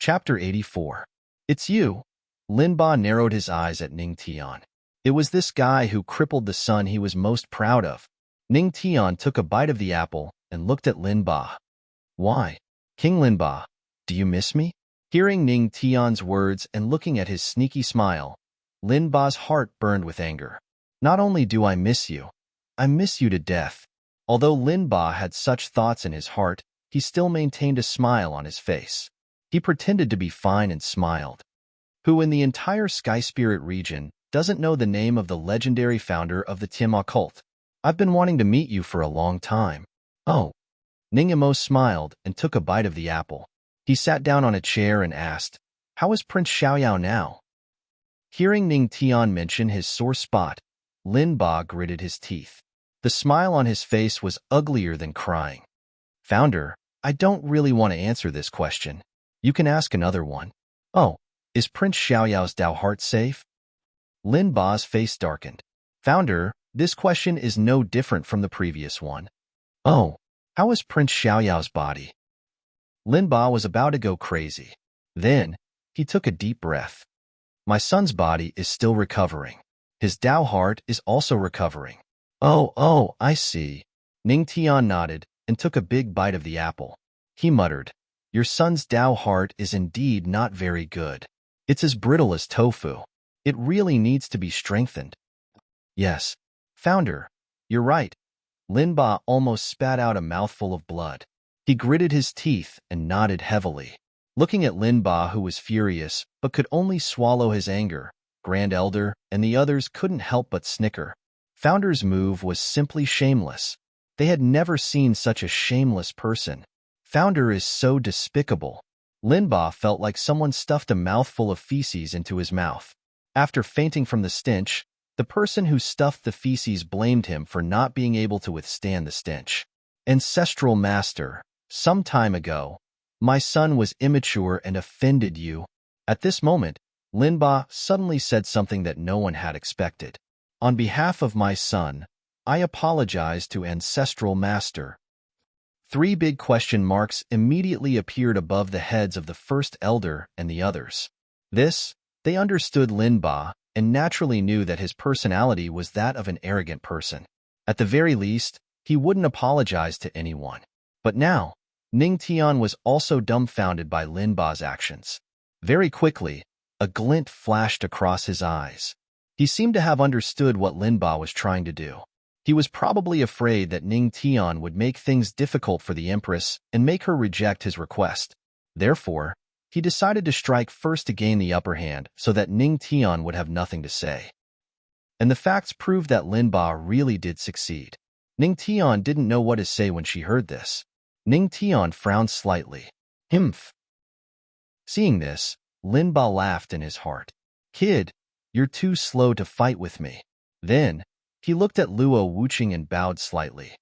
Chapter 84. It's you. Linba narrowed his eyes at Ning Tian. It was this guy who crippled the son he was most proud of. Ning Tian took a bite of the apple and looked at Linba. Why? King Linba, do you miss me? Hearing Ning Tian's words and looking at his sneaky smile, Linba's heart burned with anger. Not only do I miss you to death. Although Linba had such thoughts in his heart, he still maintained a smile on his face. He pretended to be fine and smiled. Who in the entire Sky Spirit region doesn't know the name of the legendary founder of the Tianma cult? I've been wanting to meet you for a long time. Oh. Ning Imo smiled and took a bite of the apple. He sat down on a chair and asked, how is Prince Xiaoyao now? Hearing Ning Tian mention his sore spot, Linba gritted his teeth. The smile on his face was uglier than crying. Founder, I don't really want to answer this question. You can ask another one. Oh, is Prince Xiaoyao's Dao heart safe? Linba's face darkened. Founder, this question is no different from the previous one. Oh, how is Prince Xiaoyao's body? Linba was about to go crazy. Then, he took a deep breath. My son's body is still recovering. His Dao heart is also recovering. Oh, I see. Ning Tian nodded and took a big bite of the apple. He muttered, your son's Dao heart is indeed not very good. It's as brittle as tofu. It really needs to be strengthened. Yes, Founder, you're right. Linba almost spat out a mouthful of blood. He gritted his teeth and nodded heavily. Looking at Linba, who was furious but could only swallow his anger, Grand Elder and the others couldn't help but snicker. Founder's move was simply shameless. They had never seen such a shameless person. Founder is so despicable. Linba felt like someone stuffed a mouthful of feces into his mouth. After fainting from the stench, the person who stuffed the feces blamed him for not being able to withstand the stench. Ancestral Master, some time ago, my son was immature and offended you. At this moment, Linba suddenly said something that no one had expected. On behalf of my son, I apologize to Ancestral Master. 3 big question marks immediately appeared above the heads of the first elder and the others. They understood Linba and naturally knew that his personality was that of an arrogant person. At the very least, he wouldn't apologize to anyone. But now, Ning Tian was also dumbfounded by Linba's actions. Very quickly, a glint flashed across his eyes. He seemed to have understood what Linba was trying to do. He was probably afraid that Ning Tian would make things difficult for the Empress and make her reject his request. Therefore, he decided to strike first to gain the upper hand so that Ning Tian would have nothing to say. And the facts proved that Linba really did succeed. Ning Tian didn't know what to say when she heard this. Ning Tian frowned slightly. Humph. Seeing this, Linba laughed in his heart. Kid, you're too slow to fight with me. Then, he looked at Luo Wuqing and bowed slightly.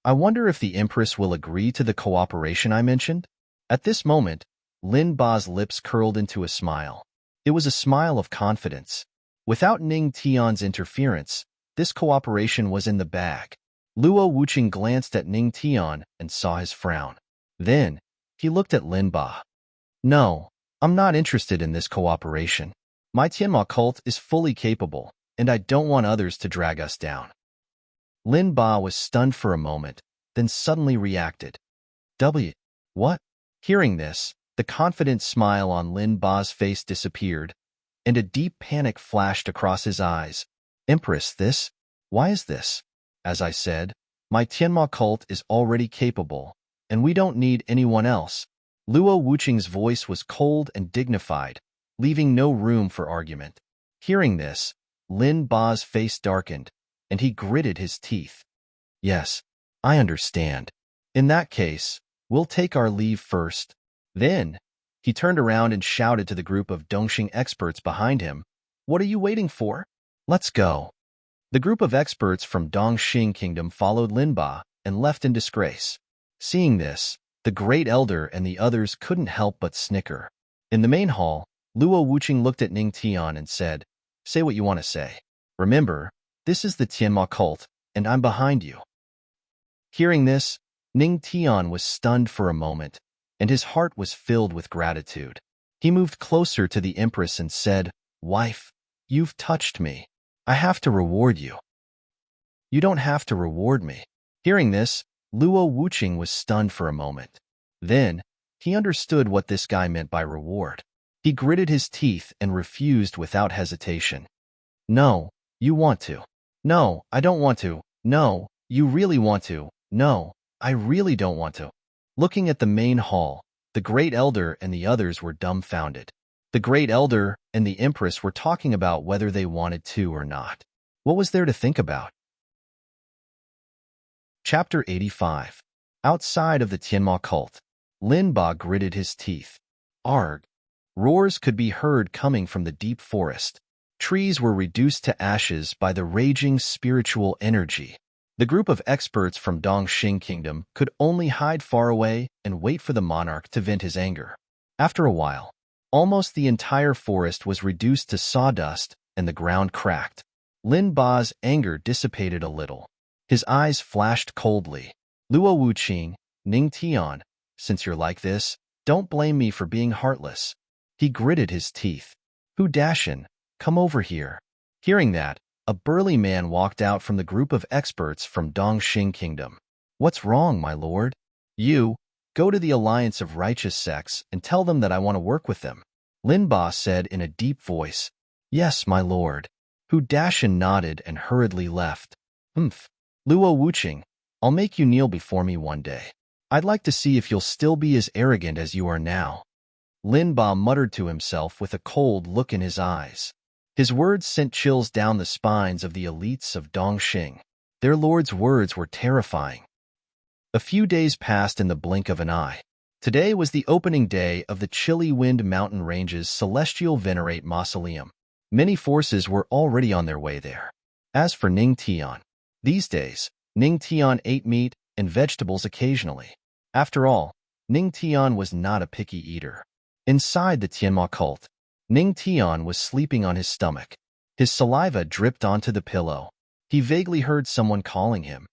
I wonder if the Empress will agree to the cooperation I mentioned? At this moment, Linba's lips curled into a smile. It was a smile of confidence. Without Ning Tian's interference, this cooperation was in the bag. Luo Wuqing glanced at Ning Tian and saw his frown. Then, he looked at Linba. No, I'm not interested in this cooperation. My Tianma cult is fully capable, and I don't want others to drag us down. Linba was stunned for a moment, then suddenly reacted. What? Hearing this, the confident smile on Linba's face disappeared, and a deep panic flashed across his eyes. Empress, why is this? As I said, my Tianma cult is already capable, and we don't need anyone else. Luo Wuqing's voice was cold and dignified, leaving no room for argument. Hearing this, Linba's face darkened, and he gritted his teeth. Yes, I understand. In that case, we'll take our leave first. Then, he turned around and shouted to the group of Dongxing experts behind him, what are you waiting for? Let's go. The group of experts from Dongxing Kingdom followed Linba and left in disgrace. Seeing this, the Great Elder and the others couldn't help but snicker. In the main hall, Luo Wuqing looked at Ning Tian and said, say what you want to say. Remember, this is the Tianma cult, and I'm behind you. Hearing this, Ning Tian was stunned for a moment, and his heart was filled with gratitude. He moved closer to the Empress and said, "Wife, you've touched me. I have to reward you." "You don't have to reward me." Hearing this, Luo Wuqing was stunned for a moment. Then, he understood what this guy meant by reward. He gritted his teeth and refused without hesitation. "No, you want to." "No, I don't want to." "No, you really want to." "No, I really don't want to." Looking at the main hall, the Great Elder and the others were dumbfounded. The Great Elder and the Empress were talking about whether they wanted to or not. What was there to think about? Chapter 85. Outside of the Tianma cult, Lin Ba gritted his teeth. Arg! Roars could be heard coming from the deep forest. Trees were reduced to ashes by the raging spiritual energy. The group of experts from Dongxing Kingdom could only hide far away and wait for the monarch to vent his anger. After a while, almost the entire forest was reduced to sawdust and the ground cracked. Lin Ba's anger dissipated a little. His eyes flashed coldly. "Luo Wuqing, Ning Tian, since you're like this, don't blame me for being heartless." He gritted his teeth. "Hu Dashin, come over here." Hearing that, a burly man walked out from the group of experts from Dongxing Kingdom. "What's wrong, my lord?" "You, go to the Alliance of Righteous Sects and tell them that I want to work with them," Lin Ba said in a deep voice. "Yes, my lord." Hu Dashin nodded and hurriedly left. "Humph. Luo Wuqing, I'll make you kneel before me one day. I'd like to see if you'll still be as arrogant as you are now." Lin Ba muttered to himself with a cold look in his eyes. His words sent chills down the spines of the elites of Dongxing. Their lord's words were terrifying. A few days passed in the blink of an eye. Today was the opening day of the Chilly Wind Mountain Range's Celestial Venerate Mausoleum. Many forces were already on their way there. As for Ning Tian, these days, Ning Tian ate meat and vegetables occasionally. After all, Ning Tian was not a picky eater. Inside the Tianma cult, Ning Tian was sleeping on his stomach. His saliva dripped onto the pillow. He vaguely heard someone calling him.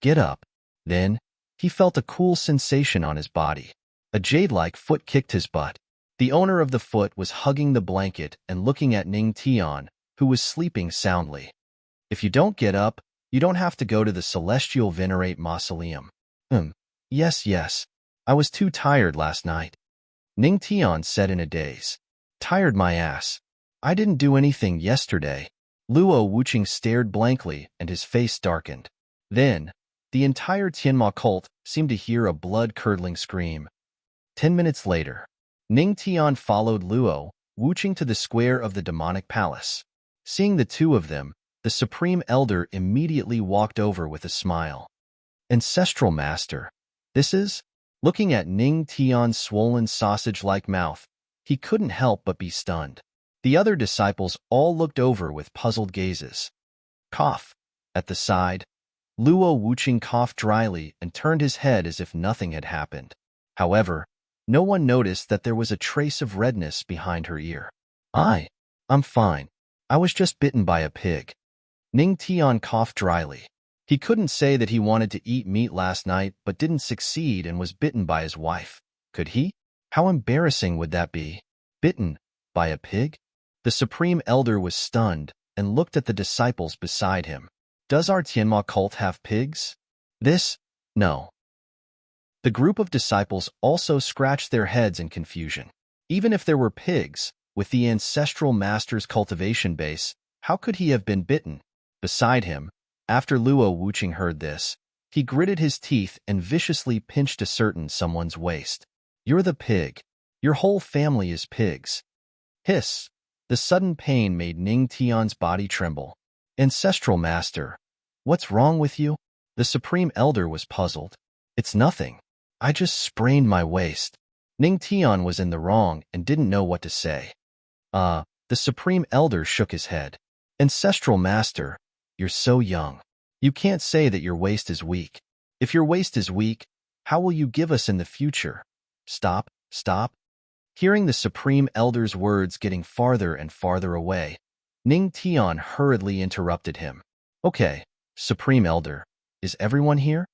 "Get up." Then, he felt a cool sensation on his body. A jade-like foot kicked his butt. The owner of the foot was hugging the blanket and looking at Ning Tian, who was sleeping soundly. "If you don't get up, you don't have to go to the Celestial Venerate Mausoleum." Yes. I was too tired last night," Ning Tian said in a daze. "Tired my ass. I didn't do anything yesterday." Luo Wuqing stared blankly and his face darkened. Then, the entire Tianma cult seemed to hear a blood-curdling scream. 10 minutes later, Ning Tian followed Luo Wuqing to the square of the demonic palace. Seeing the two of them, the Supreme Elder immediately walked over with a smile. "Ancestral Master, this is?" Looking at Ning Tian's swollen sausage-like mouth, he couldn't help but be stunned. The other disciples all looked over with puzzled gazes. Cough. At the side, Luo Wuqing coughed dryly and turned his head as if nothing had happened. However, no one noticed that there was a trace of redness behind her ear. I'm fine. I was just bitten by a pig." Ning Tian coughed dryly. He couldn't say that he wanted to eat meat last night but didn't succeed and was bitten by his wife. Could he? How embarrassing would that be? Bitten by a pig? The Supreme Elder was stunned and looked at the disciples beside him. "Does our Tianma cult have pigs?" No. The group of disciples also scratched their heads in confusion. Even if there were pigs, with the Ancestral Master's cultivation base, how could he have been bitten? Beside him, after Luo Wuqing heard this, he gritted his teeth and viciously pinched someone's waist. "You're the pig. Your whole family is pigs." Hiss! The sudden pain made Ning Tian's body tremble. "Ancestral Master, what's wrong with you?" The Supreme Elder was puzzled. "It's nothing. I just sprained my waist." Ning Tian was in the wrong and didn't know what to say. The Supreme Elder shook his head. "Ancestral Master, you're so young. You can't say that your waist is weak. If your waist is weak, how will you give us in the future?" Stop. Hearing the Supreme Elder's words getting farther and farther away, Ning Tian hurriedly interrupted him. "Okay, Supreme Elder, is everyone here?"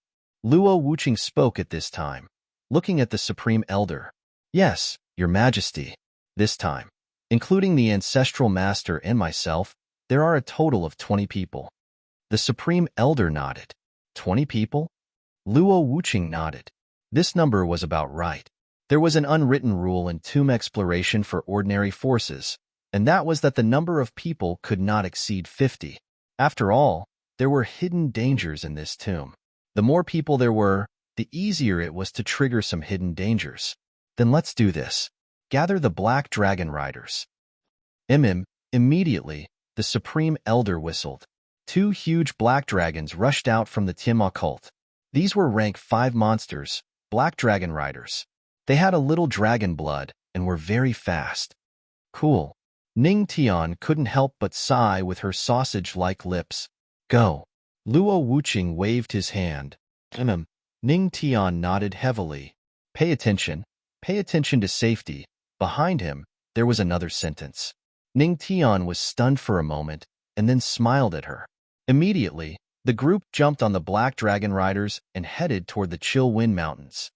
Luo Wuqing spoke at this time, looking at the Supreme Elder. "Yes, Your Majesty." This time, including the ancestral master and myself, there are a total of 20 people. The Supreme Elder nodded. 20 people? Luo Wuqing nodded. This number was about right. There was an unwritten rule in tomb exploration for ordinary forces, and that was that the number of people could not exceed 50. After all, there were hidden dangers in this tomb. The more people there were, the easier it was to trigger some hidden dangers. Then let's do this. Gather the Black Dragon Riders. Immediately, the Supreme Elder whistled. 2 huge black dragons rushed out from the Tim cult. These were rank 5 monsters, Black Dragon Riders. They had a little dragon blood and were very fast. Cool. Ning Tian couldn't help but sigh with her sausage-like lips. Go. Luo Wuqing waved his hand. Ning Tian nodded heavily. Pay attention to safety. Behind him, there was another sentence. Ning Tian was stunned for a moment and then smiled at her. Immediately, the group jumped on the Black Dragon Riders and headed toward the Chill Wind Mountains.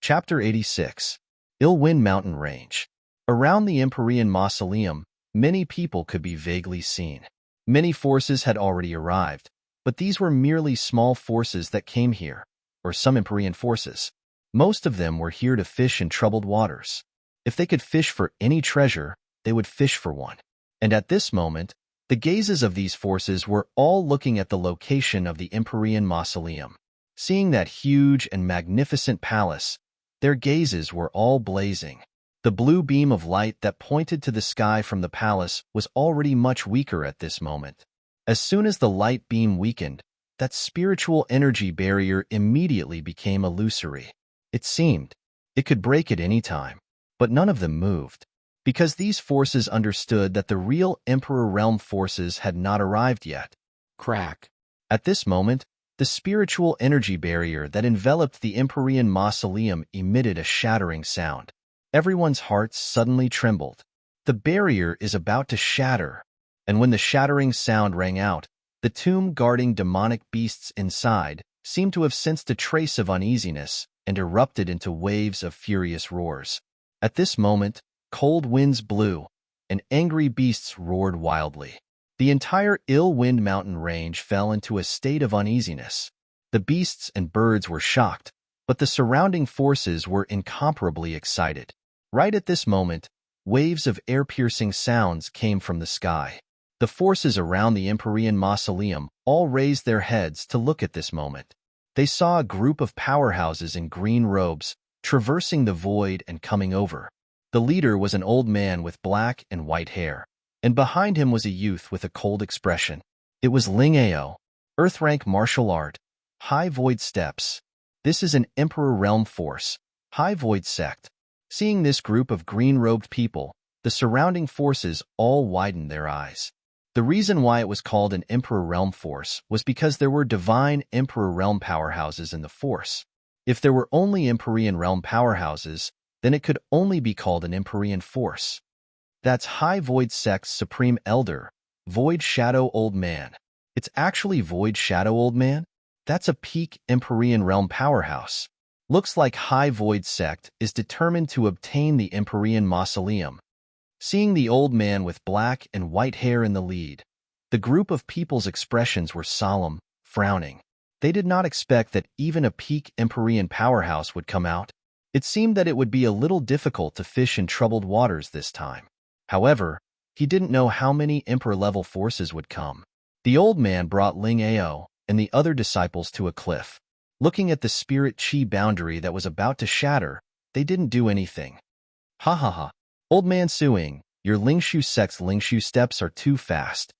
Chapter 86. Ill Wind Mountain Range. Around the Empyrean Mausoleum, many people could be vaguely seen. Many forces had already arrived, but these were merely small forces that came here, or some Empyrean forces. Most of them were here to fish in troubled waters. If they could fish for any treasure, they would fish for one. And at this moment, the gazes of these forces were all looking at the location of the Empyrean Mausoleum. Seeing that huge and magnificent palace, their gazes were all blazing. The blue beam of light that pointed to the sky from the palace was already much weaker at this moment. As soon as the light beam weakened, that spiritual energy barrier immediately became illusory. It seemed it could break at any time, but none of them moved, because these forces understood that the real Emperor Realm forces had not arrived yet. Crack. At this moment, the spiritual energy barrier that enveloped the Empyrean Mausoleum emitted a shattering sound. Everyone's hearts suddenly trembled. The barrier is about to shatter, and when the shattering sound rang out, the tomb guarding demonic beasts inside seemed to have sensed a trace of uneasiness and erupted into waves of furious roars. At this moment, cold winds blew, and angry beasts roared wildly. The entire Ill Wind Mountain range fell into a state of uneasiness. The beasts and birds were shocked, but the surrounding forces were incomparably excited. Right at this moment, waves of ear-piercing sounds came from the sky. The forces around the Empyrean Mausoleum all raised their heads to look at this moment. They saw a group of powerhouses in green robes, traversing the void and coming over. The leader was an old man with black and white hair, and behind him was a youth with a cold expression. It was Ling Ao, Earth Rank Martial Art, High Void Steps. This is an Emperor Realm force, High Void Sect. Seeing this group of green-robed people, the surrounding forces all widened their eyes. The reason why it was called an Emperor Realm force was because there were divine Emperor Realm powerhouses in the force. If there were only Empyrean Realm powerhouses, then it could only be called an Empyrean force. That's High Void Sect's Supreme Elder, Void Shadow Old Man. It's actually Void Shadow Old Man? That's a peak Empyrean Realm powerhouse. Looks like High Void Sect is determined to obtain the Empyrean Mausoleum. Seeing the old man with black and white hair in the lead, the group of people's expressions were solemn, frowning. They did not expect that even a peak Empyrean powerhouse would come out. It seemed that it would be a little difficult to fish in troubled waters this time. However, he didn't know how many Emperor-level forces would come. The old man brought Ling Ao and the other disciples to a cliff. Looking at the spirit chi boundary that was about to shatter, they didn't do anything. Ha ha ha. Old man Suing, your Lingshu sect's Lingshu steps are too fast.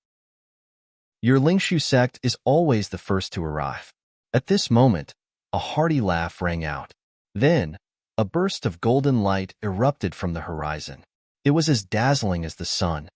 Your Lingshu sect is always the first to arrive. At this moment, a hearty laugh rang out. Then, a burst of golden light erupted from the horizon. It was as dazzling as the sun.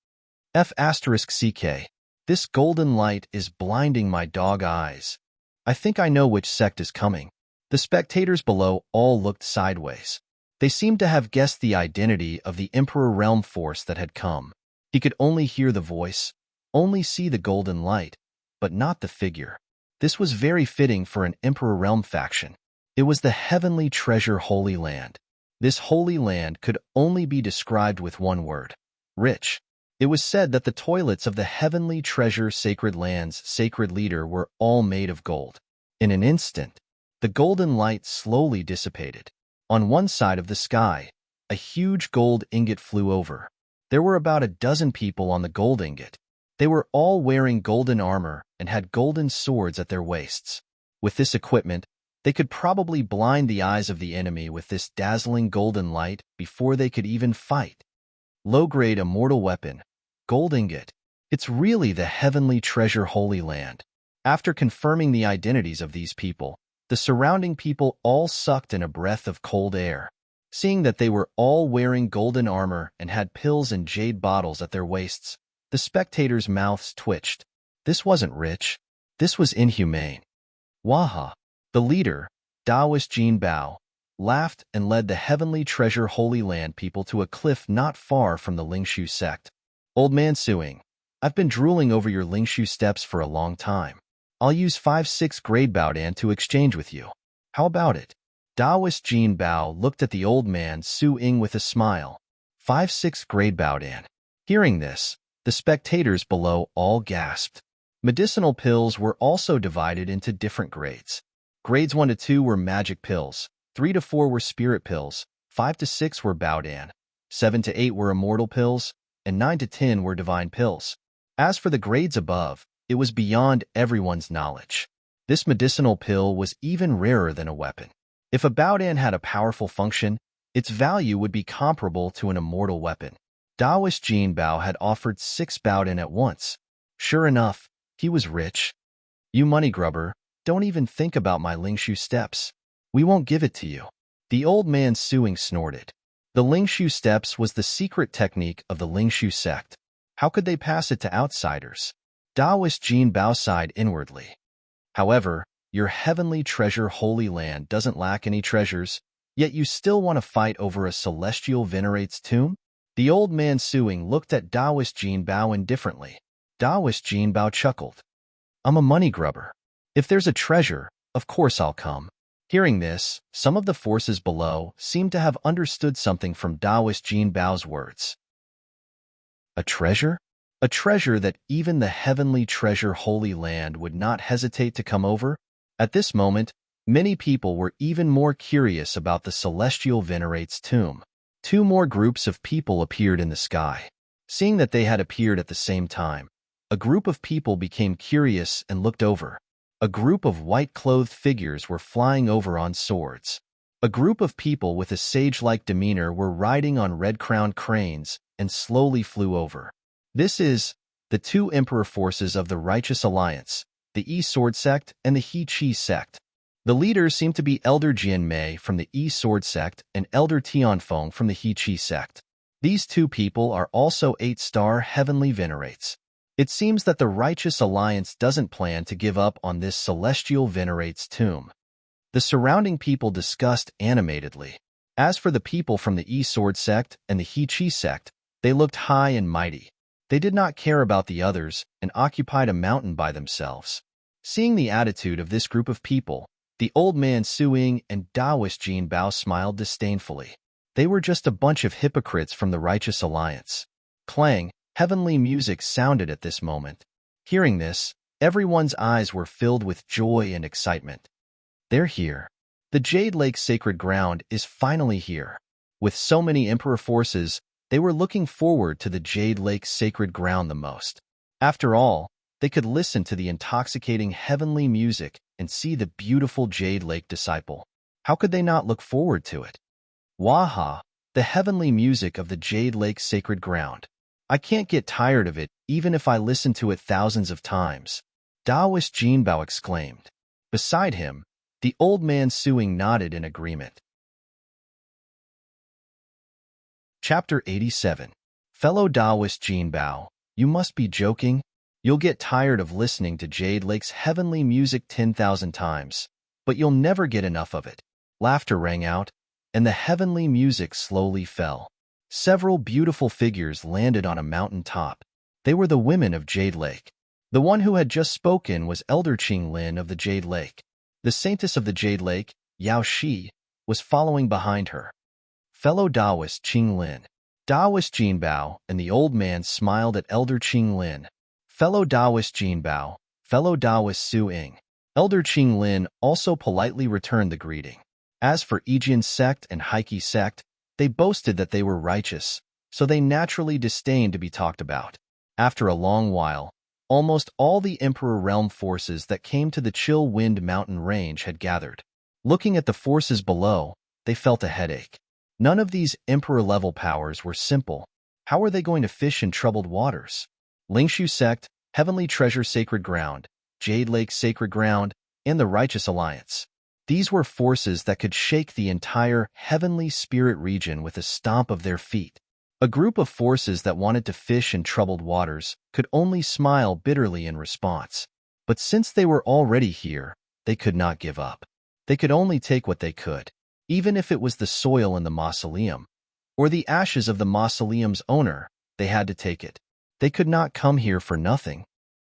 F***CK. This golden light is blinding my dog eyes. I think I know which sect is coming. The spectators below all looked sideways. They seemed to have guessed the identity of the Emperor Realm force that had come. He could only hear the voice, only see the golden light, but not the figure. This was very fitting for an Emperor Realm faction. It was the Heavenly Treasure Holy Land. This holy land could only be described with one word: rich. It was said that the toilets of the heavenly treasure sacred land's sacred leader were all made of gold. In an instant, the golden light slowly dissipated. On one side of the sky, a huge gold ingot flew over. There were about a dozen people on the gold ingot. They were all wearing golden armor and had golden swords at their waists. With this equipment, they could probably blind the eyes of the enemy with this dazzling golden light before they could even fight. Low-grade immortal weapon, gold ingot. It's really the heavenly treasure holy land. After confirming the identities of these people, the surrounding people all sucked in a breath of cold air. Seeing that they were all wearing golden armor and had pills and jade bottles at their waists, the spectators' mouths twitched. This wasn't rich. This was inhumane. Waha! The leader, Taoist Jin Bao, laughed and led the heavenly treasure holy land people to a cliff not far from the Lingshu sect. Old man Suing, I've been drooling over your Lingshu steps for a long time. I'll use 5-6 grade Baodan to exchange with you. How about it? Taoist Jin Bao looked at the old man Su-ing with a smile. 5-6 grade Baodan. Hearing this, the spectators below all gasped. Medicinal pills were also divided into different grades. Grades 1 to 2 were magic pills, 3 to 4 were spirit pills, 5 to 6 were Baodan, 7 to 8 were immortal pills, and 9 to 10 were divine pills. As for the grades above, it was beyond everyone's knowledge. This medicinal pill was even rarer than a weapon. If a Baodan had a powerful function, its value would be comparable to an immortal weapon. Taoist Jin Bao had offered 6 Baodan at once. Sure enough, he was rich. You money grubber, don't even think about my Lingshu steps. We won't give it to you. The old man Suing snorted. The Lingshu steps was the secret technique of the Lingshu sect. How could they pass it to outsiders? Taoist Jin Bao sighed inwardly. However, your heavenly treasure holy land doesn't lack any treasures, yet you still want to fight over a celestial venerate's tomb? The old man Suing looked at Taoist Jin Bao indifferently. Taoist Jin Bao chuckled. I'm a money grubber. If there's a treasure, of course I'll come. Hearing this, some of the forces below seemed to have understood something from Taoist Jin Bao's words. A treasure? A treasure that even the heavenly treasure holy land would not hesitate to come over? At this moment, many people were even more curious about the celestial venerate's tomb. 2 more groups of people appeared in the sky. Seeing that they had appeared at the same time, a group of people became curious and looked over. A group of white-clothed figures were flying over on swords. A group of people with a sage-like demeanor were riding on red-crowned cranes and slowly flew over. This is the 2 emperor forces of the Righteous Alliance, the E-Sword sect and the He-Chi sect. The leaders seem to be Elder Jian Mei from the E-Sword sect and Elder Tianfeng from the He-Chi sect. These 2 people are also 8-star heavenly venerates. It seems that the Righteous Alliance doesn't plan to give up on this celestial venerate's tomb. The surrounding people discussed animatedly. As for the people from the E-Sword sect and the He-Chi sect, they looked high and mighty. They did not care about the others and occupied a mountain by themselves. Seeing the attitude of this group of people, the old man Suing and Taoist Jin Bao smiled disdainfully. They were just a bunch of hypocrites from the Righteous Alliance. Clang, heavenly music sounded at this moment. Hearing this, everyone's eyes were filled with joy and excitement. They're here. The Jade Lake sacred ground is finally here. With so many emperor forces, they were looking forward to the Jade Lake sacred ground the most. After all, they could listen to the intoxicating heavenly music and see the beautiful Jade Lake disciple. How could they not look forward to it? Waha, the heavenly music of the Jade Lake sacred ground. I can't get tired of it even if I listen to it thousands of times, Taoist Jin Bao exclaimed. Beside him, the old man Suing nodded in agreement. Chapter 87. Fellow Taoist Jin Bao, you must be joking. You'll get tired of listening to Jade Lake's heavenly music 10,000 times, but you'll never get enough of it. Laughter rang out, and the heavenly music slowly fell. Several beautiful figures landed on a mountain top. They were the women of Jade Lake. The one who had just spoken was Elder Qing Lin of the Jade Lake. The saintess of the Jade Lake, Yao Shi, was following behind her. fellow Taoist Qing Lin. Taoist Jinbao and the old man smiled at Elder Qing Lin. Fellow Taoist Jinbao, fellow Taoist Su Ing. Elder Qing Lin also politely returned the greeting. As for Yijian sect and Heike sect, they boasted that they were righteous, so they naturally disdained to be talked about. After a long while, almost all the Emperor realm forces that came to the Chill Wind Mountain range had gathered. Looking at the forces below, they felt a headache. None of these Emperor-level powers were simple. How were they going to fish in troubled waters? Lingshu sect, Heavenly Treasure Sacred Ground, Jade Lake Sacred Ground, and the Righteous Alliance. These were forces that could shake the entire Heavenly Spirit region with a stomp of their feet. A group of forces that wanted to fish in troubled waters could only smile bitterly in response. But since they were already here, they could not give up. They could only take what they could, even if it was the soil in the mausoleum, or the ashes of the mausoleum's owner. They had to take it. They could not come here for nothing.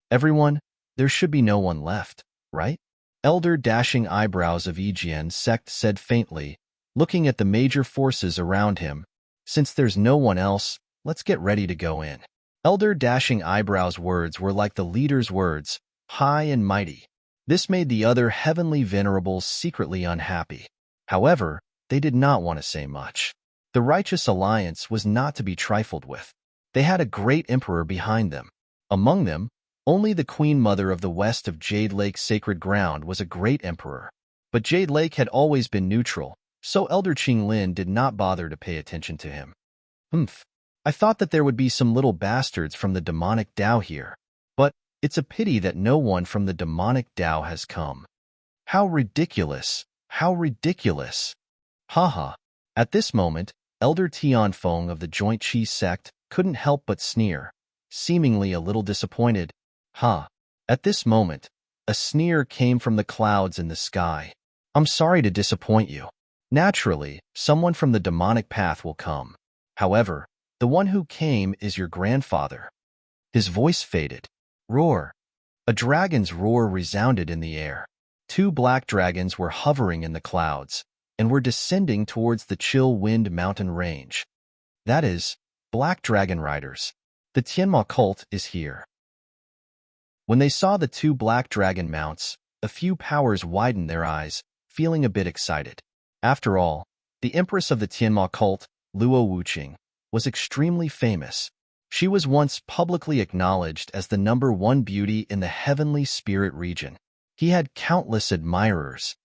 Everyone, there should be no one left, right? Elder dashing eyebrows of Yijian sect said faintly, looking at the major forces around him. Since there's no one else, let's get ready to go in. Elder dashing eyebrows' words were like the leader's words, high and mighty. This made the other heavenly venerables secretly unhappy. However, they did not want to say much. The Righteous Alliance was not to be trifled with. They had a great emperor behind them. Among them, only the Queen Mother of the west of Jade Lake Sacred Ground was a great emperor. But Jade Lake had always been neutral, so Elder Qing Lin did not bother to pay attention to him. I thought that there would be some little bastards from the demonic Tao here. But it's a pity that no one from the demonic Tao has come. How ridiculous! How ridiculous! Haha. At this moment, Elder Tianfeng of the Joint Chi sect couldn't help but sneer, seemingly a little disappointed. At this moment, a sneer came from the clouds in the sky. I'm sorry to disappoint you. Naturally, someone from the demonic path will come. However, the one who came is your grandfather. His voice faded. Roar. A dragon's roar resounded in the air. 2 black dragons were hovering in the clouds and were descending towards the Chill Wind Mountain range. That is, black dragon riders. The Tianma cult is here. When they saw the 2 black dragon mounts, a few powers widened their eyes, feeling a bit excited. After all, the empress of the Tianma cult, Luo Wuqing, was extremely famous. She was once publicly acknowledged as the #1 beauty in the Heavenly Spirit region. He had countless admirers.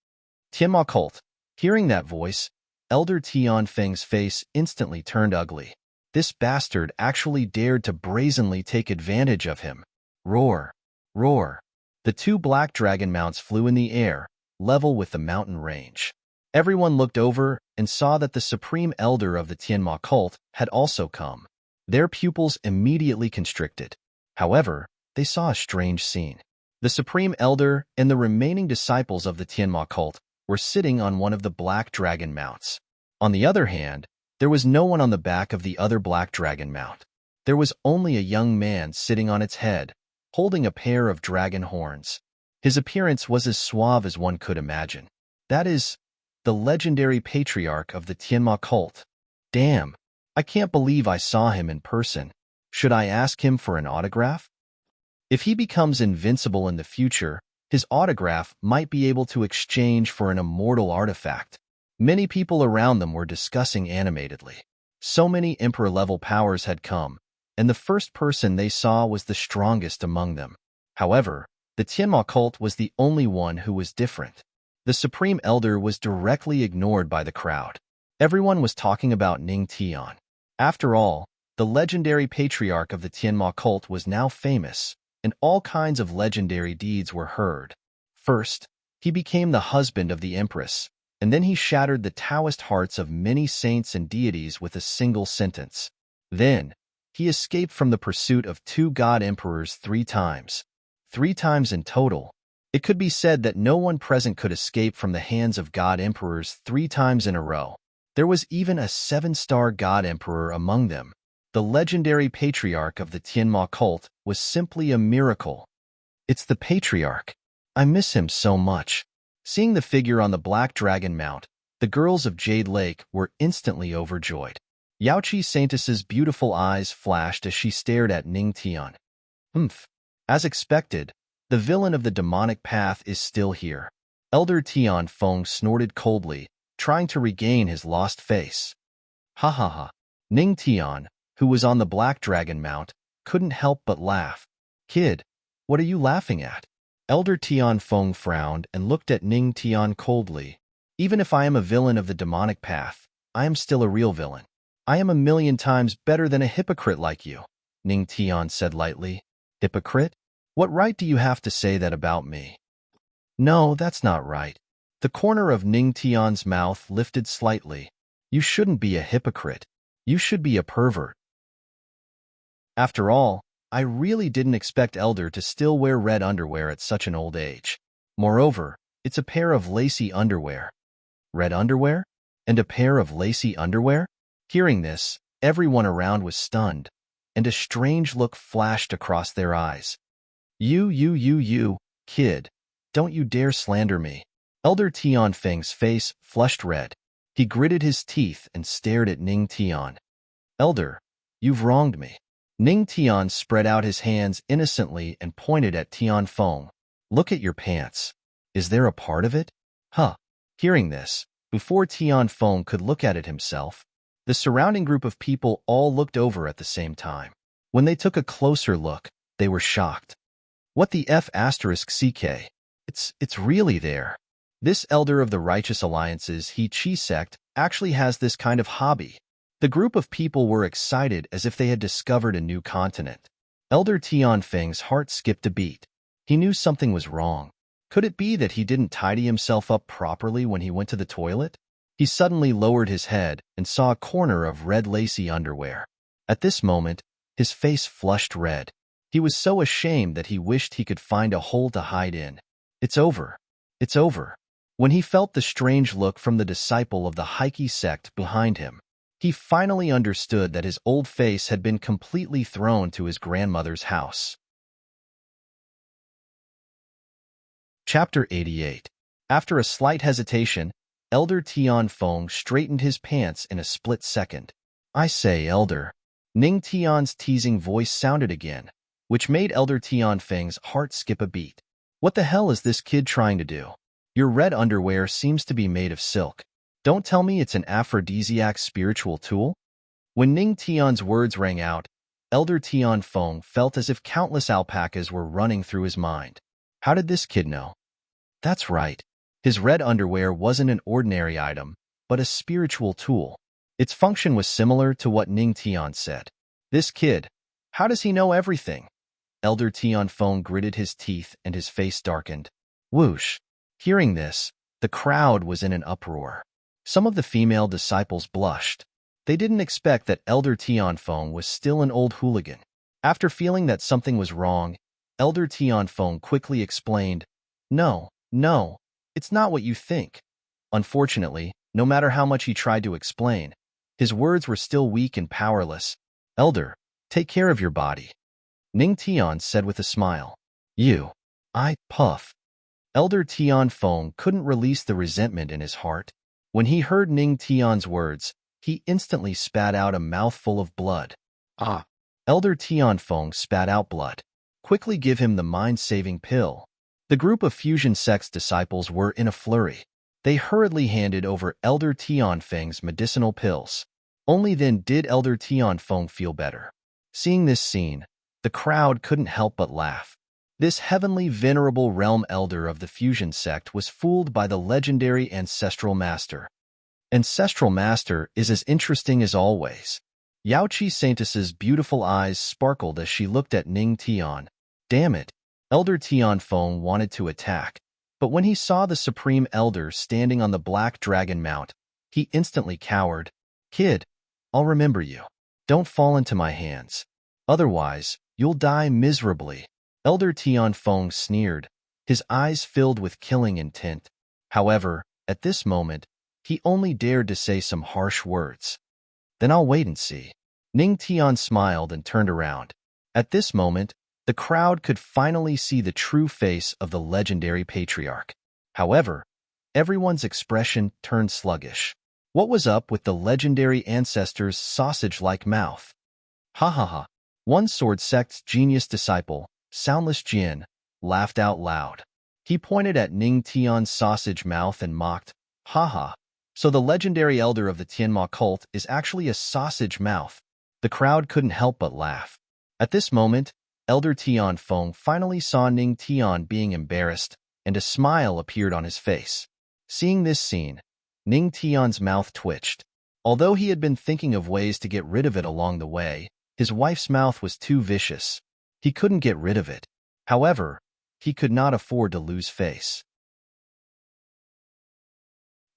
Tianma cult. Hearing that voice, Elder Tianfeng's face instantly turned ugly. This bastard actually dared to brazenly take advantage of him. Roar. Roar. The 2 black dragon mounts flew in the air, level with the mountain range. Everyone looked over and saw that the supreme elder of the Tianma cult had also come. Their pupils immediately constricted. However, they saw a strange scene. The supreme elder and the remaining disciples of the Tianma cult were sitting on one of the black dragon mounts. On the other hand, there was no one on the back of the other black dragon mount. There was only a young man sitting on its head, holding a pair of dragon horns. His appearance was as suave as one could imagine. That is, the legendary patriarch of the Tianma cult. Damn, I can't believe I saw him in person. Should I ask him for an autograph? If he becomes invincible in the future, his autograph might be able to exchange for an immortal artifact. Many people around them were discussing animatedly. So many emperor-level powers had come, and the first person they saw was the strongest among them. However, the Tianma cult was the only one who was different. The Supreme Elder was directly ignored by the crowd. Everyone was talking about Ning Tian. After all, the legendary patriarch of the Tianma cult was now famous, and all kinds of legendary deeds were heard. First, he became the husband of the empress, and then he shattered the Taoist hearts of many saints and deities with a single sentence. Then, he escaped from the pursuit of 2 god emperors 3 times. 3 times in total. It could be said that no one present could escape from the hands of god emperors 3 times in a row. There was even a 7-star god emperor among them. The legendary patriarch of the Tianma cult was simply a miracle. It's the patriarch. I miss him so much. Seeing the figure on the black dragon mount, The girls of Jade Lake were instantly overjoyed. Yaoqi Saintess's beautiful eyes flashed as she stared at Ning Tian. Humph. As expected, the villain of the demonic path is still here. Elder Tian Feng snorted coldly, trying to regain his lost face. Ha ha ha. Ning Tian, who was on the black dragon mount, couldn't help but laugh. Kid, what are you laughing at? Elder Tian Feng frowned and looked at Ning Tian coldly. Even if I am a villain of the demonic path, I am still a real villain. I am 1,000,000 times better than a hypocrite like you, Ning Tian said lightly. Hypocrite? What right do you have to say that about me? No, that's not right. The corner of Ning Tian's mouth lifted slightly. You shouldn't be a hypocrite. You should be a pervert. After all, I really didn't expect Elder to still wear red underwear at such an old age. Moreover, it's a pair of lacy underwear. Red underwear? And a pair of lacy underwear? Hearing this, everyone around was stunned, and a strange look flashed across their eyes. You, kid, don't you dare slander me. Elder Tian Feng's face flushed red. He gritted his teeth and stared at Ning Tian. Elder, you've wronged me. Ning Tian spread out his hands innocently and pointed at Tian Feng. Look at your pants. Is there a part of it? Huh. Hearing this, before Tian Feng could look at it himself, the surrounding group of people all looked over at the same time. When they took a closer look, they were shocked. What the F***CK? It's really there. This elder of the Righteous Alliance's He Chi sect actually has this kind of hobby. The group of people were excited as if they had discovered a new continent. Elder Tian Feng's heart skipped a beat. He knew something was wrong. Could it be that he didn't tidy himself up properly when he went to the toilet? He suddenly lowered his head and saw a corner of red lacy underwear. At this moment, his face flushed red. He was so ashamed that he wished he could find a hole to hide in. It's over. It's over. When he felt the strange look from the disciple of the Heike sect behind him, he finally understood that his old face had been completely thrown to his grandmother's house. Chapter 88. After a slight hesitation, Elder Tian Feng straightened his pants in a split second. I say, Elder. Ning Tian's teasing voice sounded again, which made Elder Tian Feng's heart skip a beat. What the hell is this kid trying to do? Your red underwear seems to be made of silk. Don't tell me it's an aphrodisiac spiritual tool? When Ning Tian's words rang out, Elder Tian Feng felt as if countless alpacas were running through his mind. How did this kid know? That's right. His red underwear wasn't an ordinary item, but a spiritual tool. Its function was similar to what Ning Tian said. This kid, how does he know everything? Elder Tian Feng gritted his teeth and his face darkened. Whoosh. Hearing this, the crowd was in an uproar. Some of the female disciples blushed. They didn't expect that Elder Tian Feng was still an old hooligan. After feeling that something was wrong, Elder Tian Feng quickly explained, No, it's not what you think. Unfortunately, no matter how much he tried to explain, his words were still weak and powerless. Elder, take care of your body. Ning Tian said with a smile. Puff. Elder Tian Feng couldn't release the resentment in his heart. When he heard Ning Tian's words, he instantly spat out a mouthful of blood. Elder Tian Feng spat out blood. Quickly give him the mind-saving pill. The group of fusion sect's disciples were in a flurry. They hurriedly handed over Elder Tian Feng's medicinal pills. Only then did Elder Tian Feng feel better. Seeing this scene, the crowd couldn't help but laugh. This heavenly venerable realm elder of the fusion sect was fooled by the legendary Ancestral Master. Ancestral Master is as interesting as always. Yaoqi Saintess's beautiful eyes sparkled as she looked at Ning Tian. Damn it. Elder Tian Feng wanted to attack, but when he saw the Supreme Elder standing on the black dragon mount, he instantly cowered. Kid, I'll remember you. Don't fall into my hands. Otherwise, you'll die miserably. Elder Tian Feng sneered, his eyes filled with killing intent. However, at this moment, he only dared to say some harsh words. Then I'll wait and see. Ning Tian smiled and turned around. At this moment, the crowd could finally see the true face of the legendary patriarch. However, Everyone's expression turned sluggish. What was up with the legendary ancestor's sausage-like mouth? Ha ha ha. One sword sect's genius disciple, Soundless Jin, laughed out loud. He pointed at Ning Tian's sausage mouth and mocked, ha ha. So the legendary elder of the Tianma cult is actually a sausage mouth. The crowd couldn't help but laugh. At this moment, Elder Tian Feng finally saw Ning Tian being embarrassed, and a smile appeared on his face. Seeing this scene, Ning Tian's mouth twitched. Although he had been thinking of ways to get rid of it along the way, his wife's mouth was too vicious. He couldn't get rid of it. However, he could not afford to lose face.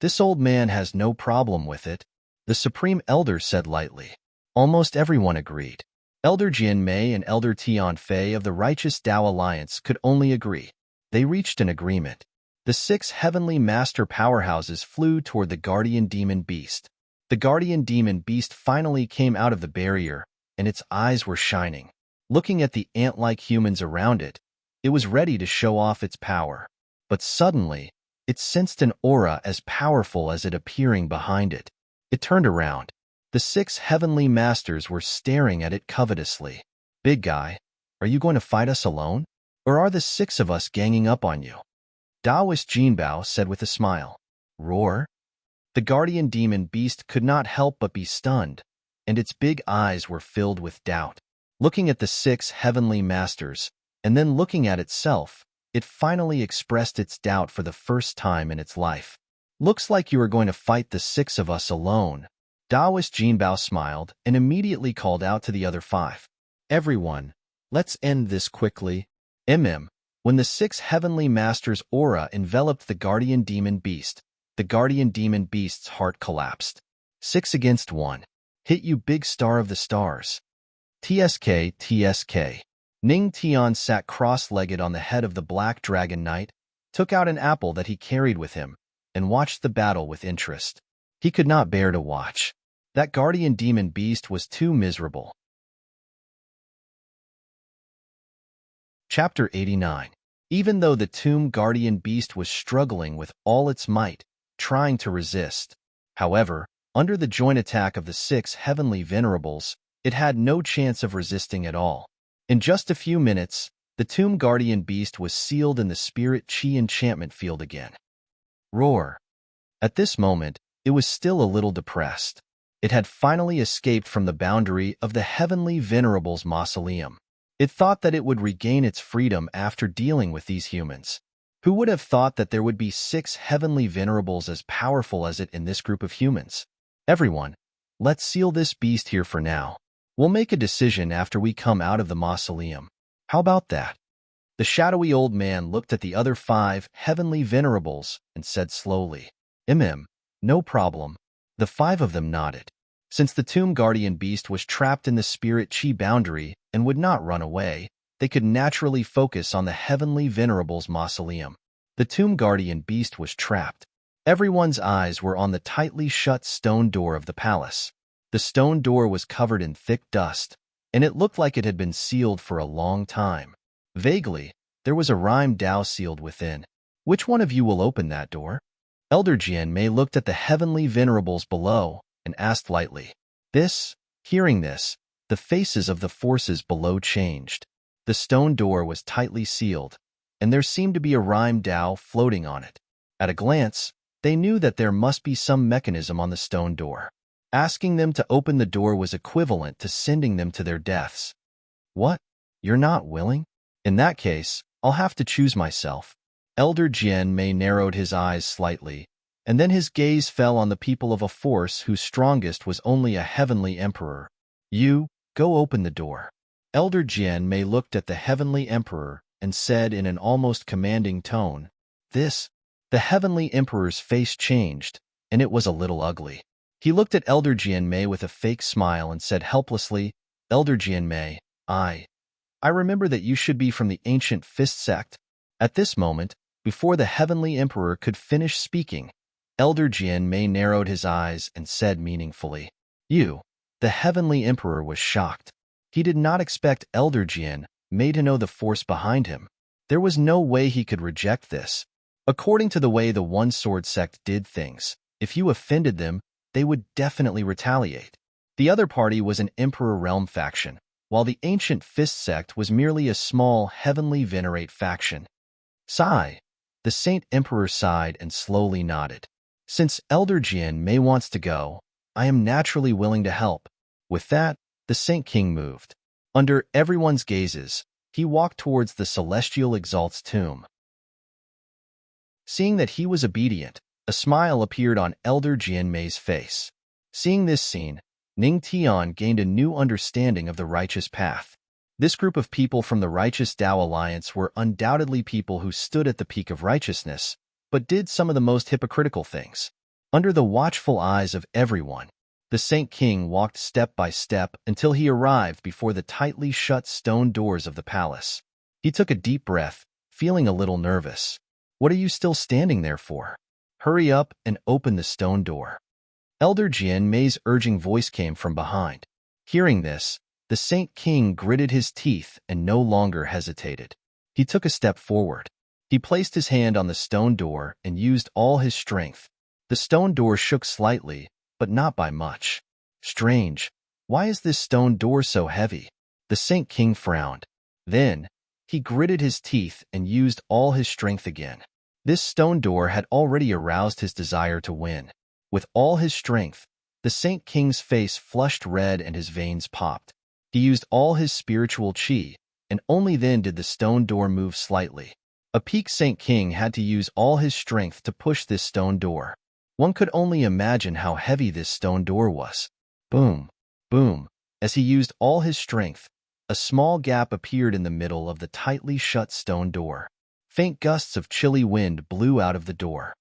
This old man has no problem with it, the Supreme Elder said lightly. Almost everyone agreed. Elder Jian Mei and Elder Tian Fei of the Righteous Tao Alliance could only agree. They reached an agreement. The 6 heavenly master powerhouses flew toward the guardian demon beast. The guardian demon beast finally came out of the barrier, and its eyes were shining. Looking at the ant-like humans around it, it was ready to show off its power. But suddenly, it sensed an aura as powerful as it appearing behind it. It turned around. The 6 heavenly masters were staring at it covetously. Big guy, are you going to fight us alone? Or are the 6 of us ganging up on you? Taoist Jinbao said with a smile. Roar? The guardian demon beast could not help but be stunned, and its big eyes were filled with doubt. Looking at the 6 heavenly masters, and then looking at itself, it finally expressed its doubt for the first time in its life. Looks like you are going to fight the 6 of us alone. Taoist Jinbao smiled and immediately called out to the other 5. Everyone, let's end this quickly. When the 6 heavenly masters' aura enveloped the guardian demon beast, the guardian demon beast's heart collapsed. 6 against 1. Hit you, big star of the stars. TSK, TSK. Ning Tian sat cross-legged on the head of the Black Dragon Knight, took out an apple that he carried with him, and watched the battle with interest. He could not bear to watch. That guardian demon beast was too miserable. Chapter 89. Even though the tomb guardian beast was struggling with all its might, trying to resist. However, under the joint attack of the 6 heavenly venerables, it had no chance of resisting at all. In just a few minutes, the tomb guardian beast was sealed in the spirit chi enchantment field again. Roar. At this moment, it was still a little depressed. It had finally escaped from the boundary of the heavenly venerables' mausoleum. It thought that it would regain its freedom after dealing with these humans. Who would have thought that there would be 6 heavenly venerables as powerful as it in this group of humans? Everyone, let's seal this beast here for now. We'll make a decision after we come out of the mausoleum. How about that? The shadowy old man looked at the other 5 heavenly venerables and said slowly, no problem. The 5 of them nodded. Since the tomb guardian beast was trapped in the spirit chi boundary and would not run away, they could naturally focus on the heavenly venerables' mausoleum. The tomb guardian beast was trapped. Everyone's eyes were on the tightly shut stone door of the palace. The stone door was covered in thick dust, and it looked like it had been sealed for a long time. Vaguely, there was a rhyme Tao sealed within. Which one of you will open that door? Elder Jian Mei looked at the heavenly venerables below and asked lightly. Hearing this, the faces of the forces below changed. The stone door was tightly sealed, and there seemed to be a rhyme Tao floating on it. At a glance, they knew that there must be some mechanism on the stone door. Asking them to open the door was equivalent to sending them to their deaths. What? You're not willing? In that case, I'll have to choose myself. Elder Jian Mei narrowed his eyes slightly, and then his gaze fell on the people of a force whose strongest was only a heavenly emperor. You, go open the door. Elder Jian Mei looked at the heavenly emperor and said in an almost commanding tone, The heavenly emperor's face changed, and it was a little ugly. He looked at Elder Jian Mei with a fake smile and said helplessly, Elder Jian Mei, I remember that you should be from the ancient Fist sect. At this moment, before the heavenly emperor could finish speaking, Elder Jian Mei narrowed his eyes and said meaningfully, You. The heavenly emperor was shocked. He did not expect Elder Jian Mei to know the force behind him. There was no way he could reject this. According to the way the One Sword sect did things, if you offended them, they would definitely retaliate. The other party was an Emperor Realm faction, while the Ancient Fist sect was merely a small, heavenly venerate faction. Sigh. The Saint Emperor sighed and slowly nodded. Since Elder Jian Mei wants to go, I am naturally willing to help. With that, the Saint King moved. Under everyone's gazes, he walked towards the Celestial Exalt's tomb. Seeing that he was obedient, a smile appeared on Elder Jian Mei's face. Seeing this scene, Ning Tian gained a new understanding of the righteous path. This group of people from the Righteous Tao Alliance were undoubtedly people who stood at the peak of righteousness, but did some of the most hypocritical things. Under the watchful eyes of everyone, the Saint King walked step by step until he arrived before the tightly shut stone doors of the palace. He took a deep breath, feeling a little nervous. What are you still standing there for? Hurry up and open the stone door. Elder Jian Mei's urging voice came from behind. Hearing this, the Saint King gritted his teeth and no longer hesitated. He took a step forward. He placed his hand on the stone door and used all his strength. The stone door shook slightly, but not by much. Strange. Why is this stone door so heavy? The Saint King frowned. Then, he gritted his teeth and used all his strength again. This stone door had already aroused his desire to win. With all his strength, the Saint King's face flushed red and his veins popped. He used all his spiritual qi, and only then did the stone door move slightly. A peak Saint King had to use all his strength to push this stone door. One could only imagine how heavy this stone door was. Boom, boom. As he used all his strength, a small gap appeared in the middle of the tightly shut stone door. Faint gusts of chilly wind blew out of the door.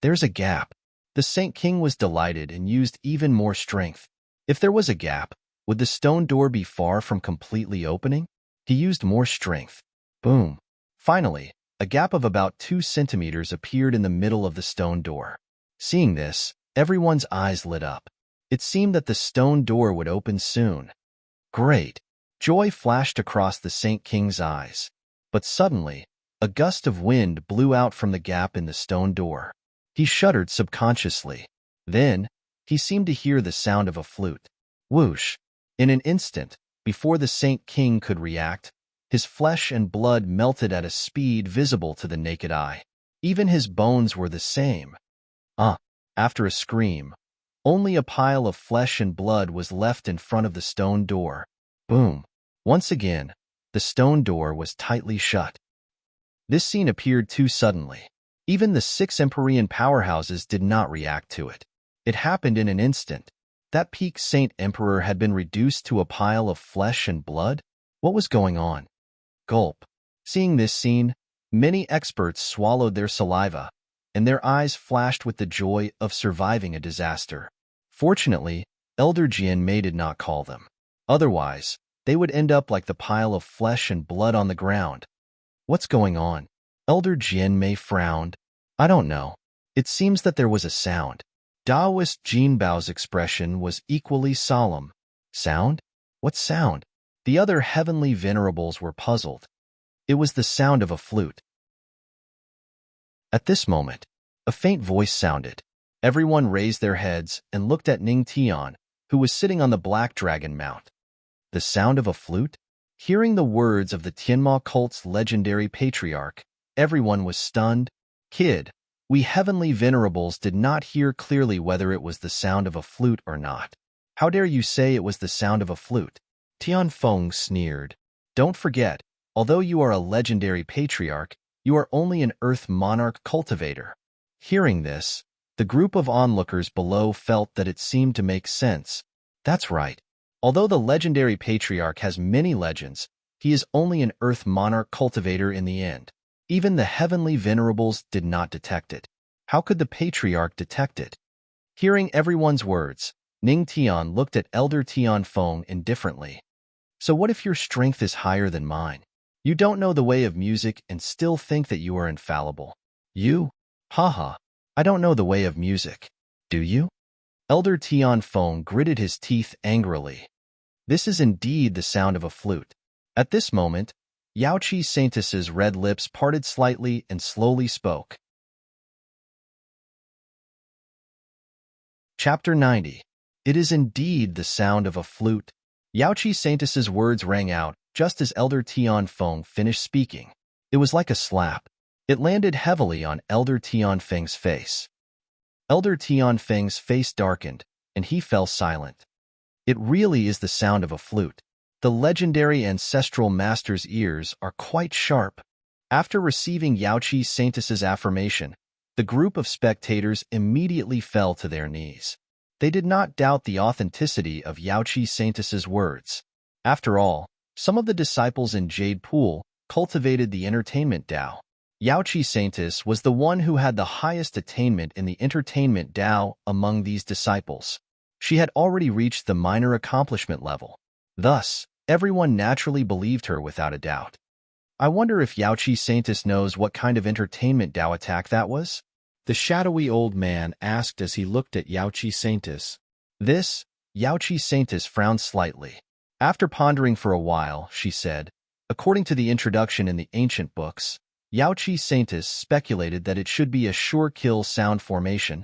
There's a gap. The Saint King was delighted and used even more strength. If there was a gap, would the stone door be far from completely opening? He used more strength. Boom. Finally, a gap of about 2 centimeters appeared in the middle of the stone door. Seeing this, everyone's eyes lit up. It seemed that the stone door would open soon. Great! Joy flashed across the Saint King's eyes. But suddenly, a gust of wind blew out from the gap in the stone door. He shuddered subconsciously. Then, he seemed to hear the sound of a flute. Whoosh! In an instant, before the Saint King could react, his flesh and blood melted at a speed visible to the naked eye. Even his bones were the same. After a scream, only a pile of flesh and blood was left in front of the stone door. Boom! Once again, the stone door was tightly shut. This scene appeared too suddenly. Even the 6 Empyrean powerhouses did not react to it. It happened in an instant. That peak Saint Emperor had been reduced to a pile of flesh and blood? What was going on? Gulp. Seeing this scene, many experts swallowed their saliva, and their eyes flashed with the joy of surviving a disaster. Fortunately, Elder Jian Mei did not call them. Otherwise, they would end up like the pile of flesh and blood on the ground. What's going on? Elder Jian Mei frowned. I don't know. It seems that there was a sound. Taoist Jin Bao's expression was equally solemn. Sound? What sound? The other heavenly venerables were puzzled. It was the sound of a flute. At this moment, a faint voice sounded. Everyone raised their heads and looked at Ning Tian, who was sitting on the black dragon mount. The sound of a flute? Hearing the words of the Tianma cult's legendary patriarch, everyone was stunned. Kid, we heavenly venerables did not hear clearly whether it was the sound of a flute or not. How dare you say it was the sound of a flute? Tian Feng sneered. Don't forget, although you are a legendary patriarch, you are only an earth monarch cultivator. Hearing this, the group of onlookers below felt that it seemed to make sense. That's right. Although the legendary patriarch has many legends, he is only an earth monarch cultivator in the end. Even the heavenly venerables did not detect it. How could the patriarch detect it? Hearing everyone's words, Ning Tian looked at Elder Tian Feng indifferently. So what if your strength is higher than mine? You don't know the way of music and still think that you are infallible. You? Haha. I don't know the way of music. Do you? Elder Tian Feng gritted his teeth angrily. This is indeed the sound of a flute. At this moment, Yaoqi Saintess's red lips parted slightly and slowly spoke. Chapter 90. It is indeed the sound of a flute. Yaoqi Saintus's words rang out just as Elder Tian Feng finished speaking. It was like a slap. It landed heavily on Elder Tian Feng's face. Elder Tian Feng's face darkened, and he fell silent. It really is the sound of a flute. The legendary ancestral master's ears are quite sharp. After receiving Yaoqi Saintus's affirmation, the group of spectators immediately fell to their knees. They did not doubt the authenticity of Yaoqi Saintus's words. After all, some of the disciples in Jade Pool cultivated the entertainment Tao. Yaoqi Saintus was the one who had the highest attainment in the entertainment Tao among these disciples. She had already reached the minor accomplishment level. Thus, everyone naturally believed her without a doubt. I wonder if Yaoqi Saintus knows what kind of entertainment Tao attack that was? The shadowy old man asked as he looked at Yaoqi Saintus. Yaoqi Saintus frowned slightly. After pondering for a while, she said, according to the introduction in the ancient books, Yaoqi Saintus speculated that it should be a sure kill sound formation.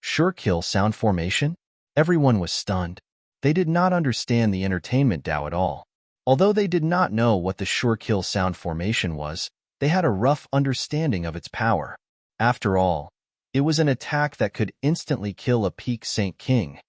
Sure kill sound formation? Everyone was stunned. They did not understand the entertainment Tao at all. Although they did not know what the sure kill sound formation was, they had a rough understanding of its power. After all, it was an attack that could instantly kill a peak Saint King.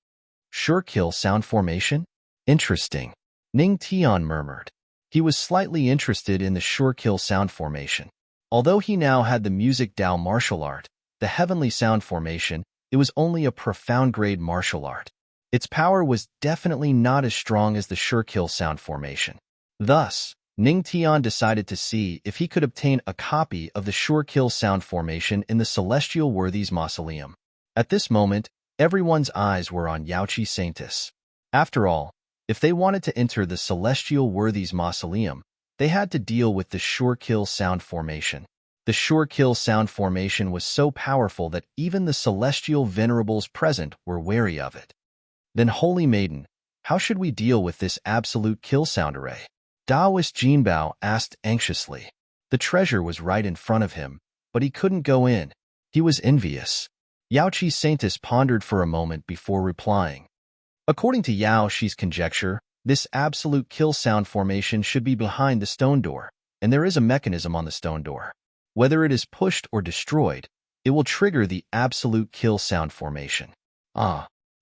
Sure kill sound formation? Interesting. Ning Tian murmured. He was slightly interested in the sure kill sound formation. Although he now had the music Tao martial art, the heavenly sound formation, it was only a profound grade martial art. Its power was definitely not as strong as the sure kill sound formation. Thus, Ning Tian decided to see if he could obtain a copy of the sure kill sound formation in the Celestial Worthies Mausoleum. At this moment, everyone's eyes were on Yaoqi Saintus. After all, if they wanted to enter the Celestial Worthies Mausoleum, they had to deal with the sure kill sound formation. The sure kill sound formation was so powerful that even the celestial venerables present were wary of it. Then, Holy Maiden, how should we deal with this absolute kill sound array? Taoist Jinbao asked anxiously. The treasure was right in front of him, but he couldn't go in. He was envious. Yaoqi Saintus pondered for a moment before replying. According to Yaoqi's conjecture, this absolute kill sound formation should be behind the stone door, and there is a mechanism on the stone door. Whether it is pushed or destroyed, it will trigger the absolute kill sound formation.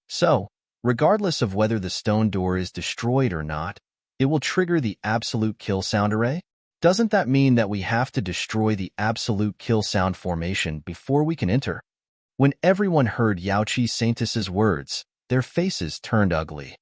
So, regardless of whether the stone door is destroyed or not, it will trigger the absolute kill sound array? Doesn't that mean that we have to destroy the absolute kill sound formation before we can enter? When everyone heard Yaoqi Saintus's words, their faces turned ugly.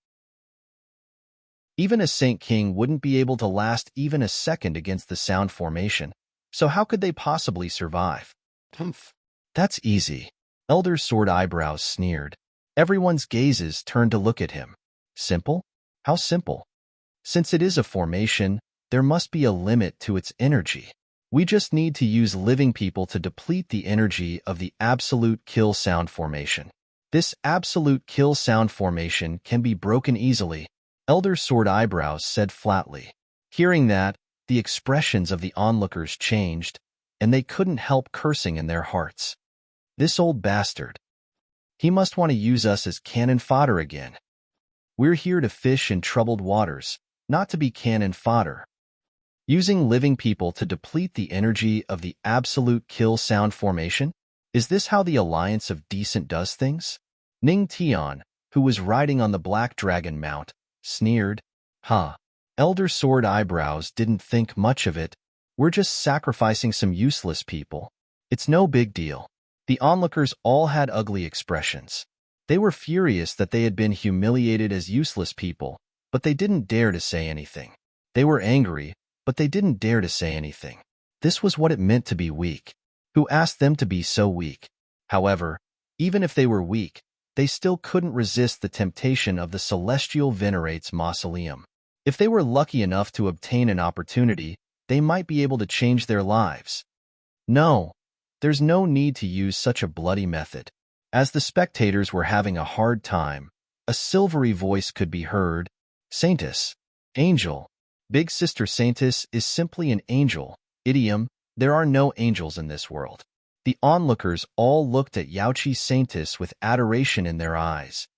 Even a Saint King wouldn't be able to last even a second against the sound formation, so how could they possibly survive? Humph. That's easy. Elder Sword Eyebrows sneered. Everyone's gazes turned to look at him. Simple? How simple? Since it is a formation, there must be a limit to its energy. We just need to use living people to deplete the energy of the absolute kill sound formation. This absolute kill sound formation can be broken easily, Elder Sword Eyebrows said flatly. Hearing that, the expressions of the onlookers changed, and they couldn't help cursing in their hearts. This old bastard. He must want to use us as cannon fodder again. We're here to fish in troubled waters, not to be cannon fodder. Using living people to deplete the energy of the absolute kill sound formation? Is this how the Alliance of Decent does things? Ning Tian, who was riding on the black dragon mount, sneered. Elder Sword Eyebrows didn't think much of it. We're just sacrificing some useless people. It's no big deal. The onlookers all had ugly expressions. They were furious that they had been humiliated as useless people, but they didn't dare to say anything. They were angry, but they didn't dare to say anything. This was what it meant to be weak. Who asked them to be so weak? However, even if they were weak, they still couldn't resist the temptation of the Celestial Venerates Mausoleum. If they were lucky enough to obtain an opportunity, they might be able to change their lives. No, there's no need to use such a bloody method. As the spectators were having a hard time, a silvery voice could be heard. Saintus, angel. Big Sister Saintus is simply an angel. Idiom, there are no angels in this world. The onlookers all looked at Yaochi Saintis with adoration in their eyes.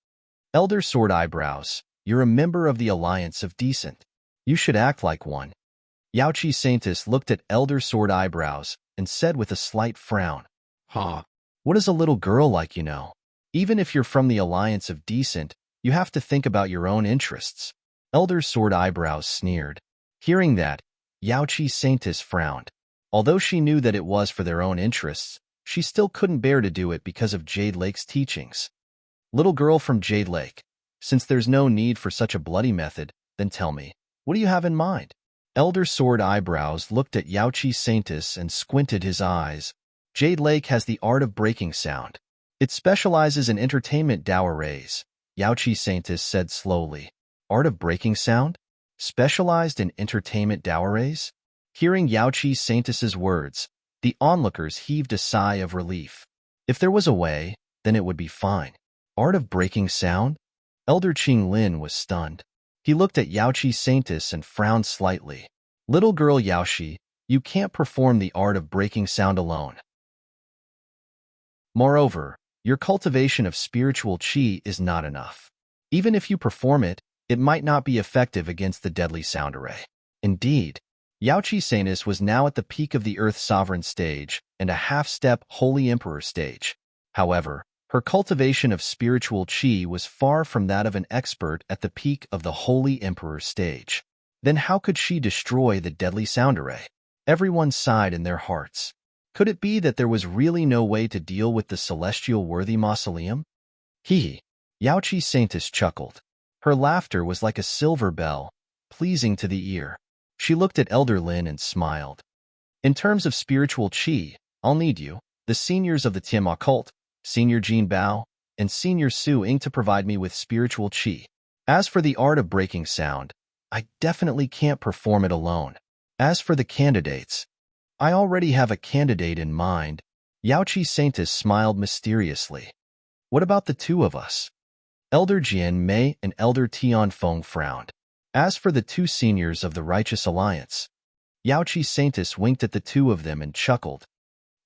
Elder Sword Eyebrows, you're a member of the Alliance of Decent. You should act like one. Yaochi Saintis looked at Elder Sword Eyebrows and said with a slight frown, "Huh. What is a little girl like, you know? Even if you're from the Alliance of Decent, you have to think about your own interests." Elder Sword Eyebrows sneered. Hearing that, Yaochi Saintis frowned. Although she knew that it was for their own interests, she still couldn't bear to do it because of Jade Lake's teachings. Little girl from Jade Lake, since there's no need for such a bloody method, then tell me, what do you have in mind? Elder Sword Eyebrows looked at Yaochi Saintis and squinted his eyes. Jade Lake has the art of breaking sound. It specializes in entertainment dowries, Yaochi Saintis said slowly. Art of breaking sound? Specialized in entertainment dowries? Hearing Yaochi Saintis's words, the onlookers heaved a sigh of relief. If there was a way, then it would be fine. Art of breaking sound? Elder Qing Lin was stunned. He looked at Yaochi Saintis and frowned slightly. Little girl Yaoshi, you can't perform the art of breaking sound alone. Moreover, your cultivation of spiritual qi is not enough. Even if you perform it, it might not be effective against the deadly sound array. Indeed, Yaochi Saintis was now at the peak of the Earth Sovereign stage and a half-step Holy Emperor stage. However, her cultivation of spiritual qi was far from that of an expert at the peak of the Holy Emperor stage. Then how could she destroy the deadly sound array? Everyone sighed in their hearts. Could it be that there was really no way to deal with the celestial worthy mausoleum? Yaochi Saintis chuckled. Her laughter was like a silver bell, pleasing to the ear. She looked at Elder Lin and smiled. In terms of spiritual qi, I'll need you, the seniors of the Tianma cult, Senior Jin Bao, and Senior Su Ying to provide me with spiritual qi. As for the art of breaking sound, I definitely can't perform it alone. As for the candidates, I already have a candidate in mind. Yaochi Saintis smiled mysteriously. What about the two of us? Elder Jian Mei and Elder Tian Feng frowned. As for the two seniors of the Righteous Alliance, Yaochi Saintis winked at the two of them and chuckled.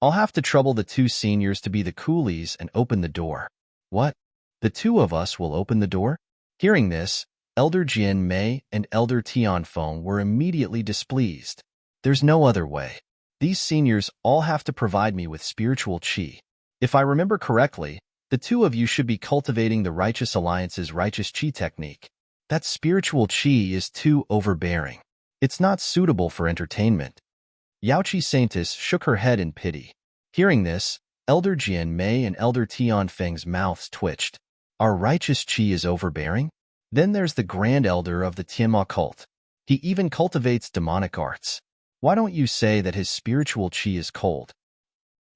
I'll have to trouble the two seniors to be the coolies and open the door. What? The two of us will open the door? Hearing this, Elder Jian Mei and Elder Tian Feng were immediately displeased. There's no other way. These seniors all have to provide me with spiritual qi. If I remember correctly, the two of you should be cultivating the Righteous Alliance's righteous qi technique. That spiritual qi is too overbearing. It's not suitable for entertainment. Yaochi Saintis shook her head in pity. Hearing this, Elder Jian Mei and Elder Tian Feng's mouths twitched. Our righteous qi is overbearing? Then there's the Grand Elder of the Tianma cult. He even cultivates demonic arts. Why don't you say that his spiritual qi is cold?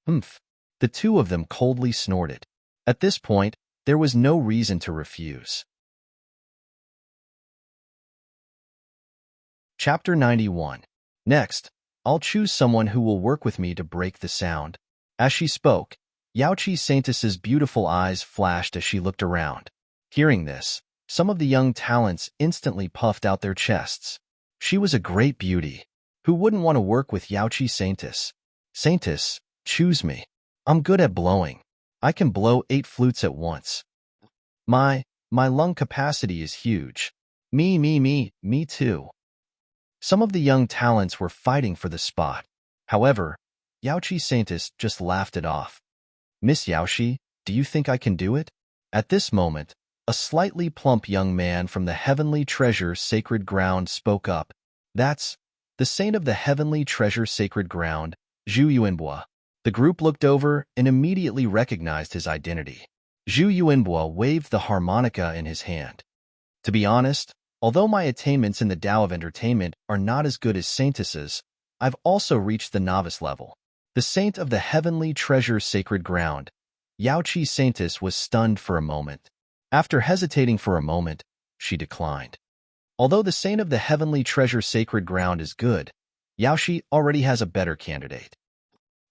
Humph. The two of them coldly snorted. At this point, there was no reason to refuse. Chapter 91. Next, I'll choose someone who will work with me to break the sound. As she spoke, Yaochi Saintis's beautiful eyes flashed as she looked around. Hearing this, some of the young talents instantly puffed out their chests. She was a great beauty. Who wouldn't want to work with Yaochi Saintis? Saintis, choose me. I'm good at blowing. I can blow 8 flutes at once. My lung capacity is huge. Me too. Some of the young talents were fighting for the spot. However, Yaochi Saintis just laughed it off. Miss Yaoshi, do you think I can do it? At this moment, a slightly plump young man from the Heavenly Treasure Sacred Ground spoke up. That's the saint of the Heavenly Treasure Sacred Ground, Zhu Yuanbo. The group looked over and immediately recognized his identity. Zhu Yuanbo waved the harmonica in his hand. To be honest, although my attainments in the Tao of Entertainment are not as good as Saintis's, I've also reached the novice level. The saint of the Heavenly Treasure Sacred Ground, Yaochi Saintis was stunned for a moment. After hesitating for a moment, she declined. Although the saint of the Heavenly Treasure Sacred Ground is good, Yaoshi already has a better candidate.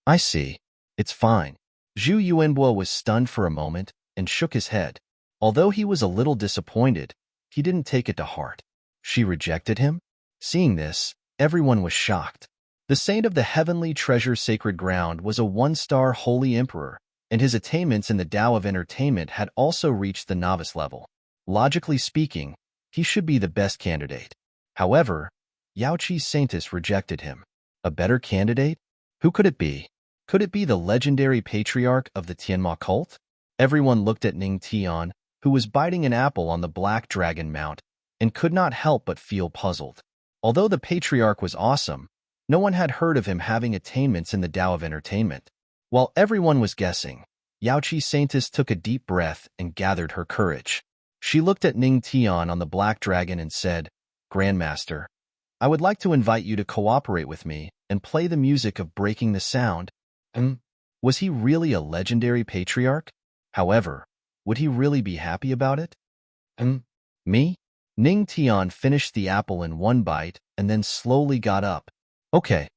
I see. It's fine. Zhu Yuanbo was stunned for a moment and shook his head. Although he was a little disappointed, he didn't take it to heart. She rejected him? Seeing this, everyone was shocked. The saint of the heavenly treasure sacred ground was a one-star holy emperor, and his attainments in the Tao of entertainment had also reached the novice level. Logically speaking, he should be the best candidate. However, Yaoqi's saintess rejected him. A better candidate? Who could it be? Could it be the legendary patriarch of the Tianma cult? Everyone looked at Ning Tian, who was biting an apple on the Black Dragon Mount, and could not help but feel puzzled. Although the patriarch was awesome, no one had heard of him having attainments in the Tao of entertainment. While everyone was guessing, Yaoqi's saintess took a deep breath and gathered her courage. She looked at Ning Tian on the Black Dragon and said, "Grandmaster, I would like to invite you to cooperate with me and play the music of breaking the sound." Was he really a legendary patriarch? However, would he really be happy about it? Me? Ning Tian finished the apple in one bite and then slowly got up. Okay.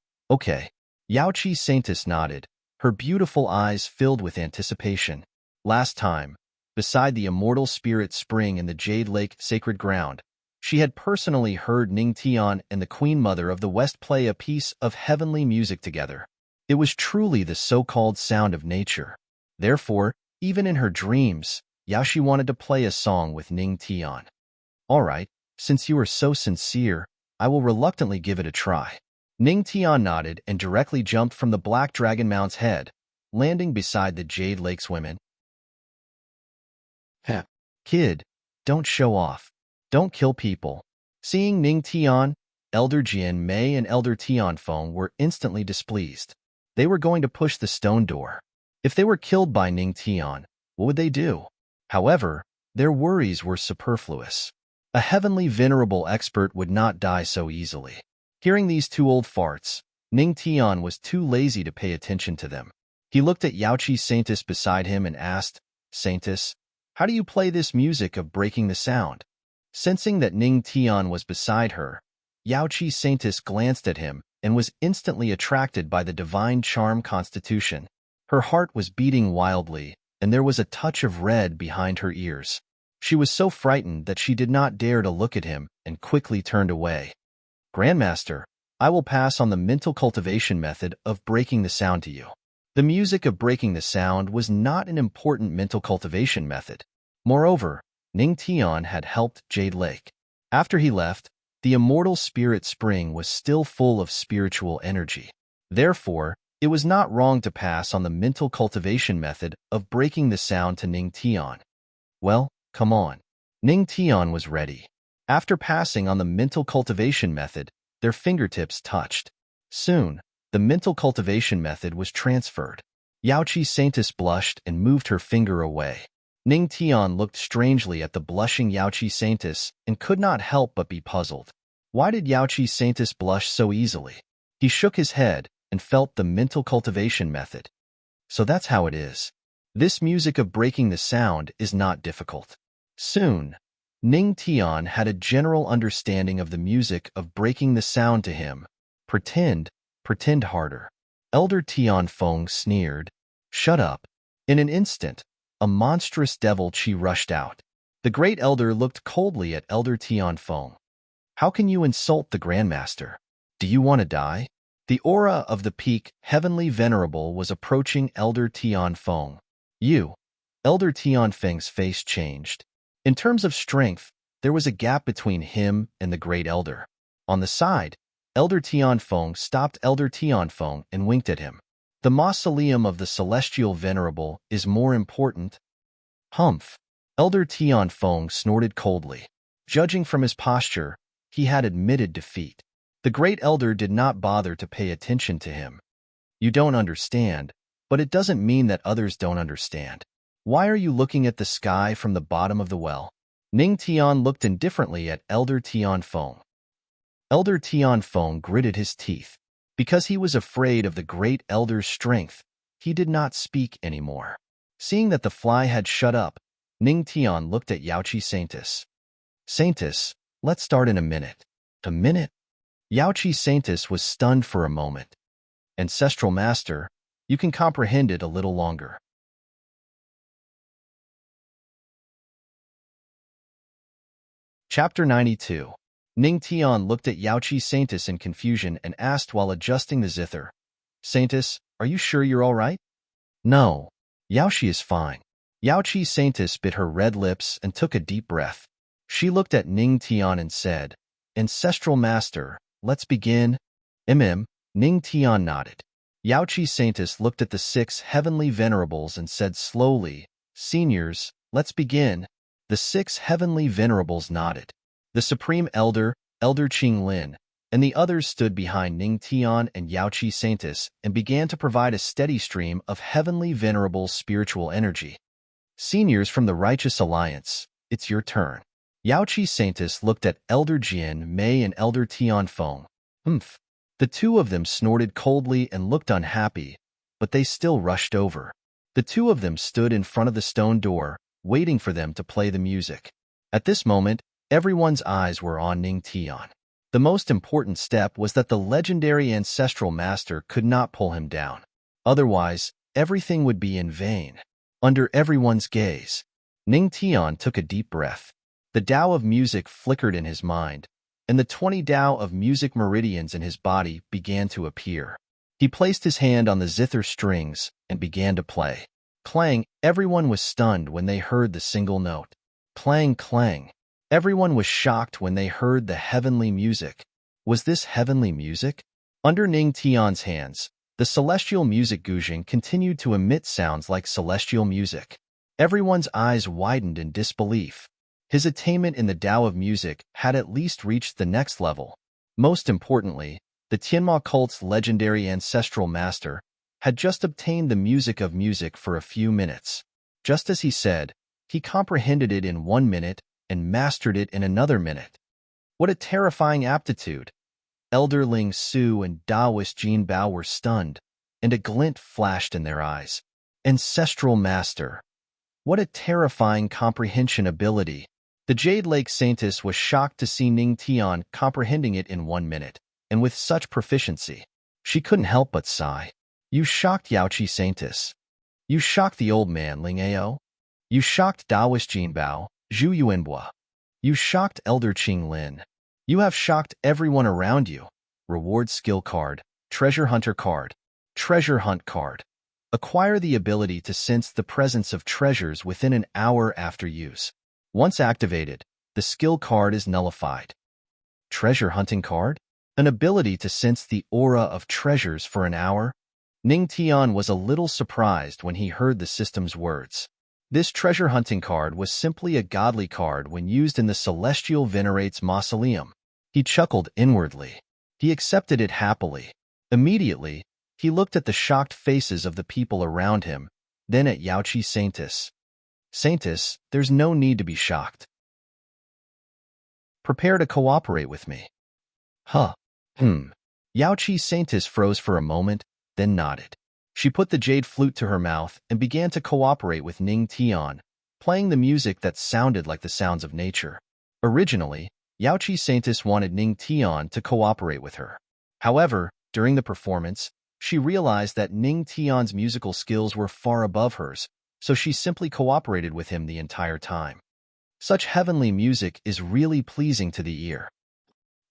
Yaoqi's saintess nodded, her beautiful eyes filled with anticipation. Last time, beside the immortal spirit spring in the Jade Lake sacred ground, she had personally heard Ning Tian and the Queen Mother of the West play a piece of heavenly music together. It was truly the so-called sound of nature. Therefore, even in her dreams, Yaoqi wanted to play a song with Ning Tian. All right, since you are so sincere, I will reluctantly give it a try. Ning Tian nodded and directly jumped from the Black Dragon Mount's head, landing beside the Jade Lake's women. Kid, don't show off. Don't kill people. Seeing Ning Tian, Elder Jian Mei and Elder Tianfeng were instantly displeased. They were going to push the stone door. If they were killed by Ning Tian, what would they do? However, their worries were superfluous. A heavenly venerable expert would not die so easily. Hearing these two old farts, Ning Tian was too lazy to pay attention to them. He looked at Yaoqi's saintess beside him and asked, "Saintess, how do you play this music of breaking the sound?" Sensing that Ning Tian was beside her, Yaoqi's saintess glanced at him and was instantly attracted by the divine charm constitution. Her heart was beating wildly, and there was a touch of red behind her ears. She was so frightened that she did not dare to look at him and quickly turned away. "Grandmaster, I will pass on the mental cultivation method of breaking the sound to you." The music of breaking the sound was not an important mental cultivation method. Moreover, Ning Tian had helped Jade Lake. After he left, the immortal spirit spring was still full of spiritual energy. Therefore, it was not wrong to pass on the mental cultivation method of breaking the sound to Ning Tian. Well, come on. Ning Tian was ready. After passing on the mental cultivation method, their fingertips touched. Soon, the mental cultivation method was transferred. Yaoqi's saintess blushed and moved her finger away. Ning Tian looked strangely at the blushing Yaoqi's saintess and could not help but be puzzled. Why did Yaoqi's saintess blush so easily? He shook his head and felt the mental cultivation method. So that's how it is. This music of breaking the sound is not difficult. Soon, Ning Tian had a general understanding of the music of breaking the sound to him. Pretend harder. Elder Tianfeng sneered. "Shut up." In an instant, a monstrous devil chi rushed out. The great elder looked coldly at Elder Tianfeng. "How can you insult the Grandmaster? Do you want to die?" The aura of the peak, heavenly venerable, was approaching Elder Tianfeng. Elder Tianfeng's face changed. In terms of strength, there was a gap between him and the great elder. On the side, Elder Tianfeng stopped Elder Tianfeng and winked at him. "The mausoleum of the celestial venerable is more important." Humph! Elder Tianfeng snorted coldly. Judging from his posture, he had admitted defeat. The great elder did not bother to pay attention to him. "You don't understand, but it doesn't mean that others don't understand. Why are you looking at the sky from the bottom of the well?" Ning Tian looked indifferently at Elder Tianfeng. Elder Tianfeng gritted his teeth. Because he was afraid of the great elder's strength, he did not speak anymore. Seeing that the fly had shut up, Ning Tian looked at Yaoqi's saintess. "Saintess, let's start in a minute." "A minute?" Yaoqi's saintess was stunned for a moment. "Ancestral master, you can comprehend it a little longer." Chapter 92. Ning Tian looked at Yaoqi Saintis in confusion and asked while adjusting the zither. Saintis, are you sure you're all right? No. Yaoqi is fine. Yaoqi Saintis bit her red lips and took a deep breath. She looked at Ning Tian and said, Ancestral Master, let's begin. Ning Tian nodded. Yaoqi Saintis looked at the 6 heavenly venerables and said slowly, Seniors, let's begin. The 6 heavenly venerables nodded. The Supreme Elder, Elder Qing Lin, and the others stood behind Ning Tian and Yaoqi Saintis and began to provide a steady stream of heavenly venerable spiritual energy. Seniors from the Righteous Alliance, it's your turn. Yaoqi Saintis looked at Elder Jian Mei and Elder Tian Feng. The 2 of them snorted coldly and looked unhappy, but they still rushed over. The 2 of them stood in front of the stone door, waiting for them to play the music. At this moment, everyone's eyes were on Ning Tian. The most important step was that the legendary ancestral master could not pull him down. Otherwise, everything would be in vain. Under everyone's gaze, Ning Tian took a deep breath. The Tao of music flickered in his mind, and the 20 Tao of music meridians in his body began to appear. He placed his hand on the zither strings and began to play. Clang, everyone was stunned when they heard the single note. Clang, clang. Everyone was shocked when they heard the heavenly music. Was this heavenly music? Under Ning Tian's hands, the celestial music guzheng continued to emit sounds like celestial music. Everyone's eyes widened in disbelief. His attainment in the Tao of music had at least reached the next level. Most importantly, the Tianma cult's legendary ancestral master had just obtained the music of music for a few minutes. Just as he said, he comprehended it in 1 minute and mastered it in another minute. What a terrifying aptitude! Elder Ling Su and Taoist Jin Bao were stunned, and a glint flashed in their eyes. Ancestral Master! What a terrifying comprehension ability! The Jade Lake Saintess was shocked to see Ning Tian comprehending it in 1 minute, and with such proficiency. She couldn't help but sigh. You shocked Yaoqi Saintess. You shocked the old man Ling Ao. You shocked Taoist Jin Bao, Zhu Yuanbua. You shocked Elder Qing Lin. You have shocked everyone around you. Reward skill card, treasure hunter card, treasure hunt card. Acquire the ability to sense the presence of treasures within an hour after use. Once activated, the skill card is nullified. Treasure hunting card? An ability to sense the aura of treasures for an hour? Ning Tian was a little surprised when he heard the system's words. This treasure hunting card was simply a godly card when used in the Celestial Venerate's mausoleum. He chuckled inwardly. He accepted it happily. Immediately, he looked at the shocked faces of the people around him, then at Yaoqi Saintis. Saintis, there's no need to be shocked. Prepare to cooperate with me. Yaoqi Saintis froze for a moment, then nodded. She put the jade flute to her mouth and began to cooperate with Ning Tian, playing the music that sounded like the sounds of nature. Originally, Yaoqi Saintis wanted Ning Tian to cooperate with her. However, during the performance, she realized that Ning Tian's musical skills were far above hers, so she simply cooperated with him the entire time. Such heavenly music is really pleasing to the ear.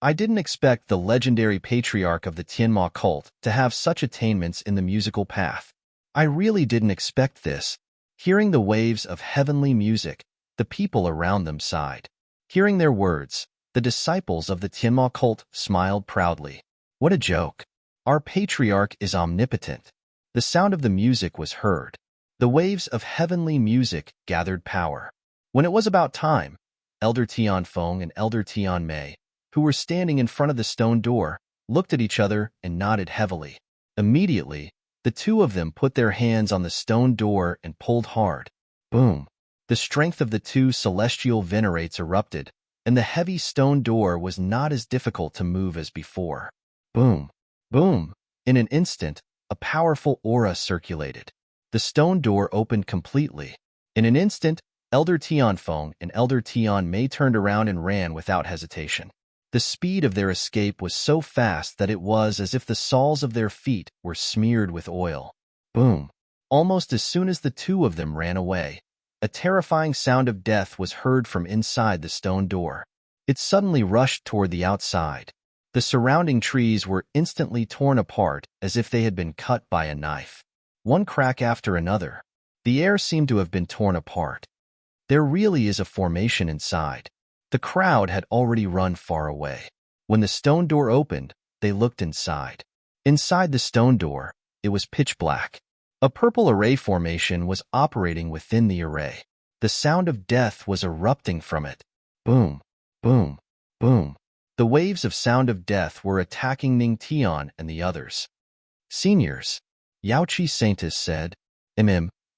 I didn't expect the legendary patriarch of the Tianma cult to have such attainments in the musical path. I really didn't expect this. Hearing the waves of heavenly music, the people around them sighed. Hearing their words, the disciples of the Tianma cult smiled proudly. What a joke. Our patriarch is omnipotent. The sound of the music was heard. The waves of heavenly music gathered power. When it was about time, Elder Tian Feng and Elder Tian Mei, who were standing in front of the stone door, looked at each other and nodded heavily. Immediately, the 2 of them put their hands on the stone door and pulled hard. Boom! The strength of the 2 celestial venerates erupted, and the heavy stone door was not as difficult to move as before. Boom! Boom! In an instant, a powerful aura circulated. The stone door opened completely. In an instant, Elder Tian Feng and Elder Tian Mei turned around and ran without hesitation. The speed of their escape was so fast that it was as if the soles of their feet were smeared with oil. Boom! Almost as soon as the 2 of them ran away, a terrifying sound of death was heard from inside the stone door. It suddenly rushed toward the outside. The surrounding trees were instantly torn apart as if they had been cut by a knife. One crack after another. The air seemed to have been torn apart. There really is a formation inside. The crowd had already run far away. When the stone door opened, they looked inside. Inside the stone door, it was pitch black. A purple array formation was operating within the array. The sound of death was erupting from it. Boom, boom, boom. The waves of sound of death were attacking Ningtian and the others. Seniors, Yaochi Saintus said.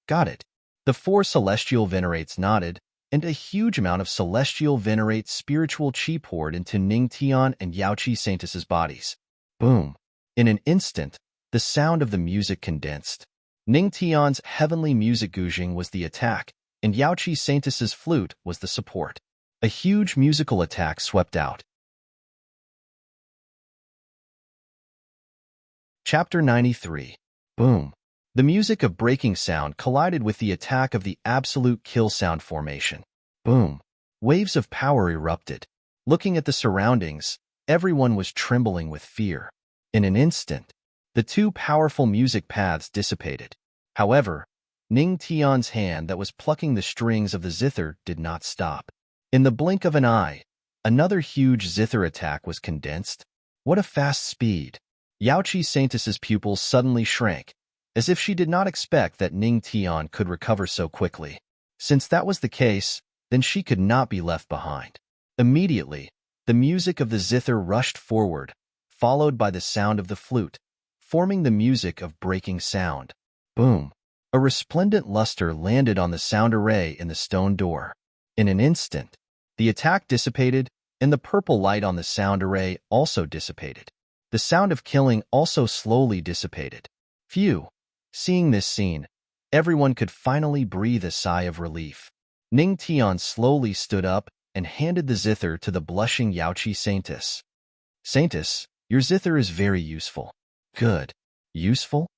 Got it. The 4 celestial venerates nodded, and a huge amount of celestial venerate spiritual chi poured into Ningtian and Yaochi Saintus's bodies. Boom. In an instant, the sound of the music condensed. Ningtian's heavenly music guzheng was the attack, and Yaochi Saintus's flute was the support. A huge musical attack swept out. Chapter 93. Boom. The music of breaking sound collided with the attack of the absolute kill sound formation. Boom. Waves of power erupted. Looking at the surroundings, everyone was trembling with fear. In an instant, the 2 powerful music paths dissipated. However, Ningtian's hand that was plucking the strings of the zither did not stop. In the blink of an eye, another huge zither attack was condensed. What a fast speed! Yaochi Saintus's pupils suddenly shrank, as if she did not expect that Ningtian could recover so quickly. Since that was the case, then she could not be left behind. Immediately, the music of the zither rushed forward, followed by the sound of the flute, forming the music of breaking sound. Boom! A resplendent luster landed on the sound array in the stone door. In an instant, the attack dissipated, and the purple light on the sound array also dissipated. The sound of killing also slowly dissipated. Phew! Seeing this scene, everyone could finally breathe a sigh of relief. Ningtian slowly stood up and handed the zither to the blushing Yaochi Saintus. Saintus, your zither is very useful. Good. Useful?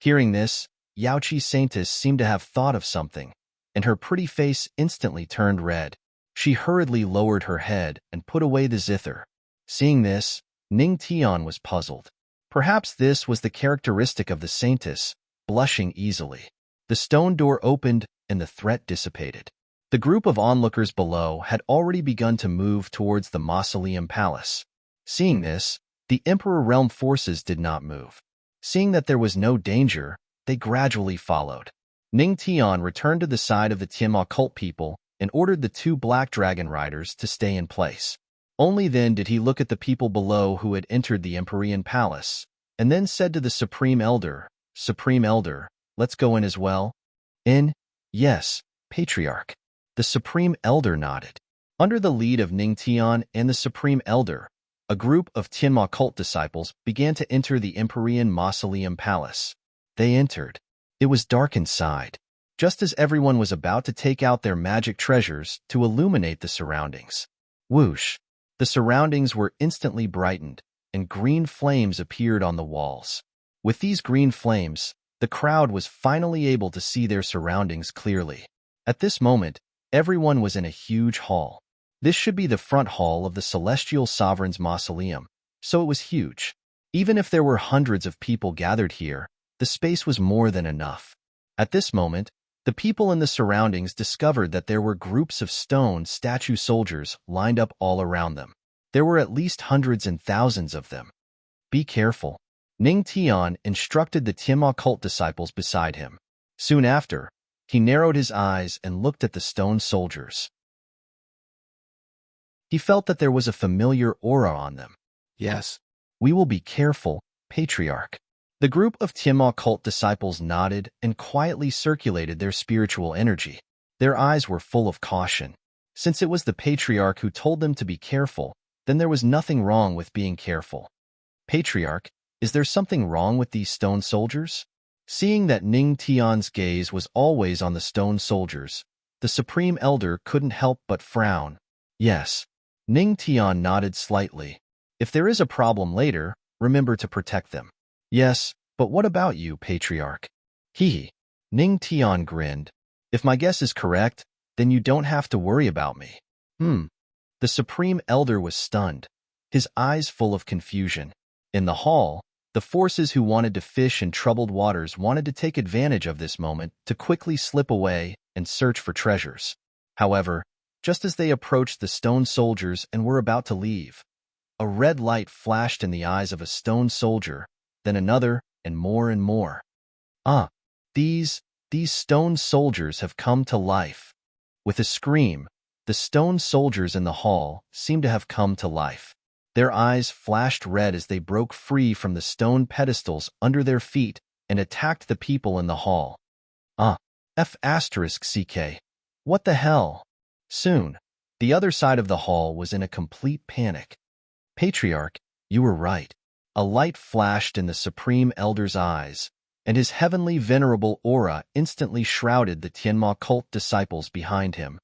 Hearing this, Yaochi Saintus seemed to have thought of something, and her pretty face instantly turned red. She hurriedly lowered her head and put away the zither. Seeing this, Ningtian was puzzled. Perhaps this was the characteristic of the Saintus, blushing easily. The stone door opened and the threat dissipated. The group of onlookers below had already begun to move towards the mausoleum palace. Seeing this, the Emperor Realm forces did not move. Seeing that there was no danger, they gradually followed. Ningtian returned to the side of the Tianma cult people and ordered the 2 black dragon riders to stay in place. Only then did he look at the people below who had entered the Empyrean Palace, and then said to the Supreme Elder, let's go in as well? In? Yes, Patriarch. The Supreme Elder nodded. Under the lead of Ningtian and the Supreme Elder, a group of Tianma cult disciples began to enter the Empyrean Mausoleum Palace. They entered. It was dark inside, just as everyone was about to take out their magic treasures to illuminate the surroundings. Whoosh! The surroundings were instantly brightened, and green flames appeared on the walls. With these green flames, the crowd was finally able to see their surroundings clearly. At this moment, everyone was in a huge hall. This should be the front hall of the Celestial Sovereign's mausoleum, so it was huge. Even if there were hundreds of people gathered here, the space was more than enough. At this moment, the people in the surroundings discovered that there were groups of stone statue soldiers lined up all around them. There were at least hundreds and thousands of them. Be careful. Ningtian instructed the Tianma cult disciples beside him. Soon after, he narrowed his eyes and looked at the stone soldiers. He felt that there was a familiar aura on them. Yes, we will be careful, Patriarch. The group of Tianma cult disciples nodded and quietly circulated their spiritual energy. Their eyes were full of caution. Since it was the Patriarch who told them to be careful, then there was nothing wrong with being careful. Patriarch, is there something wrong with these stone soldiers? Seeing that Ningtian's gaze was always on the stone soldiers, the Supreme Elder couldn't help but frown. Yes. Ningtian nodded slightly. If there is a problem later, remember to protect them. Yes, but what about you, Patriarch? Ningtian grinned. If my guess is correct, then you don't have to worry about me. The The Supreme Elder was stunned, his eyes full of confusion. In the hall, the forces who wanted to fish in troubled waters wanted to take advantage of this moment to quickly slip away and search for treasures. However, just as they approached the stone soldiers and were about to leave, a red light flashed in the eyes of a stone soldier, then another, and more and more. Ah, these stone soldiers have come to life. With a scream, the stone soldiers in the hall seemed to have come to life. Their eyes flashed red as they broke free from the stone pedestals under their feet and attacked the people in the hall. F***CK. What the hell? Soon, the other side of the hall was in a complete panic. Patriarch, you were right. A light flashed in the Supreme Elder's eyes, and his heavenly venerable aura instantly shrouded the Tianma cult disciples behind him.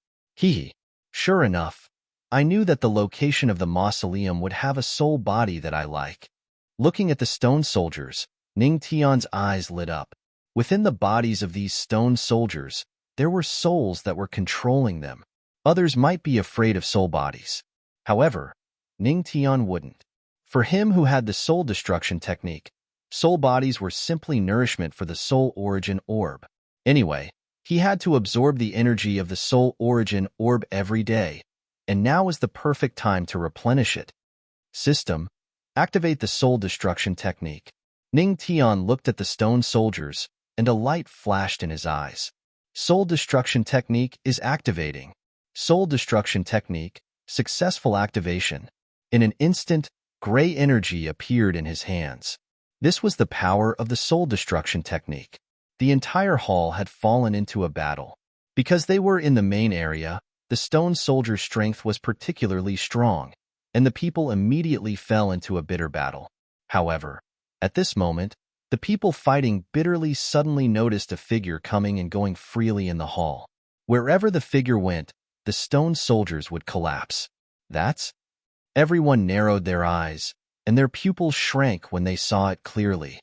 Sure enough, I knew that the location of the mausoleum would have a soul body that I like. Looking at the stone soldiers, Ning Tian's eyes lit up. Within the bodies of these stone soldiers, there were souls that were controlling them. Others might be afraid of soul bodies. However, Ning Tian wouldn't. For him who had the soul destruction technique, soul bodies were simply nourishment for the soul origin orb. Anyway, he had to absorb the energy of the soul origin orb every day, and now was the perfect time to replenish it. System, activate the soul destruction technique. Ning Tian looked at the stone soldiers, and a light flashed in his eyes. Soul destruction technique is activating. Soul destruction technique, successful activation. In an instant, gray energy appeared in his hands. This was the power of the soul destruction technique. The entire hall had fallen into a battle. Because they were in the main area, the stone soldiers' strength was particularly strong, and the people immediately fell into a bitter battle. However, at this moment, the people fighting bitterly suddenly noticed a figure coming and going freely in the hall. Wherever the figure went, the stone soldiers would collapse. Everyone narrowed their eyes, and their pupils shrank when they saw it clearly.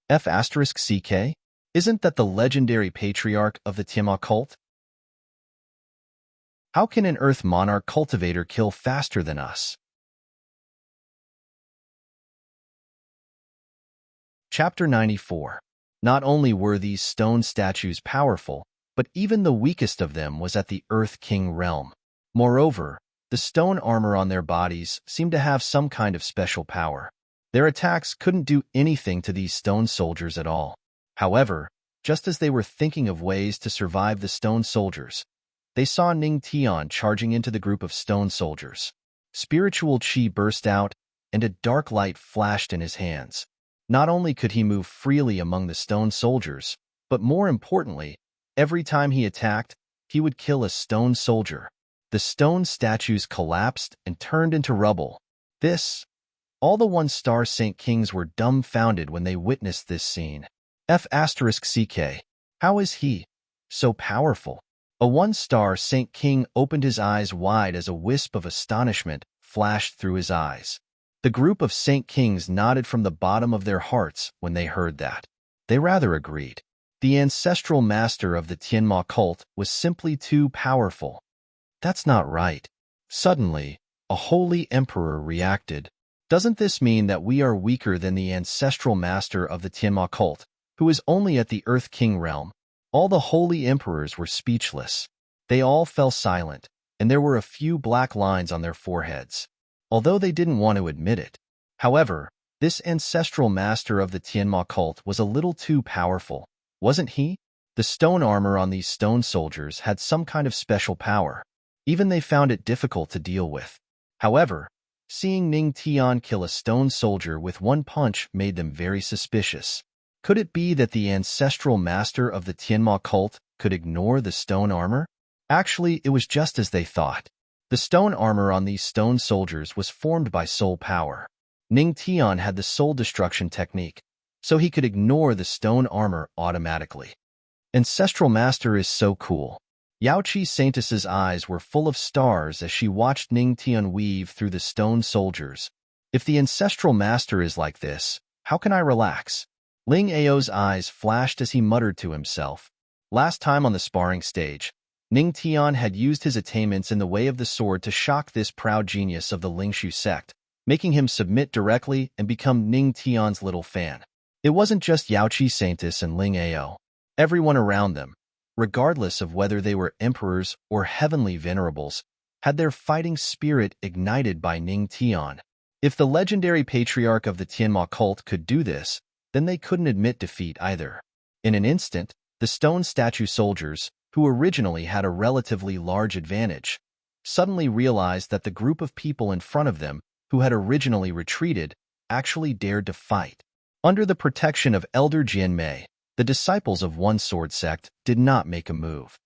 F***CK? Isn't that the legendary patriarch of the Tianma cult? How can an Earth Monarch cultivator kill faster than us? Chapter 94. Not only were these stone statues powerful, but even the weakest of them was at the Earth King realm. Moreover, the stone armor on their bodies seemed to have some kind of special power. Their attacks couldn't do anything to these stone soldiers at all. However, just as they were thinking of ways to survive the stone soldiers, they saw Ning Tian charging into the group of stone soldiers. Spiritual chi burst out, and a dark light flashed in his hands. Not only could he move freely among the stone soldiers, but more importantly, every time he attacked, he would kill a stone soldier. The stone statues collapsed and turned into rubble. All the one-star Saint Kings were dumbfounded when they witnessed this scene. F***CK. How is he so powerful? A one-star Saint King opened his eyes wide as a wisp of astonishment flashed through his eyes. The group of Saint Kings nodded from the bottom of their hearts when they heard that. They rather agreed. The ancestral master of the Tianma cult was simply too powerful. That's not right. Suddenly, a holy emperor reacted. Doesn't this mean that we are weaker than the ancestral master of the Tianma cult, who is only at the Earth King realm? All the holy emperors were speechless. They all fell silent, and there were a few black lines on their foreheads, although they didn't want to admit it. However, this ancestral master of the Tianma cult was a little too powerful, wasn't he? The stone armor on these stone soldiers had some kind of special power. Even they found it difficult to deal with. However, seeing Ning Tian kill a stone soldier with one punch made them very suspicious. Could it be that the ancestral master of the Tianma cult could ignore the stone armor? Actually, it was just as they thought. The stone armor on these stone soldiers was formed by soul power. Ning Tian had the soul destruction technique, so he could ignore the stone armor automatically. Ancestral master is so cool. Yaoqi Saintess's eyes were full of stars as she watched Ning Tian weave through the stone soldiers. If the ancestral master is like this, how can I relax? Ling Ao's eyes flashed as he muttered to himself. Last time on the sparring stage, Ning Tian had used his attainments in the way of the sword to shock this proud genius of the Lingshu sect, making him submit directly and become Ning Tian's little fan. It wasn't just Yaoqi Saintis and Ling Ao. Everyone around them, regardless of whether they were emperors or heavenly venerables, had their fighting spirit ignited by Ning Tian. If the legendary patriarch of the Tianma cult could do this, then they couldn't admit defeat either. In an instant, the stone statue soldiers, who originally had a relatively large advantage, suddenly realized that the group of people in front of them, who had originally retreated, actually dared to fight. Under the protection of Elder Jian Mei, the disciples of one sword sect did not make a move.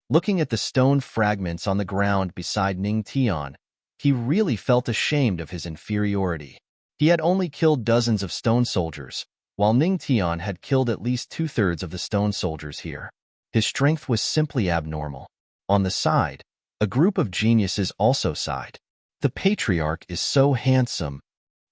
Looking at the stone fragments on the ground beside Ning Tian, he really felt ashamed of his inferiority. He had only killed dozens of stone soldiers, while Ning Tian had killed at least two-thirds of the stone soldiers here. His strength was simply abnormal. On the side, a group of geniuses also sighed. The patriarch is so handsome.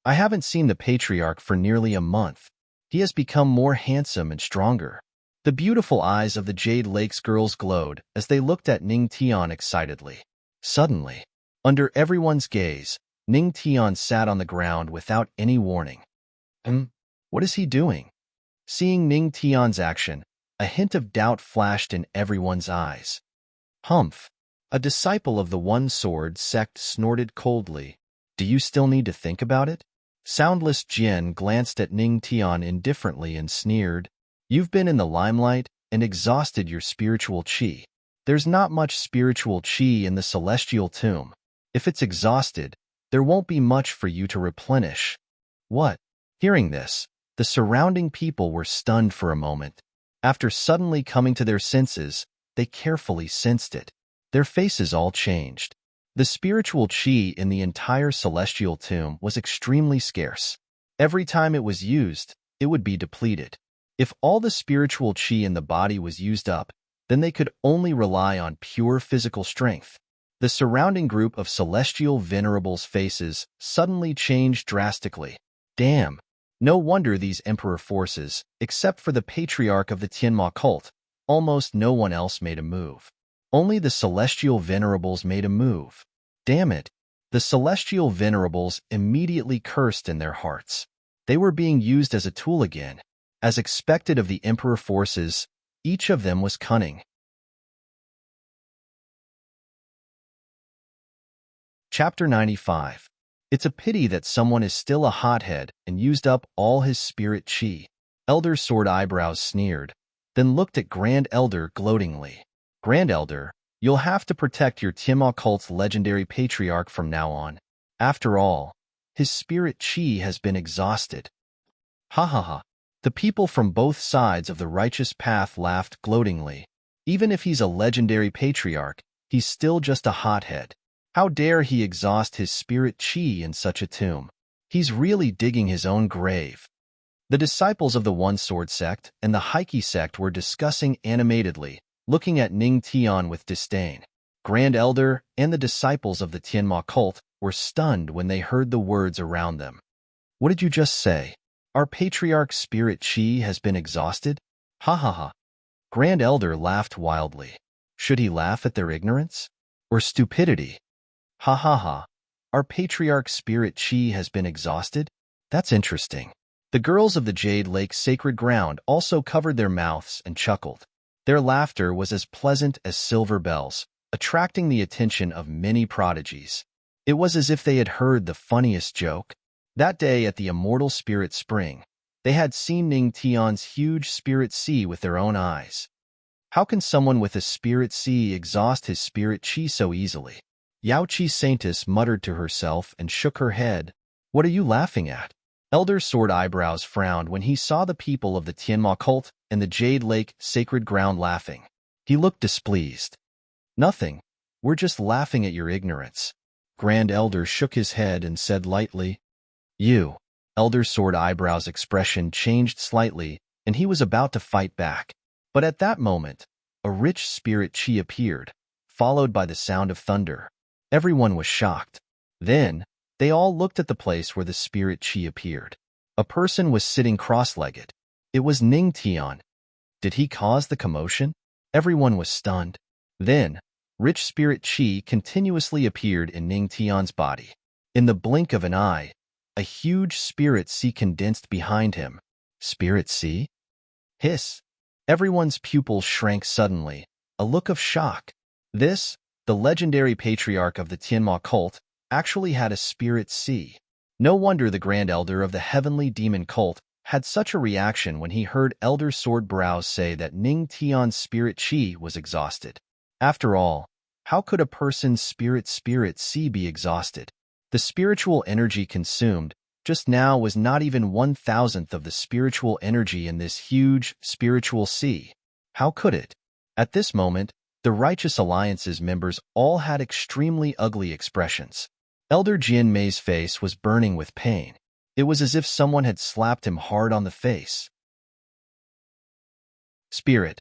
I haven't seen the patriarch for nearly a month. He has become more handsome and stronger. The beautiful eyes of the Jade Lake's girls glowed as they looked at Ning Tian excitedly. Suddenly, under everyone's gaze, Ning Tian sat on the ground without any warning. What is he doing? Seeing Ning Tian's action, a hint of doubt flashed in everyone's eyes. Humph! A disciple of the One Sword sect snorted coldly. Do you still need to think about it? Soundless Jian glanced at Ning Tian indifferently and sneered. You've been in the limelight and exhausted your spiritual qi. There's not much spiritual qi in the celestial tomb. If it's exhausted, there won't be much for you to replenish. What? Hearing this, the surrounding people were stunned for a moment. After suddenly coming to their senses, they carefully sensed it. Their faces all changed. The spiritual qi in the entire celestial tomb was extremely scarce. Every time it was used, it would be depleted. If all the spiritual qi in the body was used up, then they could only rely on pure physical strength. The surrounding group of celestial venerables' faces suddenly changed drastically. Damn! No wonder these emperor forces, except for the patriarch of the Tianma cult, almost no one else made a move. Only the celestial venerables made a move. Damn it! The celestial venerables immediately cursed in their hearts. They were being used as a tool again. As expected of the emperor forces, each of them was cunning. Chapter 95. It's a pity that someone is still a hothead and used up all his spirit qi. Elder Sword Eyebrows sneered, then looked at Grand Elder gloatingly. Grand Elder, you'll have to protect your Tianma cult's legendary patriarch from now on. After all, his spirit qi has been exhausted. Ha ha ha. The people from both sides of the righteous path laughed gloatingly. Even if he's a legendary patriarch, he's still just a hothead. How dare he exhaust his spirit qi in such a tomb? He's really digging his own grave. The disciples of the One Sword sect and the Heike sect were discussing animatedly, looking at Ning Tian with disdain. Grand Elder and the disciples of the Tianma cult were stunned when they heard the words around them. What did you just say? Our patriarch's spirit qi has been exhausted? Ha ha ha. Grand Elder laughed wildly. Should he laugh at their ignorance? Or stupidity? Ha ha ha. Our patriarch's spirit qi has been exhausted? That's interesting. The girls of the Jade Lake Sacred Ground also covered their mouths and chuckled. Their laughter was as pleasant as silver bells, attracting the attention of many prodigies. It was as if they had heard the funniest joke. That day at the Immortal Spirit Spring, they had seen Ning Tian's huge spirit sea with their own eyes. How can someone with a spirit sea exhaust his spirit qi so easily? Yaoqi Saintis muttered to herself and shook her head. What are you laughing at? Elder Sword Eyebrows frowned when he saw the people of the Tianma cult and the Jade Lake Sacred Ground laughing. He looked displeased. Nothing. We're just laughing at your ignorance. Grand Elder shook his head and said lightly, You. Elder Sword Eyebrows' expression changed slightly, and he was about to fight back. But at that moment, a rich spirit qi appeared, followed by the sound of thunder. Everyone was shocked. Then, they all looked at the place where the spirit qi appeared. A person was sitting cross-legged. It was Ning Tian. Did he cause the commotion? Everyone was stunned. Then, rich spirit qi continuously appeared in Ning Tian's body. In the blink of an eye, a huge spirit sea condensed behind him. Spirit sea? Hiss. Everyone's pupils shrank suddenly, a look of shock. This, the legendary patriarch of the Tianma cult, actually had a spirit sea. No wonder the Grand Elder of the Heavenly Demon cult had such a reaction when he heard Elder Sword Brows say that Ning Tian's spirit qi was exhausted. After all, how could a person's spirit sea be exhausted? The spiritual energy consumed just now was not even 1,000th of the spiritual energy in this huge spiritual sea. How could it? At this moment, the Righteous Alliance's members all had extremely ugly expressions. Elder Jin Mei's face was burning with pain. It was as if someone had slapped him hard on the face. Spirit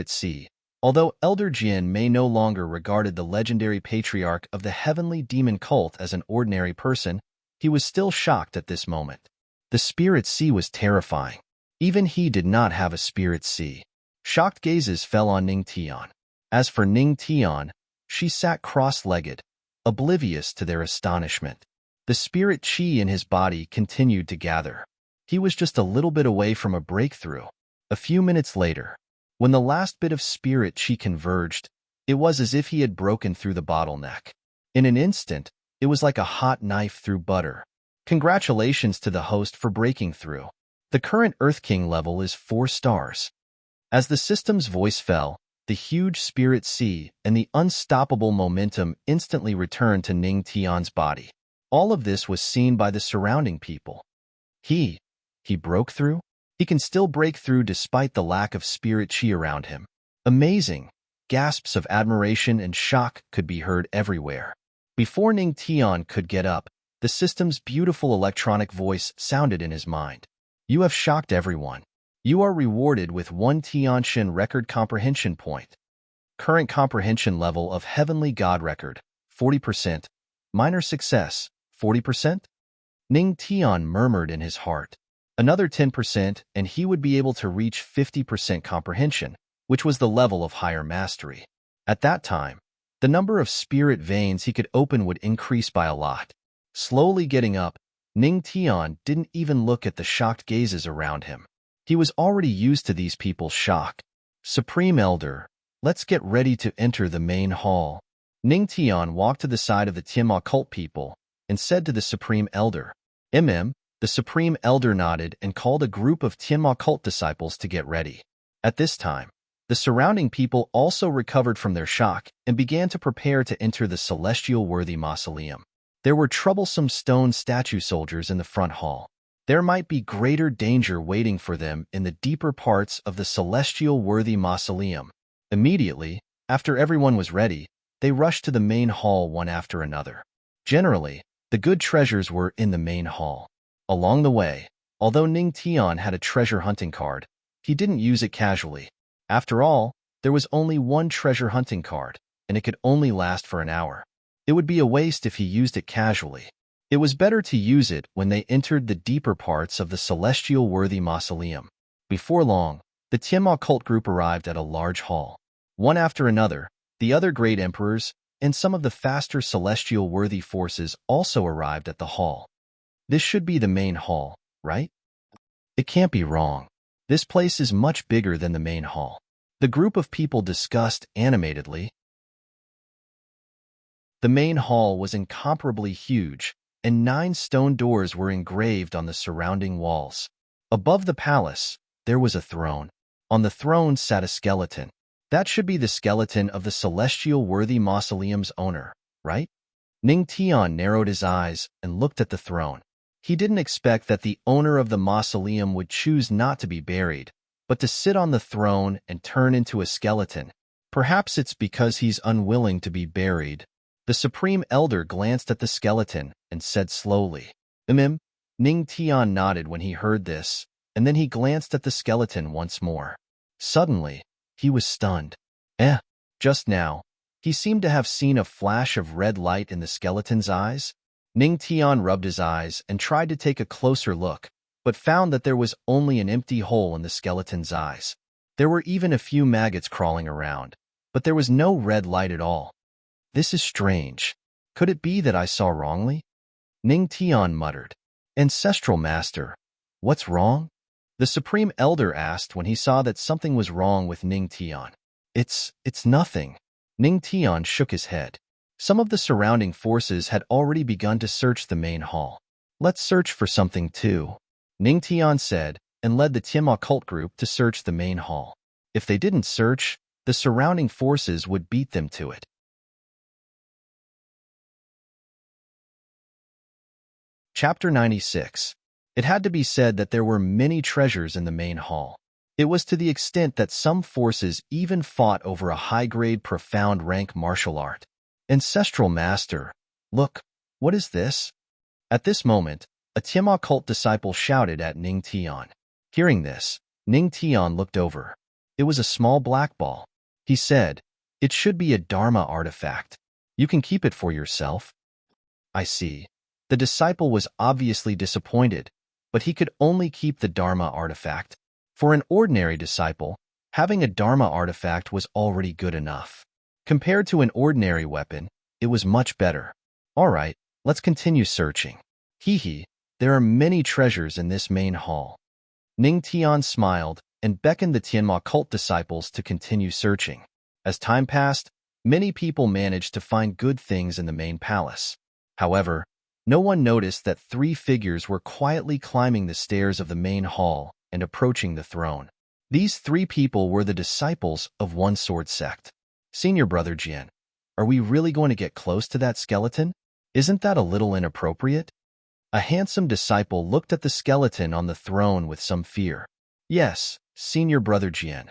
sea. Although Elder Jin Mei no longer regarded the legendary patriarch of the Heavenly Demon cult as an ordinary person, he was still shocked at this moment. The spirit sea was terrifying. Even he did not have a spirit sea. Shocked gazes fell on Ning Tian. As for Ning Tian, she sat cross-legged, oblivious to their astonishment. The spirit qi in his body continued to gather. He was just a little bit away from a breakthrough. A few minutes later, when the last bit of spirit qi converged, it was as if he had broken through the bottleneck. In an instant, it was like a hot knife through butter. Congratulations to the host for breaking through. The current Earth King level is 4 stars. As the system's voice fell, the huge spirit sea and the unstoppable momentum instantly returned to Ning Tian's body. All of this was seen by the surrounding people. He broke through? He can still break through despite the lack of spirit qi around him. Amazing! Gasps of admiration and shock could be heard everywhere. Before Ning Tian could get up, the system's beautiful electronic voice sounded in his mind. You have shocked everyone. You are rewarded with 1 Tianshan record comprehension point. Current comprehension level of Heavenly God record, 40%. Minor success, 40%? Ning Tian murmured in his heart. Another 10% and he would be able to reach 50% comprehension, which was the level of higher mastery. At that time, the number of spirit veins he could open would increase by a lot. Slowly getting up, Ning Tian didn't even look at the shocked gazes around him. He was already used to these people's shock. Supreme Elder, let's get ready to enter the main hall. Ning Tian walked to the side of the Tianma cult people and said to the Supreme Elder, The Supreme Elder nodded and called a group of Tianma cult disciples to get ready. At this time, the surrounding people also recovered from their shock and began to prepare to enter the celestial worthy mausoleum. There were troublesome stone statue soldiers in the front hall. There might be greater danger waiting for them in the deeper parts of the celestial worthy mausoleum. Immediately, after everyone was ready, they rushed to the main hall one after another. Generally, the good treasures were in the main hall. Along the way, although Ning Tian had a treasure hunting card, he didn't use it casually. After all, there was only 1 treasure hunting card, and it could only last for an hour. It would be a waste if he used it casually. It was better to use it when they entered the deeper parts of the celestial worthy mausoleum. Before long, the Tianma cult group arrived at a large hall. One after another, the other great emperors and some of the faster celestial worthy forces also arrived at the hall. This should be the main hall, right? It can't be wrong. This place is much bigger than the main hall. The group of people discussed animatedly. The main hall was incomparably huge, and 9 stone doors were engraved on the surrounding walls. Above the palace, there was a throne. On the throne sat a skeleton. That should be the skeleton of the celestial worthy mausoleum's owner, right? Ning Tian narrowed his eyes and looked at the throne. He didn't expect that the owner of the mausoleum would choose not to be buried, but to sit on the throne and turn into a skeleton. Perhaps it's because he's unwilling to be buried. The Supreme Elder glanced at the skeleton and said slowly, Ning Tian nodded when he heard this, and then he glanced at the skeleton once more. Suddenly, he was stunned. Just now, he seemed to have seen a flash of red light in the skeleton's eyes. Ning Tian rubbed his eyes and tried to take a closer look, but found that there was only an empty hole in the skeleton's eyes. There were even a few maggots crawling around, but there was no red light at all. This is strange. Could it be that I saw wrongly? Ning Tian muttered. Ancestral Master, what's wrong? The Supreme Elder asked when he saw that something was wrong with Ning Tian. It's nothing. Ning Tian shook his head. Some of the surrounding forces had already begun to search the main hall. Let's search for something too, Ning Tian said, and led the Tianma cult group to search the main hall. If they didn't search, the surrounding forces would beat them to it. Chapter 96. It had to be said that there were many treasures in the main hall. It was to the extent that some forces even fought over a high-grade profound rank martial art. Ancestral Master, look, what is this? At this moment, a Tianma cult disciple shouted at Ning Tian. Hearing this, Ning Tian looked over. It was a small black ball. He said, it should be a Dharma artifact. You can keep it for yourself. I see. The disciple was obviously disappointed, but he could only keep the Dharma artifact. For an ordinary disciple, having a Dharma artifact was already good enough. Compared to an ordinary weapon, it was much better. All right, let's continue searching. There are many treasures in this main hall. Ning Tian smiled and beckoned the Tianma cult disciples to continue searching. As time passed, many people managed to find good things in the main palace. However, no one noticed that 3 figures were quietly climbing the stairs of the main hall and approaching the throne. These 3 people were the disciples of one sword sect. Senior Brother Jian, are we really going to get close to that skeleton? Isn't that a little inappropriate? A handsome disciple looked at the skeleton on the throne with some fear. Yes, Senior Brother Jian.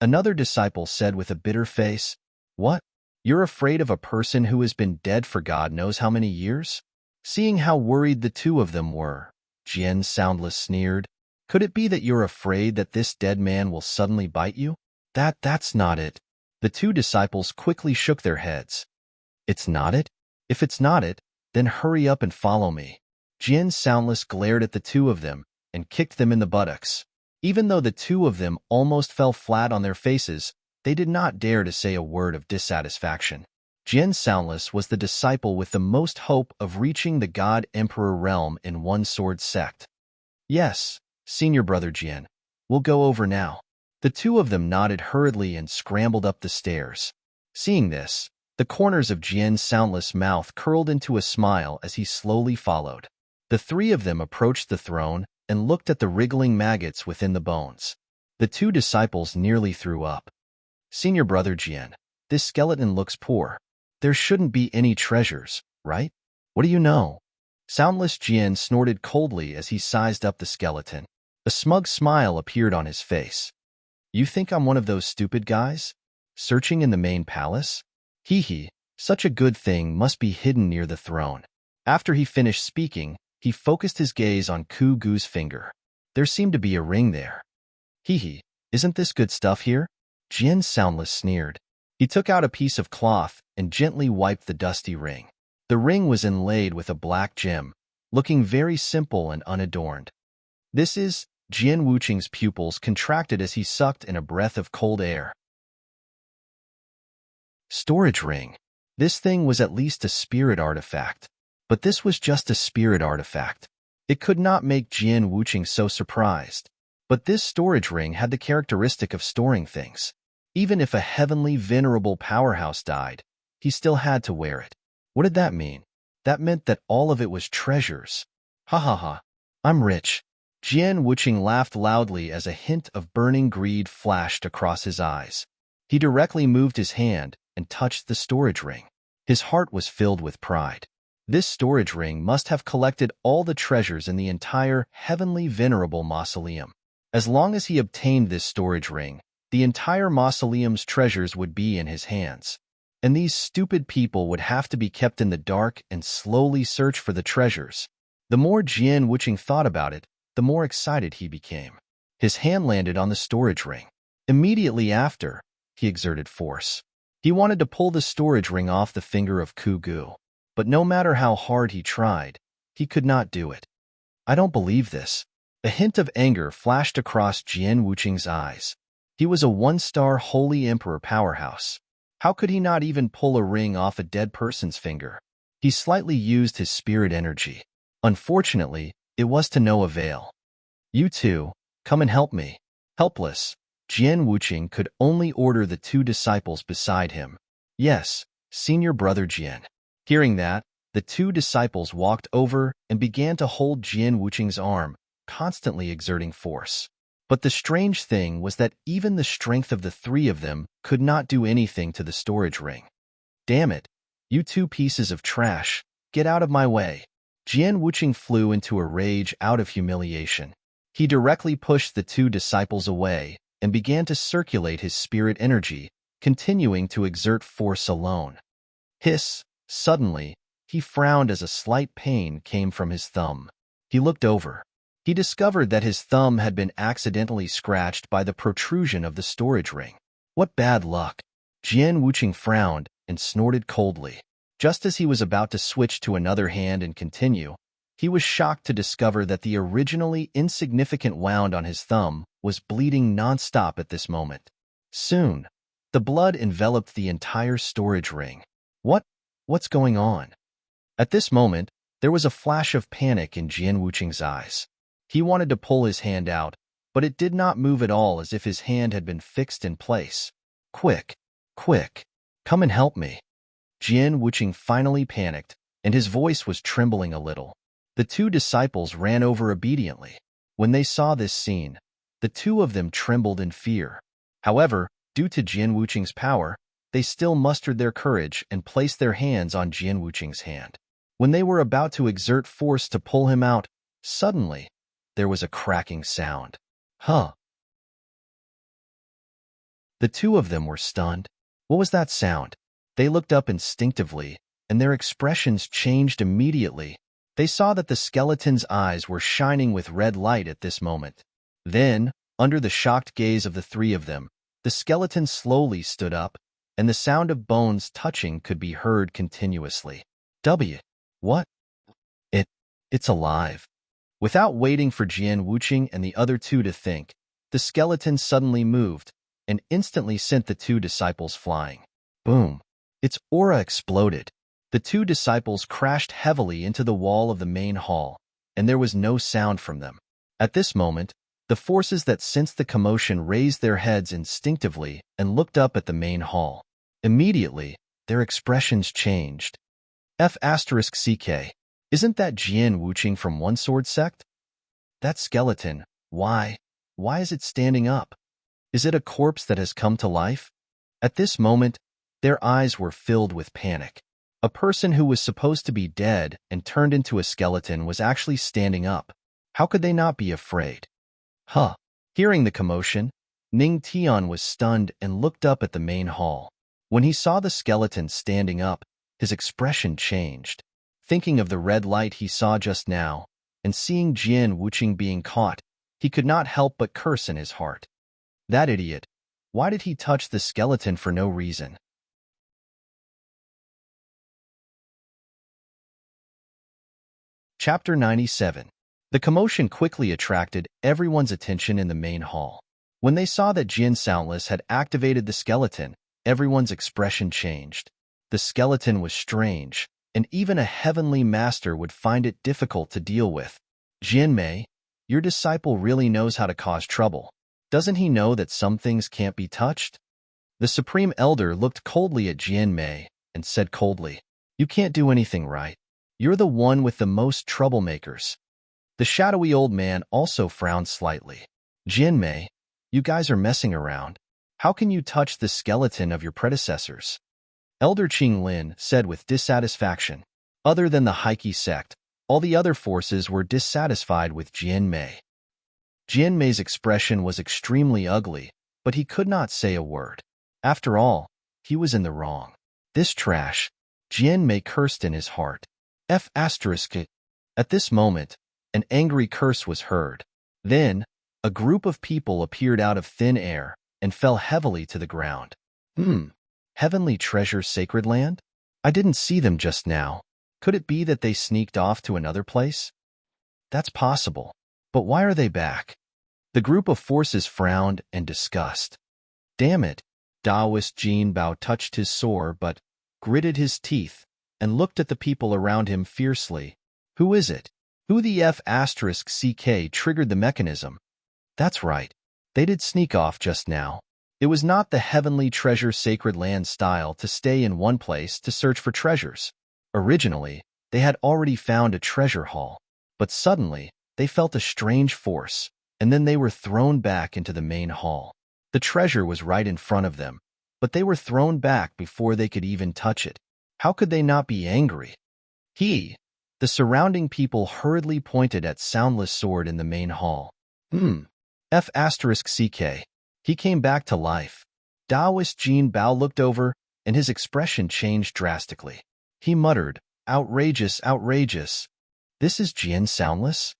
Another disciple said with a bitter face. What? You're afraid of a person who has been dead for God knows how many years? Seeing how worried the 2 of them were, Jian soundless sneered. Could it be that you're afraid that this dead man will suddenly bite you? That's not it. The 2 disciples quickly shook their heads. It's not it? If it's not it, then hurry up and follow me. Jian soundless glared at the 2 of them and kicked them in the buttocks. Even though the 2 of them almost fell flat on their faces, they did not dare to say a word of dissatisfaction. Jian Soundless was the disciple with the most hope of reaching the God Emperor realm in one sword sect. Yes, Senior Brother Jian, we'll go over now. The 2 of them nodded hurriedly and scrambled up the stairs. Seeing this, the corners of Jian's soundless mouth curled into a smile as he slowly followed. The 3 of them approached the throne and looked at the wriggling maggots within the bones. The 2 disciples nearly threw up. Senior Brother Jian, this skeleton looks poor. There shouldn't be any treasures, right? What do you know? Soundless Jian snorted coldly as he sized up the skeleton. A smug smile appeared on his face. You think I'm one of those stupid guys? Searching in the main palace? Such a good thing must be hidden near the throne. After he finished speaking, he focused his gaze on Ku Gu's finger. There seemed to be a ring there. Isn't this good stuff here? Jian Soundless sneered. He took out a piece of cloth and gently wiped the dusty ring. The ring was inlaid with a black gem, looking very simple and unadorned. This is, Jian Wuqing's pupils contracted as he sucked in a breath of cold air. Storage ring. This thing was at least a spirit artifact. But this was just a spirit artifact. It could not make Jian Wuqing so surprised. But this storage ring had the characteristic of storing things. Even if a heavenly venerable powerhouse died, he still had to wear it. What did that mean? That meant that all of it was treasures. I'm rich. Jian Wuqing laughed loudly as a hint of burning greed flashed across his eyes. He directly moved his hand and touched the storage ring. His heart was filled with pride. This storage ring must have collected all the treasures in the entire heavenly venerable mausoleum. As long as he obtained this storage ring, the entire mausoleum's treasures would be in his hands. And these stupid people would have to be kept in the dark and slowly search for the treasures. The more Jian Wuqing thought about it, the more excited he became. His hand landed on the storage ring. Immediately after, he exerted force. He wanted to pull the storage ring off the finger of Ku Gu, but no matter how hard he tried, he could not do it. I don't believe this. A hint of anger flashed across Jian Wuqing's eyes. He was a one-star Holy Emperor powerhouse. How could he not even pull a ring off a dead person's finger? He slightly used his spirit energy. Unfortunately, it was to no avail. You two, come and help me. Helpless, Jian Wuqing could only order the two disciples beside him. Yes, senior brother Jian. Hearing that, the two disciples walked over and began to hold Jian Wuqing's arm, constantly exerting force. But the strange thing was that even the strength of the three of them could not do anything to the storage ring. Damn it, you two pieces of trash, get out of my way. Jian Wuqing flew into a rage out of humiliation. He directly pushed the two disciples away and began to circulate his spirit energy, continuing to exert force alone. Hiss! Suddenly, he frowned as a slight pain came from his thumb. He looked over. He discovered that his thumb had been accidentally scratched by the protrusion of the storage ring. What bad luck! Jian Wuqing frowned and snorted coldly. Just as he was about to switch to another hand and continue, he was shocked to discover that the originally insignificant wound on his thumb was bleeding non-stop at this moment. Soon, the blood enveloped the entire storage ring. What's going on? At this moment, there was a flash of panic in Jian Wuqing's eyes. He wanted to pull his hand out, but it did not move at all, as if his hand had been fixed in place. Quick, come and help me. Jian Wuqing finally panicked, and his voice was trembling a little. The two disciples ran over obediently. When they saw this scene, the two of them trembled in fear. However, due to Jian Wuqing's power, they still mustered their courage and placed their hands on Jian Wuqing's hand. When they were about to exert force to pull him out, suddenly, there was a cracking sound. Huh? The two of them were stunned. What was that sound? They looked up instinctively, and their expressions changed immediately. They saw that the skeleton's eyes were shining with red light at this moment. Then, under the shocked gaze of the three of them, the skeleton slowly stood up, and the sound of bones touching could be heard continuously. What? It's alive. Without waiting for Jian Wuqing and the other two to think, the skeleton suddenly moved and instantly sent the two disciples flying. Boom! Its aura exploded. The two disciples crashed heavily into the wall of the main hall, and there was no sound from them. At this moment, the forces that sensed the commotion raised their heads instinctively and looked up at the main hall. Immediately, their expressions changed. F***CK. Isn't that Jian Wuqing from One Sword Sect? That skeleton, why is it standing up? Is it a corpse that has come to life? At this moment, their eyes were filled with panic. A person who was supposed to be dead and turned into a skeleton was actually standing up. How could they not be afraid? Huh. Hearing the commotion, Ning Tian was stunned and looked up at the main hall. When he saw the skeleton standing up, his expression changed. Thinking of the red light he saw just now, and seeing Jian Wuqing being caught, he could not help but curse in his heart. That idiot. Why did he touch the skeleton for no reason? Chapter 97. The commotion quickly attracted everyone's attention in the main hall. When they saw that Jian Soundless had activated the skeleton, everyone's expression changed. The skeleton was strange, and even a heavenly master would find it difficult to deal with. Jian Mei, your disciple really knows how to cause trouble. Doesn't he know that some things can't be touched? The Supreme Elder looked coldly at Jian Mei and said coldly, You can't do anything right. You're the one with the most troublemakers. The shadowy old man also frowned slightly. Jian Mei, you guys are messing around. How can you touch the skeleton of your predecessors? Elder Qing Lin said with dissatisfaction. Other than the Heike sect, all the other forces were dissatisfied with Jian Mei. Jian Mei's expression was extremely ugly, but he could not say a word. After all, he was in the wrong. This trash, Jian Mei cursed in his heart. At this moment, an angry curse was heard. Then, a group of people appeared out of thin air and fell heavily to the ground. Heavenly treasure sacred land? I didn't see them just now. Could it be that they sneaked off to another place? That's possible. But why are they back? The group of forces frowned and discussed. Damn it. Taoist Jin Bao touched his sore but gritted his teeth and looked at the people around him fiercely. Who is it? Who the F***CK triggered the mechanism? That's right. They did sneak off just now. It was not the heavenly treasure sacred land style to stay in one place to search for treasures. Originally, they had already found a treasure haul, but suddenly they felt a strange force, and then they were thrown back into the main hall. The treasure was right in front of them, but they were thrown back before they could even touch it. How could they not be angry? The surrounding people hurriedly pointed at Soundless Sword in the main hall. F***CK. He came back to life. Taoist Jin Bao looked over, and his expression changed drastically. He muttered, outrageous, outrageous. This is Jian Soundless?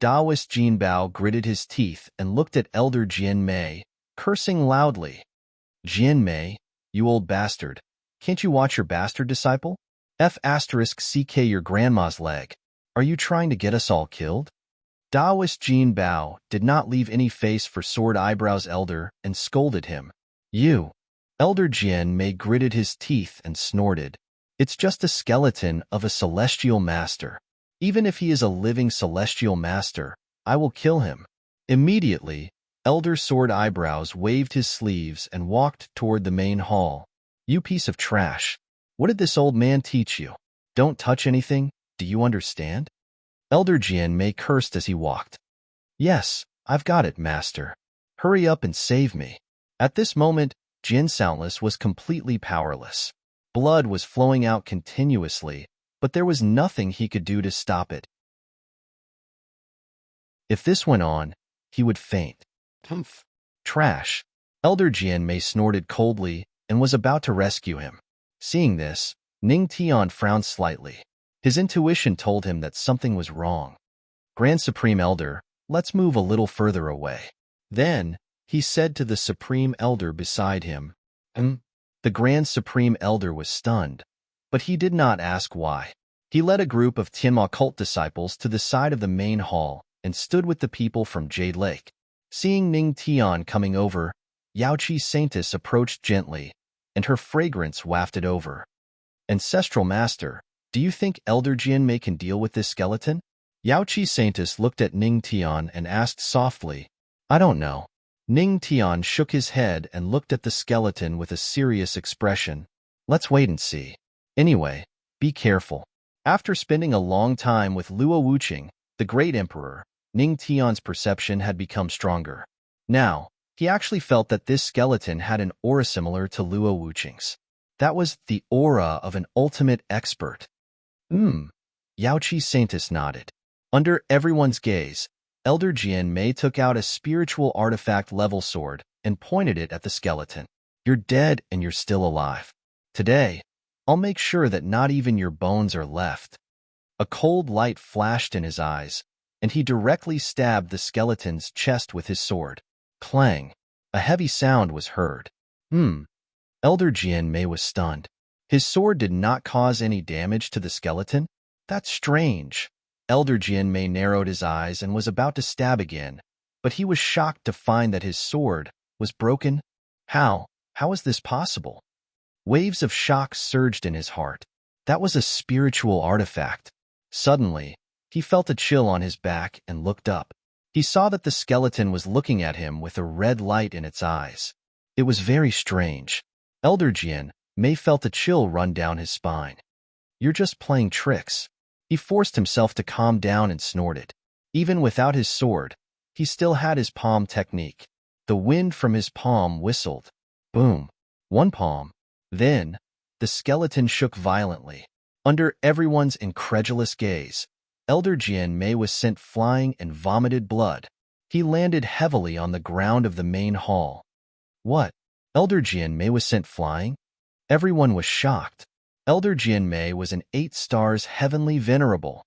Taoist Jin Bao gritted his teeth and looked at Elder Jian Mei, cursing loudly. Jian Mei, you old bastard. Can't you watch your bastard disciple? F***CK your grandma's leg. Are you trying to get us all killed? Taoist Jin Bao did not leave any face for sword eyebrows Elder and scolded him. You. Elder Jian Mei gritted his teeth and snorted. It's just a skeleton of a celestial master. Even if he is a living celestial master, I will kill him. Immediately, Elder Sword Eyebrows waved his sleeves and walked toward the main hall. You piece of trash. What did this old man teach you? Don't touch anything, do you understand? Elder Jian Mei cursed as he walked. Yes, I've got it, master. Hurry up and save me. At this moment, Jian Soundless was completely powerless. Blood was flowing out continuously, but there was nothing he could do to stop it. If this went on, he would faint. Humph. Trash. Elder Jian Mei snorted coldly and was about to rescue him. Seeing this, Ning Tian frowned slightly. His intuition told him that something was wrong. Grand Supreme Elder, let's move a little further away. Then, he said to the Supreme Elder beside him. The Grand Supreme Elder was stunned, but he did not ask why. He led a group of Tianma cult disciples to the side of the main hall and stood with the people from Jade Lake. Seeing Ning Tian coming over, Yaoqi Saintess approached gently, and her fragrance wafted over. Ancestral Master, do you think Elder Jian Mei can deal with this skeleton? Yaoqi Saintess looked at Ning Tian and asked softly. I don't know. Ning Tian shook his head and looked at the skeleton with a serious expression. Let's wait and see. Anyway, be careful. After spending a long time with Luo Wuqing, the Great Emperor, Ning Tian's perception had become stronger. Now, he actually felt that this skeleton had an aura similar to Luo Wuqing's. That was the aura of an ultimate expert. Yaoqi Saintess nodded. Under everyone's gaze, Elder Jian Mei took out a spiritual artifact-level sword and pointed it at the skeleton. You're dead and you're still alive. Today, I'll make sure that not even your bones are left. A cold light flashed in his eyes, and he directly stabbed the skeleton's chest with his sword. Clang. A heavy sound was heard. Elder Jian Mei was stunned. His sword did not cause any damage to the skeleton? That's strange. Elder Jian Mei narrowed his eyes and was about to stab again, but he was shocked to find that his sword was broken. How is this possible? Waves of shock surged in his heart. That was a spiritual artifact. Suddenly, he felt a chill on his back and looked up. He saw that the skeleton was looking at him with a red light in its eyes. It was very strange. Elder Jian Mei felt a chill run down his spine. You're just playing tricks. He forced himself to calm down and snorted. Even without his sword, he still had his palm technique. The wind from his palm whistled. Boom. One palm. Then, the skeleton shook violently. Under everyone's incredulous gaze, Elder Jian Mei was sent flying and vomited blood. He landed heavily on the ground of the main hall. What? Elder Jian Mei was sent flying? Everyone was shocked. Elder Jian Mei was an 8 stars heavenly venerable.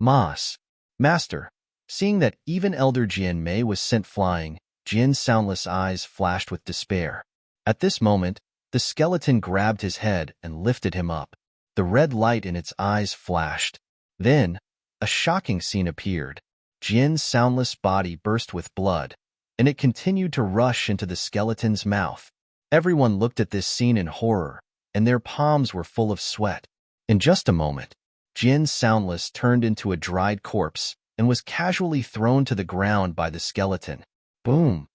Master. Seeing that even Elder Jian Mei was sent flying, Jian's soundless eyes flashed with despair. At this moment, the skeleton grabbed his head and lifted him up. The red light in its eyes flashed. Then, a shocking scene appeared. Jin's soundless body burst with blood, and it continued to rush into the skeleton's mouth. Everyone looked at this scene in horror, and their palms were full of sweat. In just a moment, Jin Soundless turned into a dried corpse and was casually thrown to the ground by the skeleton. Boom!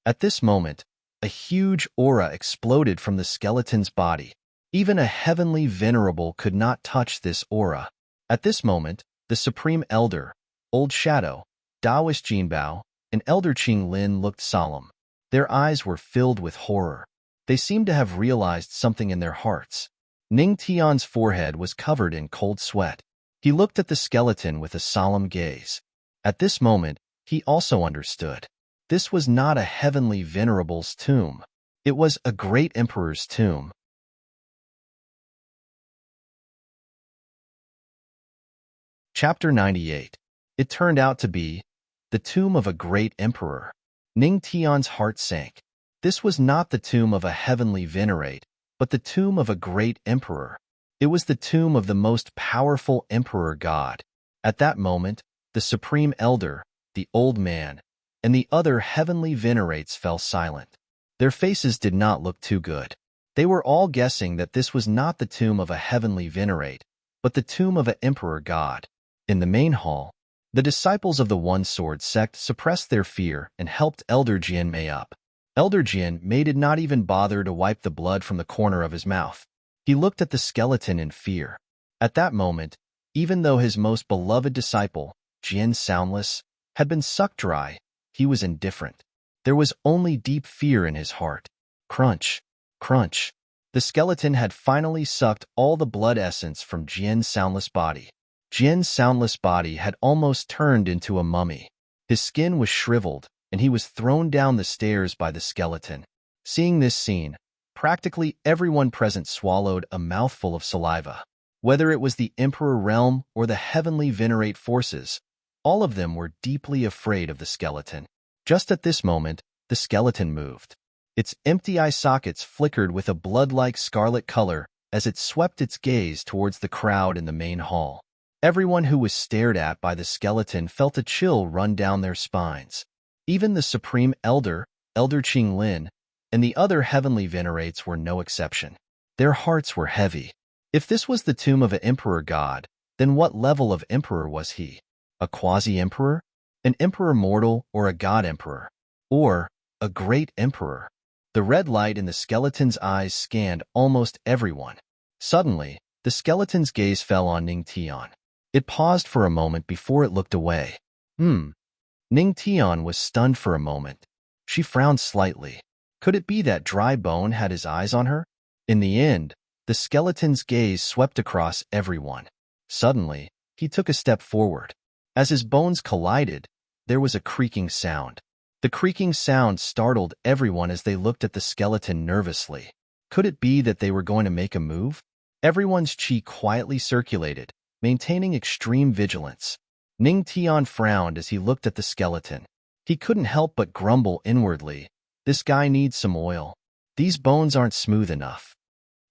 At this moment, a huge aura exploded from the skeleton's body. Even a heavenly venerable could not touch this aura. At this moment, the Supreme Elder, Old Shadow, Taoist Jinbao, and Elder Qing Lin looked solemn. Their eyes were filled with horror. They seemed to have realized something in their hearts. Ning Tian's forehead was covered in cold sweat. He looked at the skeleton with a solemn gaze. At this moment, he also understood. This was not a heavenly venerable's tomb. It was a great emperor's tomb. Chapter 98. It turned out to be the tomb of a great emperor. Ning Tian's heart sank. This was not the tomb of a heavenly venerate, but the tomb of a great emperor. It was the tomb of the most powerful emperor god. At that moment, the Supreme Elder, the Old Man, and the other heavenly venerates fell silent. Their faces did not look too good. They were all guessing that this was not the tomb of a heavenly venerate, but the tomb of an emperor god. In the main hall, the disciples of the One-Sword sect suppressed their fear and helped Elder Jin Mei up. Elder Jin Mei did not even bother to wipe the blood from the corner of his mouth. He looked at the skeleton in fear. At that moment, even though his most beloved disciple, Jin Soundless, had been sucked dry, he was indifferent. There was only deep fear in his heart. Crunch, crunch. The skeleton had finally sucked all the blood essence from Jin's soundless body. Jin's soundless body had almost turned into a mummy. His skin was shriveled, and he was thrown down the stairs by the skeleton. Seeing this scene, practically everyone present swallowed a mouthful of saliva. Whether it was the Emperor realm or the heavenly venerate forces, all of them were deeply afraid of the skeleton. Just at this moment, the skeleton moved. Its empty eye sockets flickered with a blood-like scarlet color as it swept its gaze towards the crowd in the main hall. Everyone who was stared at by the skeleton felt a chill run down their spines. Even the Supreme Elder, Elder Qing Lin, and the other heavenly venerates were no exception. Their hearts were heavy. If this was the tomb of an emperor god, then what level of emperor was he? A quasi-emperor? An emperor mortal or a god emperor? Or a great emperor? The red light in the skeleton's eyes scanned almost everyone. Suddenly, the skeleton's gaze fell on Ning Tian. It paused for a moment before it looked away. Ning Tian was stunned for a moment. She frowned slightly. Could it be that dry bone had his eyes on her? In the end, the skeleton's gaze swept across everyone. Suddenly, he took a step forward. As his bones collided, there was a creaking sound. The creaking sound startled everyone as they looked at the skeleton nervously. Could it be that they were going to make a move? Everyone's chi quietly circulated, maintaining extreme vigilance. Ning Tian frowned as he looked at the skeleton. He couldn't help but grumble inwardly. This guy needs some oil. These bones aren't smooth enough.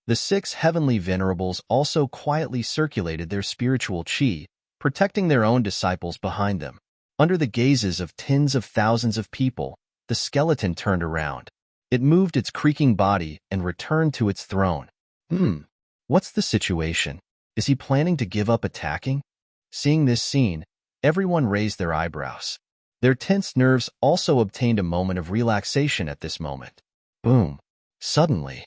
The 6 heavenly venerables also quietly circulated their spiritual chi, protecting their own disciples behind them. Under the gazes of tens of thousands of people, the skeleton turned around. It moved its creaking body and returned to its throne. What's the situation? Is he planning to give up attacking? Seeing this scene, everyone raised their eyebrows. Their tense nerves also obtained a moment of relaxation at this moment. Boom. Suddenly,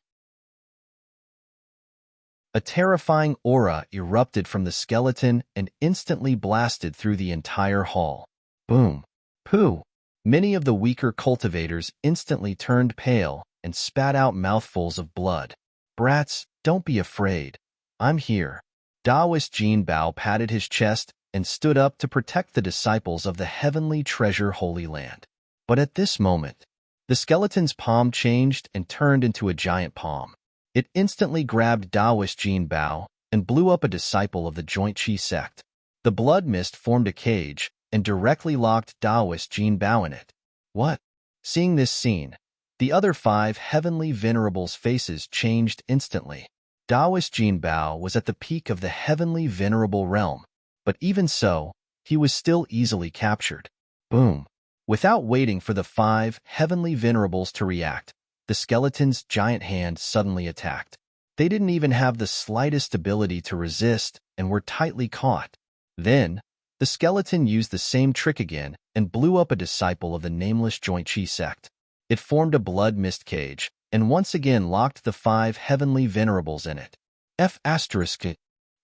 a terrifying aura erupted from the skeleton and instantly blasted through the entire hall. Boom. Pooh. Many of the weaker cultivators instantly turned pale and spat out mouthfuls of blood. Brats, don't be afraid. I'm here. Taoist Jinbao patted his chest and stood up to protect the disciples of the heavenly treasure Holy Land. But at this moment, the skeleton's palm changed and turned into a giant palm. It instantly grabbed Taoist Jinbao and blew up a disciple of the Joint Chi sect. The blood mist formed a cage and directly locked Taoist Jinbao in it. What? Seeing this scene, the other 5 heavenly venerables' faces changed instantly. Taoist Jinbao was at the peak of the heavenly venerable realm. but even so, he was still easily captured. Boom. Without waiting for the 5 heavenly venerables to react, the skeleton's giant hand suddenly attacked. They didn't even have the slightest ability to resist and were tightly caught. Then, the skeleton used the same trick again and blew up a disciple of the nameless Joint Chi sect. It formed a blood mist cage and once again locked the 5 heavenly venerables in it.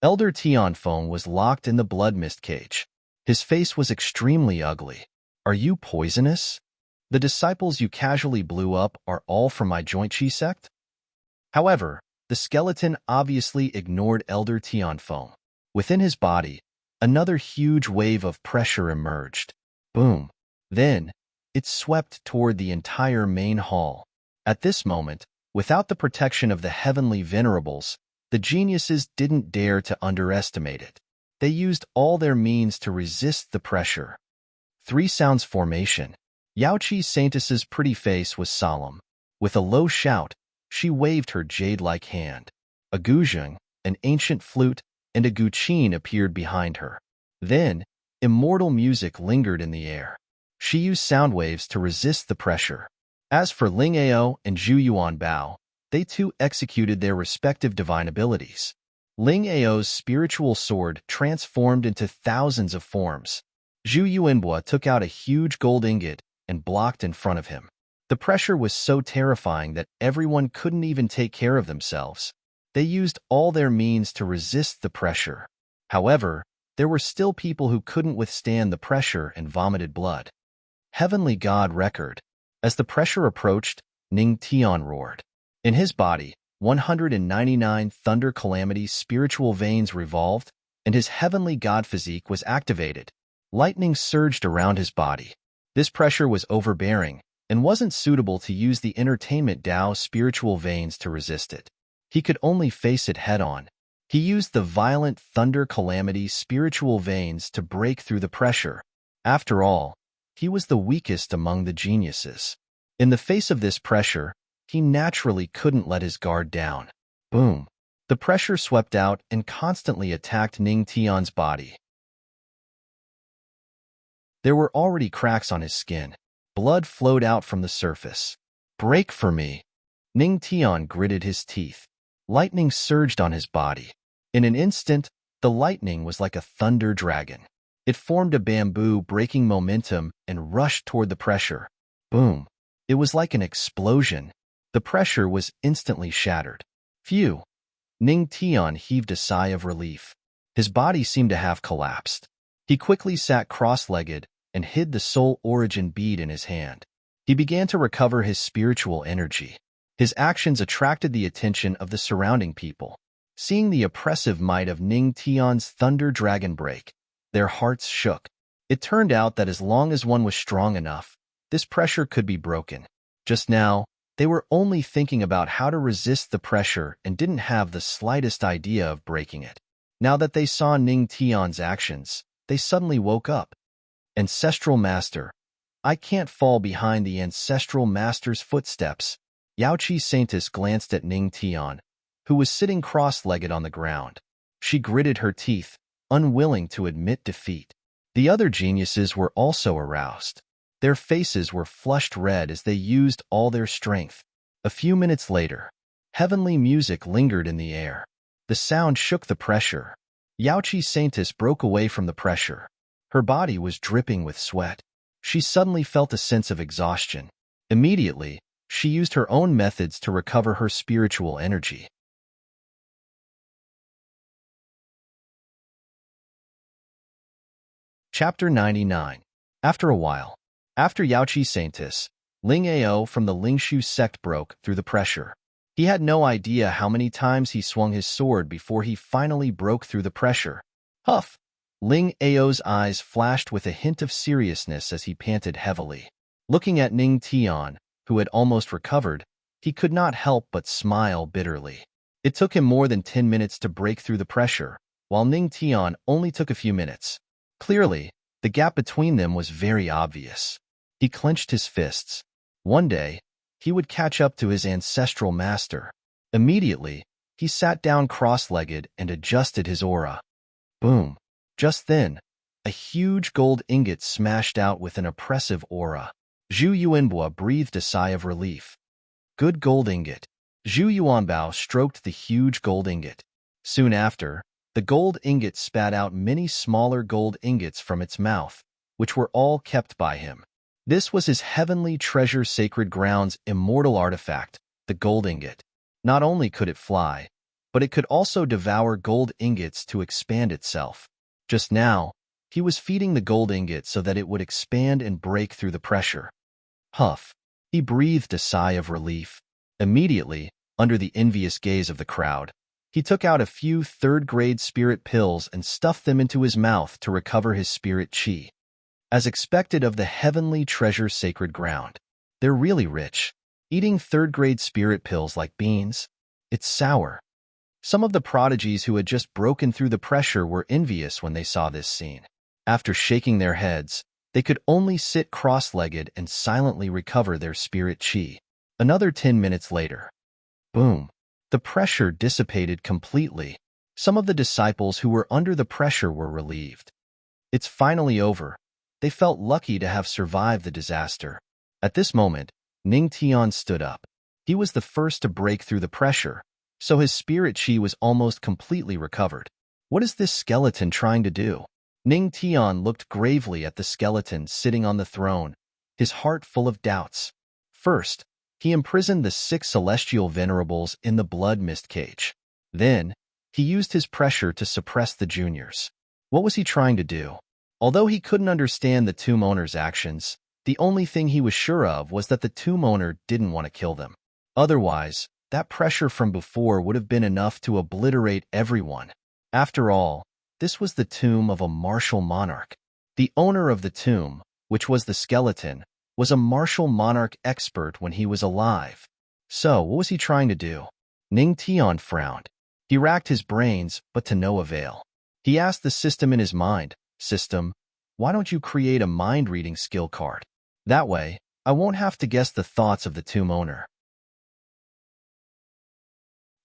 Elder Tianfeng was locked in the blood mist cage. His face was extremely ugly. Are you poisonous? The disciples you casually blew up are all from my Joint Chi sect? However, the skeleton obviously ignored Elder Tianfeng. Within his body, another huge wave of pressure emerged. Boom. Then, it swept toward the entire main hall. At this moment, without the protection of the heavenly venerables, the geniuses didn't dare to underestimate it. They used all their means to resist the pressure. 3 sounds formation. Yaoqi Saintess's pretty face was solemn. With a low shout, she waved her jade-like hand. A guzheng, an ancient flute, and a guqin appeared behind her. Then, immortal music lingered in the air. She used sound waves to resist the pressure. As for Ling Ao and Zhu Yuan Bao, they too executed their respective divine abilities. Ling Ao's spiritual sword transformed into thousands of forms. Zhu Yuanbua took out a huge gold ingot and blocked in front of him. The pressure was so terrifying that everyone couldn't even take care of themselves. They used all their means to resist the pressure. However, there were still people who couldn't withstand the pressure and vomited blood. Heavenly God record. As the pressure approached, Ning Tian roared. In his body, 199 thunder calamity spiritual veins revolved, and his heavenly god physique was activated. Lightning surged around his body. This pressure was overbearing and wasn't suitable to use the entertainment Tao spiritual veins to resist it. He could only face it head-on. He used the violent thunder calamity spiritual veins to break through the pressure. After all, he was the weakest among the geniuses. In the face of this pressure, he naturally couldn't let his guard down. Boom. The pressure swept out and constantly attacked Ning Tian's body. There were already cracks on his skin. Blood flowed out from the surface. Break for me. Ning Tian gritted his teeth. Lightning surged on his body. In an instant, the lightning was like a thunder dragon. It formed a bamboo breaking momentum and rushed toward the pressure. Boom. It was like an explosion. The pressure was instantly shattered. Phew. Ning Tian heaved a sigh of relief. His body seemed to have collapsed. He quickly sat cross-legged and hid the soul origin bead in his hand. He began to recover his spiritual energy. His actions attracted the attention of the surrounding people. Seeing the oppressive might of Ning Tian's thunder dragon break, their hearts shook. It turned out that as long as one was strong enough, this pressure could be broken. Just now, they were only thinking about how to resist the pressure and didn't have the slightest idea of breaking it. Now that they saw Ning Tian's actions, they suddenly woke up. Ancestral Master. I can't fall behind the Ancestral Master's footsteps. Yaoqi Saintess glanced at Ning Tian, who was sitting cross-legged on the ground. She gritted her teeth, unwilling to admit defeat. The other geniuses were also aroused. Their faces were flushed red as they used all their strength. A few minutes later, heavenly music lingered in the air. The sound shook the pressure. Yaoqi Saintess broke away from the pressure. Her body was dripping with sweat. She suddenly felt a sense of exhaustion. Immediately, she used her own methods to recover her spiritual energy. Chapter 99. After a while, after Yaoqi Saintess, Ling Ao from the Lingshu sect broke through the pressure. He had no idea how many times he swung his sword before he finally broke through the pressure. Huff! Ling Ao's eyes flashed with a hint of seriousness as he panted heavily. Looking at Ning Tian, who had almost recovered, he could not help but smile bitterly. It took him more than 10 minutes to break through the pressure, while Ning Tian only took a few minutes. Clearly, the gap between them was very obvious. He clenched his fists. One day, he would catch up to his ancestral master. Immediately, he sat down cross-legged and adjusted his aura. Boom. Just then, a huge gold ingot smashed out with an oppressive aura. Zhu Yuanbao breathed a sigh of relief. Good gold ingot. Zhu Yuanbao stroked the huge gold ingot. Soon after, the gold ingot spat out many smaller gold ingots from its mouth, which were all kept by him. This was his heavenly treasure sacred ground's immortal artifact, the gold ingot. Not only could it fly, but it could also devour gold ingots to expand itself. Just now, he was feeding the gold ingot so that it would expand and break through the pressure. Huff. He breathed a sigh of relief. Immediately, under the envious gaze of the crowd, he took out a few third-grade spirit pills and stuffed them into his mouth to recover his spirit chi. As expected of the heavenly treasure sacred ground, they're really rich. Eating third-grade spirit pills like beans, it's sour. Some of the prodigies who had just broken through the pressure were envious when they saw this scene. After shaking their heads, they could only sit cross-legged and silently recover their spirit chi. Another 10 minutes later. Boom. The pressure dissipated completely. Some of the disciples who were under the pressure were relieved. It's finally over. They felt lucky to have survived the disaster. At this moment, Ning Tian stood up. He was the first to break through the pressure, so his spirit chi was almost completely recovered. What is this skeleton trying to do? Ning Tian looked gravely at the skeleton sitting on the throne, his heart full of doubts. First, he imprisoned the 6 celestial venerables in the blood mist cage. Then, he used his pressure to suppress the juniors. What was he trying to do? Although he couldn't understand the tomb owner's actions, the only thing he was sure of was that the tomb owner didn't want to kill them. Otherwise, that pressure from before would have been enough to obliterate everyone. After all, this was the tomb of a martial monarch. The owner of the tomb, which was the skeleton, was a martial monarch expert when he was alive. So, what was he trying to do? Ning Tian frowned. He racked his brains, but to no avail. He asked the system in his mind, "System, why don't you create a mind-reading skill card? That way, I won't have to guess the thoughts of the tomb owner."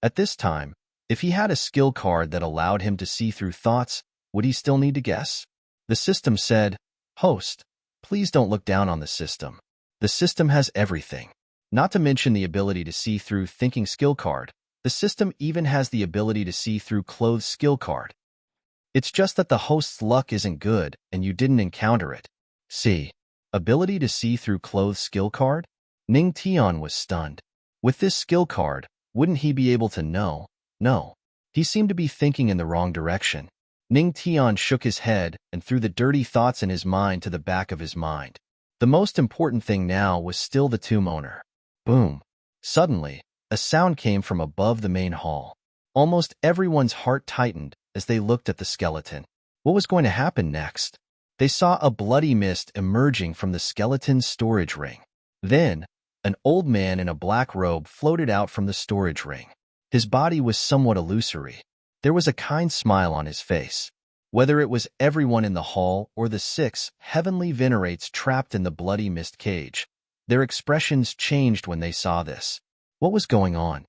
At this time, if he had a skill card that allowed him to see through thoughts, would he still need to guess? The system said, "Host, please don't look down on the system. The system has everything. Not to mention the ability to see through thinking skill card, the system even has the ability to see through clothes skill card. It's just that the host's luck isn't good and you didn't encounter it." See, ability to see through clothes skill card? Ning Tian was stunned. With this skill card, wouldn't he be able to know? No. He seemed to be thinking in the wrong direction. Ning Tian shook his head and threw the dirty thoughts in his mind to the back of his mind. The most important thing now was still the tomb owner. Boom. Suddenly, a sound came from above the main hall. Almost everyone's heart tightened as they looked at the skeleton. What was going to happen next? They saw a bloody mist emerging from the skeleton's storage ring. Then, an old man in a black robe floated out from the storage ring. His body was somewhat illusory. There was a kind smile on his face. Whether it was everyone in the hall or the 6 heavenly venerates trapped in the bloody mist cage, their expressions changed when they saw this. What was going on?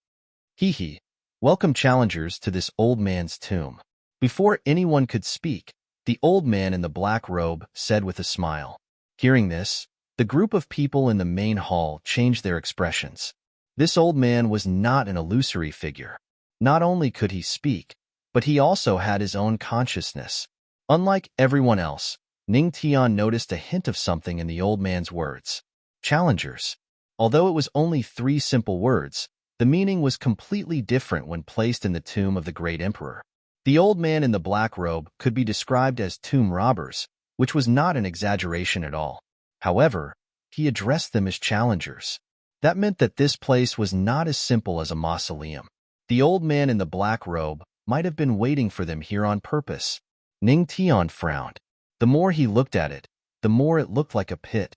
Hee hee. Welcome challengers to this old man's tomb. Before anyone could speak, the old man in the black robe said with a smile. Hearing this, the group of people in the main hall changed their expressions. This old man was not an illusory figure. Not only could he speak, but he also had his own consciousness. Unlike everyone else, Ning Tian noticed a hint of something in the old man's words. Challengers. Although it was only 3 simple words, the meaning was completely different when placed in the tomb of the great emperor. The old man in the black robe could be described as tomb robbers, which was not an exaggeration at all. However, he addressed them as challengers. That meant that this place was not as simple as a mausoleum. The old man in the black robe might have been waiting for them here on purpose. Ning Tian frowned. The more he looked at it, the more it looked like a pit.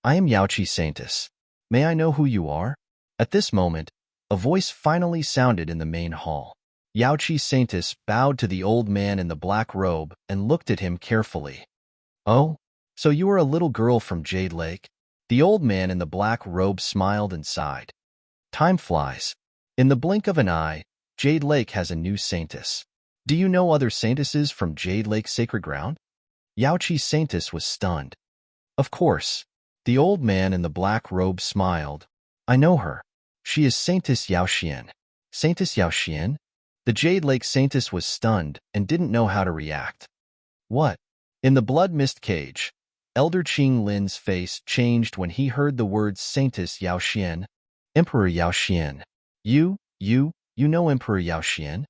"I am Yaoqi Saintus. May I know who you are?" At this moment, a voice finally sounded in the main hall. Yaoqi Saintus bowed to the old man in the black robe and looked at him carefully. "Oh, so you are a little girl from Jade Lake?" The old man in the black robe smiled and sighed. "Time flies. In the blink of an eye, Jade Lake has a new Saintess. Do you know other saintesses from Jade Lake Sacred Ground? Yaoqi's saintess was stunned. Of course. The old man in the black robe smiled. I know her. She is Saintess Yaoxian. Saintess Yaoxian? The Jade Lake saintess was stunned and didn't know how to react. What? In the blood mist cage, Elder Qing Lin's face changed when he heard the words Saintess Yaoxian. Emperor Yaoxian. You know Emperor Yaoxian?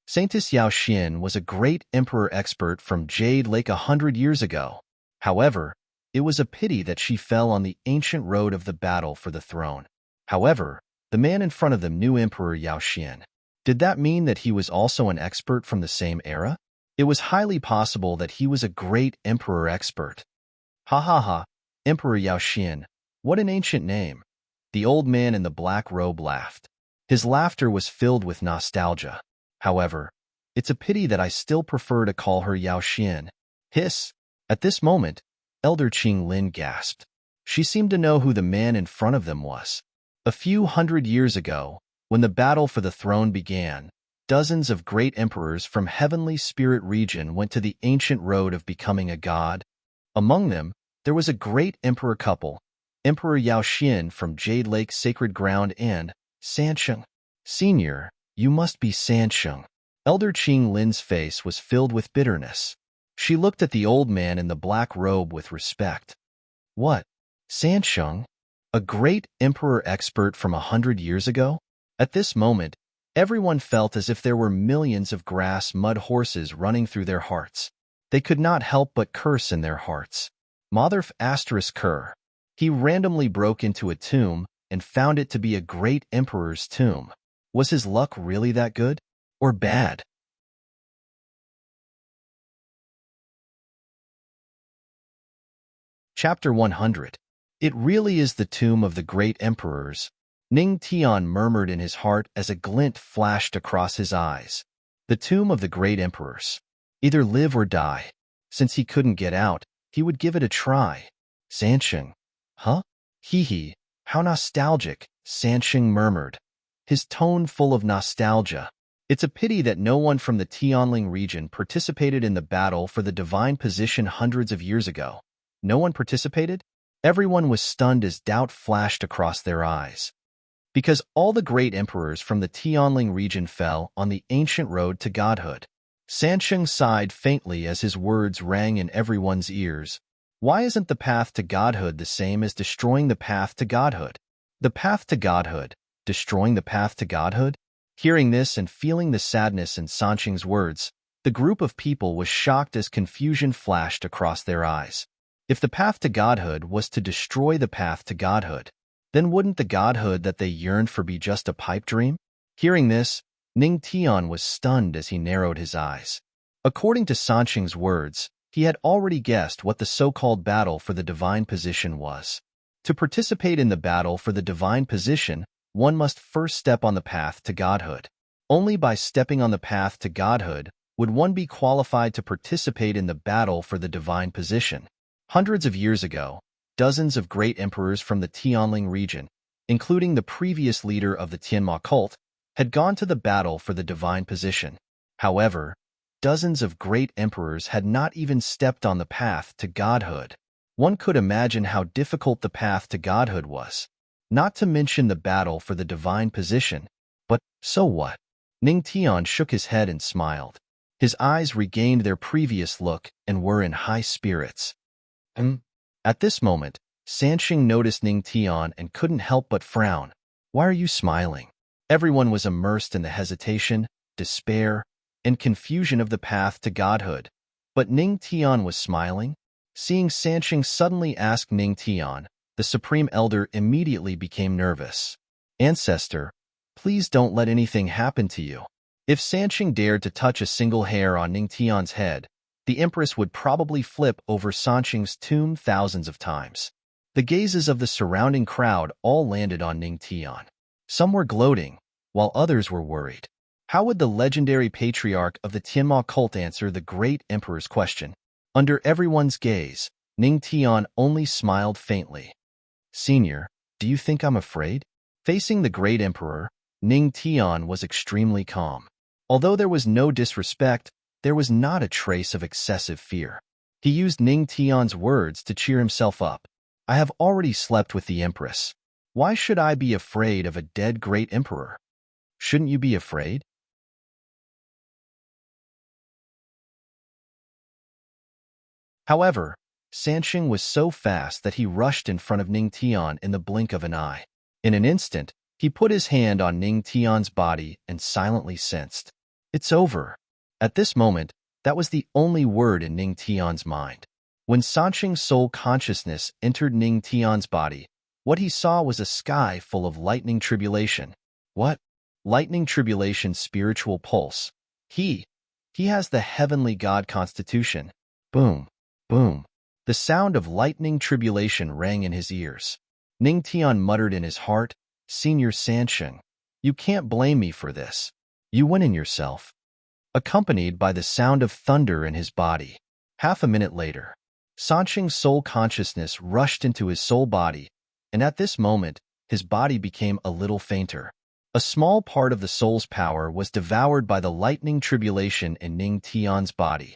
Saintess Yaoxian was a great emperor expert from Jade Lake 100 years ago. However, it was a pity that she fell on the ancient road of the battle for the throne. However, the man in front of them knew Emperor Yaoxian. Did that mean that he was also an expert from the same era? It was highly possible that he was a great emperor expert. Ha ha ha, Emperor Yaoxian, what an ancient name. The old man in the black robe laughed. His laughter was filled with nostalgia. However, it's a pity that I still prefer to call her Yaoxian. Hiss. At this moment, Elder Qing Lin gasped. She seemed to know who the man in front of them was. A few hundred years ago, when the battle for the throne began, dozens of great emperors from Heavenly Spirit region went to the ancient road of becoming a god. Among them, there was a great emperor couple, Emperor Yaoxian from Jade Lake Sacred Ground and Sansheng. Senior, you must be Sansheng. Elder Qing Lin's face was filled with bitterness. She looked at the old man in the black robe with respect. What? Sansheng? A great emperor expert from 100 years ago? At this moment, everyone felt as if there were millions of grass mud horses running through their hearts. They could not help but curse in their hearts. Motherf asterisk cur. He randomly broke into a tomb and found it to be a great emperor's tomb. Was his luck really that good? Or bad? Chapter 100. It really is the tomb of the great emperors. Ning Tian murmured in his heart as a glint flashed across his eyes. The tomb of the great emperors. Either live or die. Since he couldn't get out, he would give it a try. Sansheng. Huh? Hee, how nostalgic, Sansheng murmured, his tone full of nostalgia. It's a pity that no one from the Tianling region participated in the battle for the divine position hundreds of years ago. No one participated? Everyone was stunned as doubt flashed across their eyes. Because all the great emperors from the Tianling region fell on the ancient road to godhood. Sansheng sighed faintly as his words rang in everyone's ears. Why isn't the path to godhood the same as destroying the path to godhood? The path to godhood, destroying the path to godhood? Hearing this and feeling the sadness in Sansheng's words, the group of people was shocked as confusion flashed across their eyes. If the path to godhood was to destroy the path to godhood, then wouldn't the godhood that they yearned for be just a pipe dream? Hearing this, Ning Tian was stunned as he narrowed his eyes. According to Sansheng's words, he had already guessed what the so-called battle for the divine position was. To participate in the battle for the divine position, one must first step on the path to godhood. Only by stepping on the path to godhood would one be qualified to participate in the battle for the divine position. Hundreds of years ago, dozens of great emperors from the Tianling region, including the previous leader of the Tianma cult, had gone to the battle for the divine position. However, dozens of great emperors had not even stepped on the path to godhood. One could imagine how difficult the path to godhood was. Not to mention the battle for the divine position. But so what? Ning Tian shook his head and smiled. His eyes regained their previous look and were in high spirits. At this moment, Sansheng noticed Ning Tian and couldn't help but frown. Why are you smiling? Everyone was immersed in the hesitation, despair, and confusion of the path to godhood. But Ning Tian was smiling. Seeing Sansheng suddenly ask Ning Tian, the Supreme Elder immediately became nervous. Ancestor, please don't let anything happen to you. If Sansheng dared to touch a single hair on Ning Tian's head, the Empress would probably flip over Sansheng's tomb thousands of times. The gazes of the surrounding crowd all landed on Ning Tian. Some were gloating, while others were worried. How would the legendary patriarch of the Tianma cult answer the great emperor's question? Under everyone's gaze, Ning Tian only smiled faintly. Senior, do you think I'm afraid? Facing the great emperor, Ning Tian was extremely calm. Although there was no disrespect, there was not a trace of excessive fear. He used Ning Tian's words to cheer himself up. I have already slept with the Empress. Why should I be afraid of a dead great emperor? Shouldn't you be afraid? However, Sansheng was so fast that he rushed in front of Ning Tian in the blink of an eye. In an instant, he put his hand on Ning Tian's body and silently sensed. It's over. At this moment, that was the only word in Ning Tian's mind. When Sansheng's soul consciousness entered Ning Tian's body, what he saw was a sky full of lightning tribulation. What? Lightning tribulation spiritual pulse. He has the heavenly god constitution. Boom, boom. The sound of lightning tribulation rang in his ears. Ning Tian muttered in his heart, Senior Sansheng, you can't blame me for this. You went in yourself. Accompanied by the sound of thunder in his body. Half a minute later, Sansheng's soul consciousness rushed into his soul body, and at this moment, his body became a little fainter. A small part of the soul's power was devoured by the lightning tribulation in Ning Tian's body.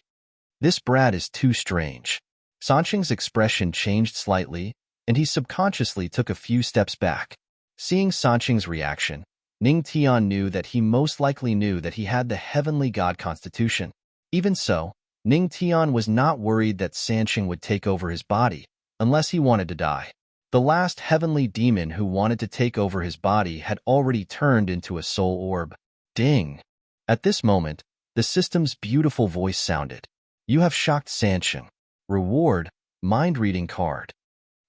This brat is too strange. Sansheng's expression changed slightly, and he subconsciously took a few steps back. Seeing Sansheng's reaction, Ning Tian knew that he most likely knew that he had the heavenly god constitution. Even so, Ning Tian was not worried that Sansheng would take over his body, unless he wanted to die. The last heavenly demon who wanted to take over his body had already turned into a soul orb. Ding! At this moment, the system's beautiful voice sounded. You have shocked Sansheng. Reward, mind-reading card.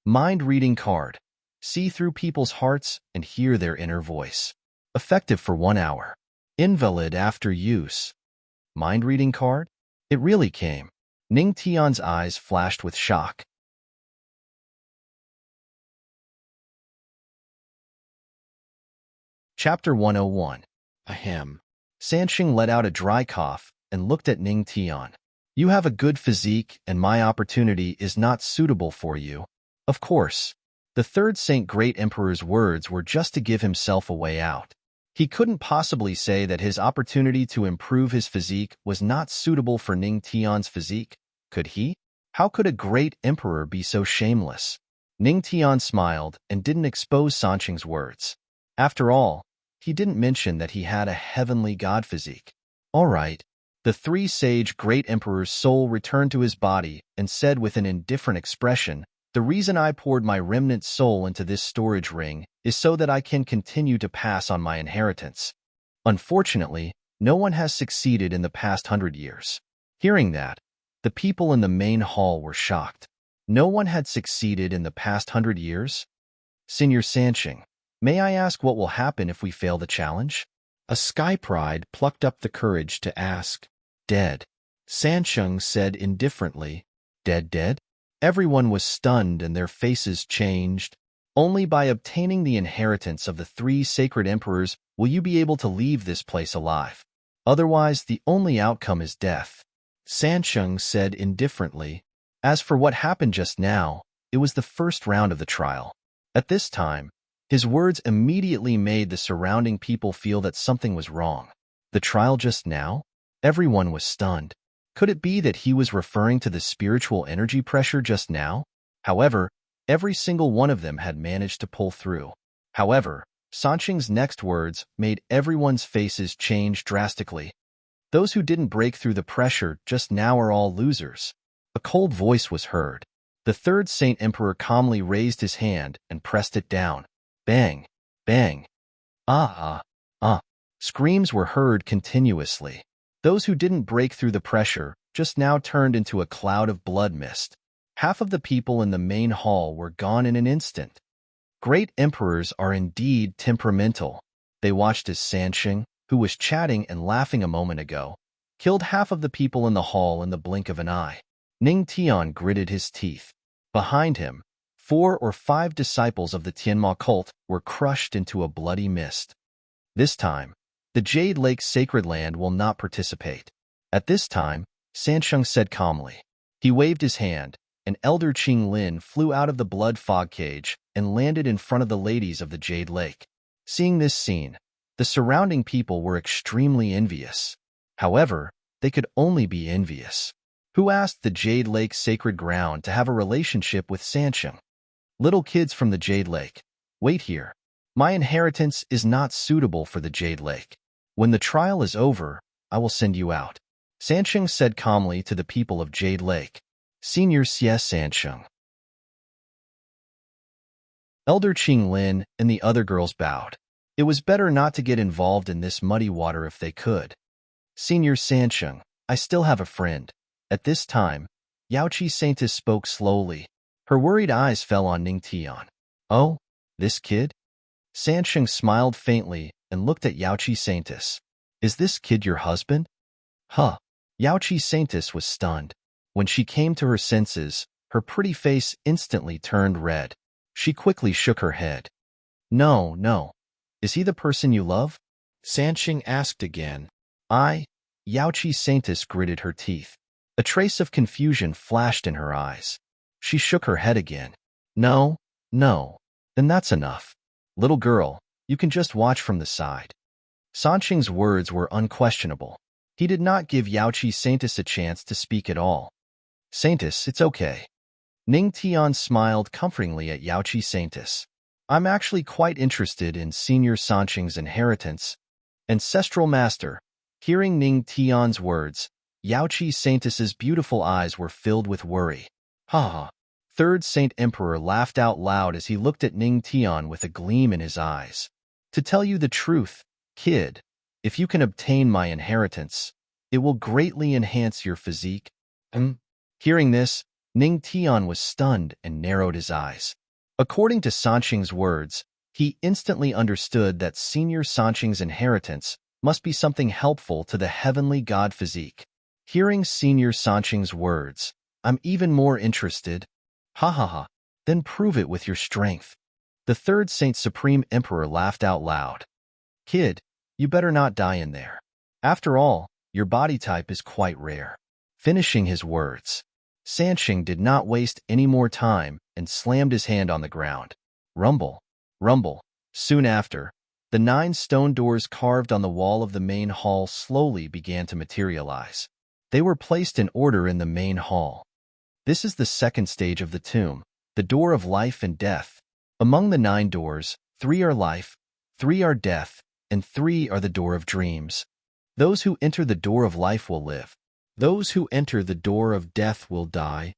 Mind-reading card. See through people's hearts and hear their inner voice. Effective for 1 hour. Invalid after use. Mind-reading card? It really came. Ning Tian's eyes flashed with shock. Chapter 101. Ahem. Sansheng let out a dry cough and looked at Ning Tian. You have a good physique and my opportunity is not suitable for you. Of course. The third Saint Great Emperor's words were just to give himself a way out. He couldn't possibly say that his opportunity to improve his physique was not suitable for Ning Tian's physique, could he? How could a great emperor be so shameless? Ning Tian smiled and didn't expose Sansheng's words. After all, he didn't mention that he had a heavenly god physique. All right. The three sage great emperor's soul returned to his body and said with an indifferent expression, the reason I poured my remnant soul into this storage ring is so that I can continue to pass on my inheritance. Unfortunately, no one has succeeded in the past 100 years. Hearing that, the people in the main hall were shocked. No one had succeeded in the past 100 years? Senior Sansheng, may I ask what will happen if we fail the challenge? A sky pride plucked up the courage to ask. Dead. Sansheng said indifferently. Dead? Everyone was stunned and their faces changed. Only by obtaining the inheritance of the three sacred emperors will you be able to leave this place alive. Otherwise, the only outcome is death. Sansheng said indifferently. As for what happened just now, it was the first round of the trial. At this time, his words immediately made the surrounding people feel that something was wrong. The trial just now? Everyone was stunned. Could it be that he was referring to the spiritual energy pressure just now? However, every single one of them had managed to pull through. However, Sansheng's next words made everyone's faces change drastically. Those who didn't break through the pressure just now are all losers. A cold voice was heard. The third Saint Emperor calmly raised his hand and pressed it down. Bang! Bang! Ah! Screams were heard continuously. Those who didn't break through the pressure just now turned into a cloud of blood mist. Half of the people in the main hall were gone in an instant. Great emperors are indeed temperamental. They watched as Sansheng, who was chatting and laughing a moment ago, killed half of the people in the hall in the blink of an eye. Ning Tian gritted his teeth. Behind him, 4 or 5 disciples of the Tianma cult were crushed into a bloody mist. This time, the Jade Lake Sacred Land will not participate. At this time, Sansheng said calmly. He waved his hand, and Elder Qing Lin flew out of the blood fog cage and landed in front of the ladies of the Jade Lake. Seeing this scene, The surrounding people were extremely envious. However, they could only be envious. Who asked the Jade Lake sacred ground to have a relationship with Sansheng? Little kids from the Jade Lake, wait here. My inheritance is not suitable for the Jade Lake. When the trial is over, I will send you out. Sansheng said calmly to the people of Jade Lake. Senior Xie Sansheng. Elder Qing Lin and the other girls bowed. It was better not to get involved in this muddy water if they could. Senior Sansheng, I still have a friend. At this time, Yaoqi Saintess spoke slowly. Her worried eyes fell on Ning Tian. Oh, this kid? Sansheng smiled faintly and looked at Yaoqi Saintess. Is this kid your husband? Huh. Yaoqi Saintess was stunned. When she came to her senses, her pretty face instantly turned red. She quickly shook her head. No, no. Is he the person you love? Sansheng asked again. Yaoqi Saintess gritted her teeth. A trace of confusion flashed in her eyes. She shook her head again. No, no. Then that's enough. Little girl, you can just watch from the side. Sansheng's words were unquestionable. He did not give Yaoqi Saintess a chance to speak at all. Saintess, it's okay. Ning Tian smiled comfortingly at Yaoqi Saintess. I'm actually quite interested in Senior Sansheng's inheritance. Ancestral Master. Hearing Ning Tian's words, Yaoqi Saintess's beautiful eyes were filled with worry. Ha ha. Third Saint Emperor laughed out loud as he looked at Ning Tian with a gleam in his eyes. To tell you the truth, kid, if you can obtain my inheritance, it will greatly enhance your physique. Hearing this, Ning Tian was stunned and narrowed his eyes. According to Sansheng's words, he instantly understood that Senior Sansheng's inheritance must be something helpful to the heavenly god physique. Hearing Senior Sansheng's words, I'm even more interested. Ha ha ha, then prove it with your strength. The third Saint Supreme Emperor laughed out loud. Kid, you better not die in there. After all, your body type is quite rare. Finishing his words, Sansheng did not waste any more time and slammed his hand on the ground. Rumble, rumble. Soon after, the 9 stone doors carved on the wall of the main hall slowly began to materialize. They were placed in order in the main hall. This is the second stage of the tomb, the door of life and death. Among the 9 doors, 3 are life, 3 are death, and 3 are the door of dreams. Those who enter the door of life will live. Those who enter the door of death will die.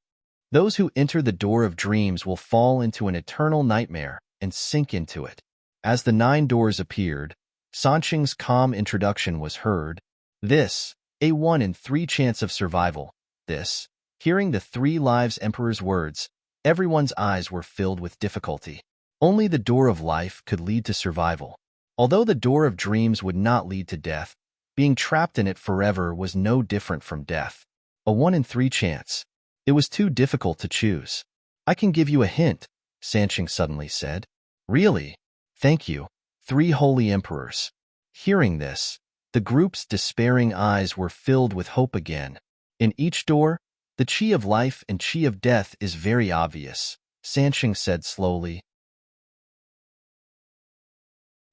Those who enter the door of dreams will fall into an eternal nightmare and sink into it. As the 9 doors appeared, Sansheng's calm introduction was heard. This, a 1 in 3 chance of survival. This, hearing the 3 lives Emperor's words, everyone's eyes were filled with difficulty. Only the door of life could lead to survival. Although the door of dreams would not lead to death, being trapped in it forever was no different from death. A 1 in 3 chance. It was too difficult to choose. I can give you a hint, Sansheng suddenly said. Really? Thank you, 3 holy emperors. Hearing this, the group's despairing eyes were filled with hope again. In each door, the chi of life and chi of death is very obvious, Sansheng said slowly.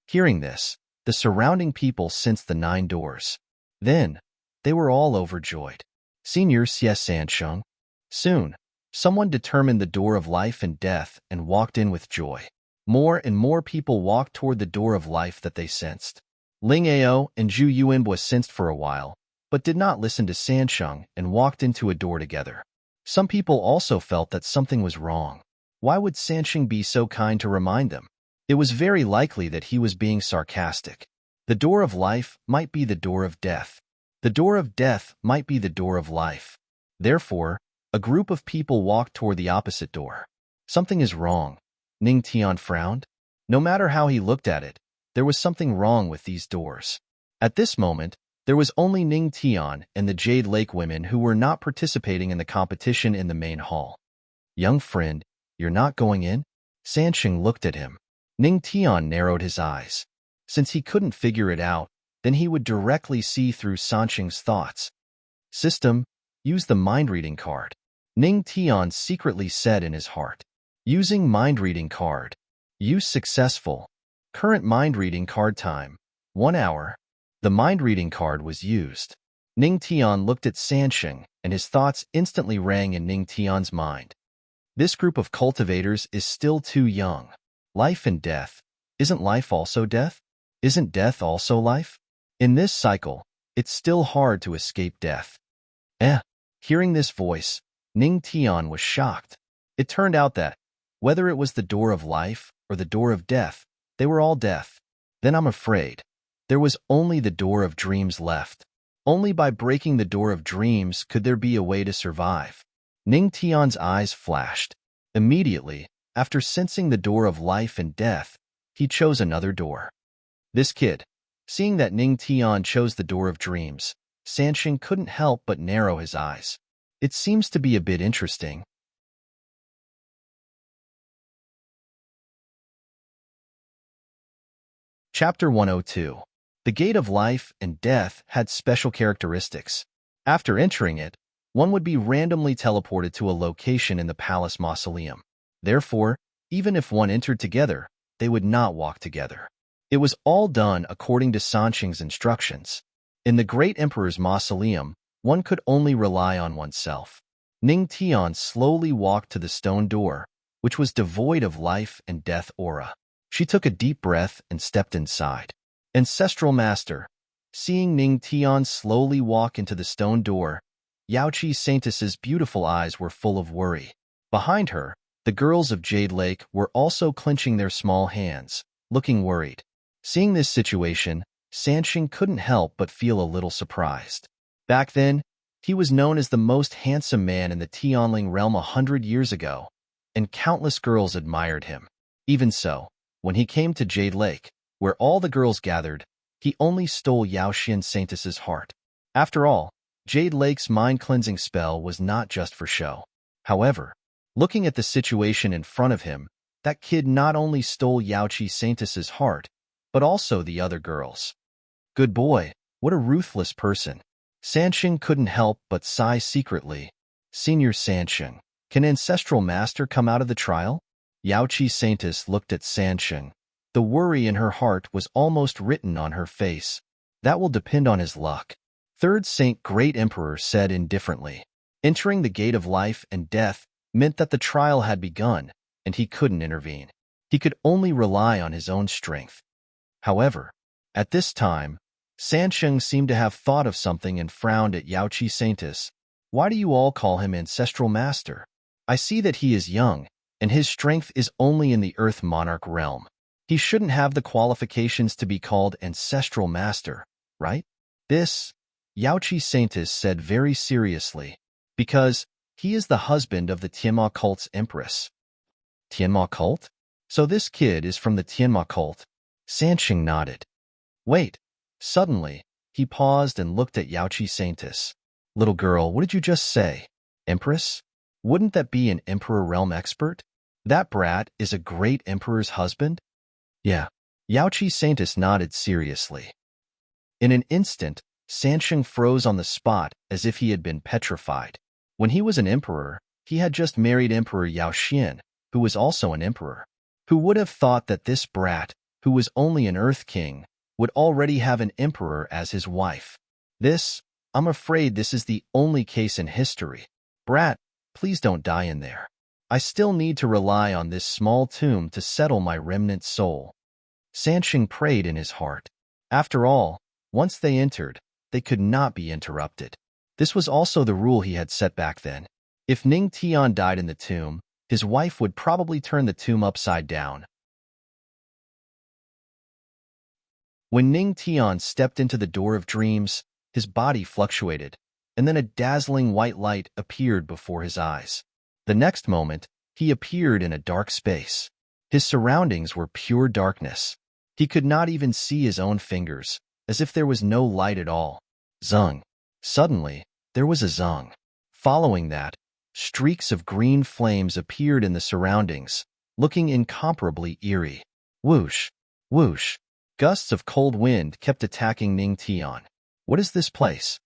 Hearing this, the surrounding people sensed the 9 doors. Then, they were all overjoyed. Senior Xie Sansheng. Soon, someone determined the door of life and death and walked in with joy. More and more people walked toward the door of life that they sensed. Ling Ao and Zhu Yuanbua sensed for a while, but did not listen to Sansheng and walked into a door together. Some people also felt that something was wrong. Why would Sansheng be so kind to remind them? It was very likely that he was being sarcastic. The door of life might be the door of death. The door of death might be the door of life. Therefore, a group of people walked toward the opposite door. Something is wrong. Ning Tian frowned. No matter how he looked at it, there was something wrong with these doors. At this moment, there was only Ning Tian and the Jade Lake women who were not participating in the competition in the main hall. Young friend, you're not going in? Sansheng looked at him. Ning Tian narrowed his eyes. Since he couldn't figure it out, then he would directly see through Sansheng's thoughts. System, use the mind-reading card. Ning Tian secretly said in his heart. Using mind-reading card. Use successful. Current mind-reading card time, 1 hour. The mind-reading card was used. Ning Tian looked at Sansheng, and his thoughts instantly rang in Ning Tian's mind. This group of cultivators is still too young. Life and death. Isn't life also death? Isn't death also life? In this cycle, it's still hard to escape death. Hearing this voice, Ning Tian was shocked. It turned out that, whether it was the door of life or the door of death, they were all death. Then I'm afraid. There was only the door of dreams left. Only by breaking the door of dreams could there be a way to survive. Ning Tian's eyes flashed. Immediately, after sensing the door of life and death, he chose another door. This kid, seeing that Ning Tian chose the door of dreams, Sansheng couldn't help but narrow his eyes. It seems to be a bit interesting. Chapter 102. The Gate of Life and Death had special characteristics. After entering it, one would be randomly teleported to a location in the palace mausoleum. Therefore, even if one entered together, they would not walk together. It was all done according to Sansheng's instructions. In the great emperor's mausoleum, one could only rely on oneself. Ning Tian slowly walked to the stone door, which was devoid of life and death aura. She took a deep breath and stepped inside. Ancestral Master. Seeing Ning Tian slowly walk into the stone door, Yaoqi Saintess's beautiful eyes were full of worry. Behind her, the girls of Jade Lake were also clenching their small hands, looking worried. Seeing this situation, Sansheng couldn't help but feel a little surprised. Back then, he was known as the most handsome man in the Tianling realm 100 years ago, and countless girls admired him. Even so, when he came to Jade Lake, where all the girls gathered, he only stole Yaoqi Saintess's heart. After all, Jade Lake's mind-cleansing spell was not just for show. However, looking at the situation in front of him, that kid not only stole Yaoqi Saintess's heart, but also the other girls. Good boy, what a ruthless person. Sansheng couldn't help but sigh secretly. Senior Sansheng, can Ancestral Master come out of the trial? Yaoqi Saintess looked at Sansheng. The worry in her heart was almost written on her face. That will depend on his luck. Third Saint Great Emperor said indifferently. Entering the Gate of Life and Death meant that the trial had begun, and he couldn't intervene. He could only rely on his own strength. However, at this time, Sansheng seemed to have thought of something and frowned at Yaoqi Saintess. Why do you all call him Ancestral Master? I see that he is young, and his strength is only in the Earth Monarch realm. He shouldn't have the qualifications to be called Ancestral Master, right? This, Yaoqi Saintess said very seriously, because he is the husband of the Tianma cult's empress. Tianma cult? So this kid is from the Tianma cult. Sansheng nodded. Wait. Suddenly, he paused and looked at Yaoqi Saintess. Little girl, what did you just say? Empress? Wouldn't that be an Emperor realm expert? That brat is a great emperor's husband? Yeah. Yaoqi Saintess nodded seriously. In an instant, Sansheng froze on the spot as if he had been petrified. When he was an emperor, he had just married Emperor Yaoxian, who was also an emperor. Who would have thought that this brat, who was only an Earth King, would already have an emperor as his wife? I'm afraid this is the only case in history. Brat, please don't die in there. I still need to rely on this small tomb to settle my remnant soul. Sansheng prayed in his heart. After all, once they entered, they could not be interrupted. This was also the rule he had set back then. If Ning Tian died in the tomb, his wife would probably turn the tomb upside down. When Ning Tian stepped into the door of dreams, his body fluctuated, and then a dazzling white light appeared before his eyes. The next moment, he appeared in a dark space. His surroundings were pure darkness. He could not even see his own fingers, as if there was no light at all. Zung. Suddenly, there was a zung. Following that, streaks of green flames appeared in the surroundings, looking incomparably eerie. Whoosh, whoosh. Gusts of cold wind kept attacking Ning Tian. What is this place?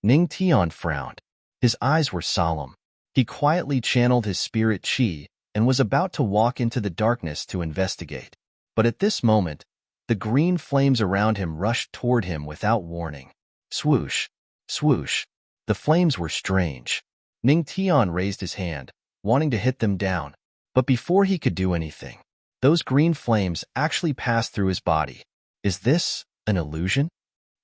Ning Tian frowned. His eyes were solemn. He quietly channeled his spirit qi and was about to walk into the darkness to investigate. But at this moment, The green flames around him rushed toward him without warning. Swoosh, swoosh. The flames were strange. Ning Tian raised his hand, wanting to hit them down. But before he could do anything, those green flames actually passed through his body. Is this an illusion?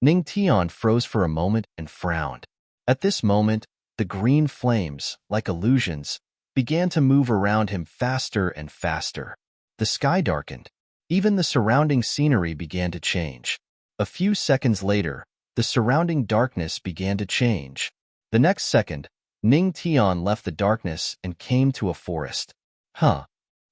Ning Tian froze for a moment and frowned. At this moment, the green flames, like illusions, began to move around him faster and faster. The sky darkened. Even the surrounding scenery began to change. A few seconds later, the surrounding darkness began to change. The next second, Ning Tian left the darkness and came to a forest.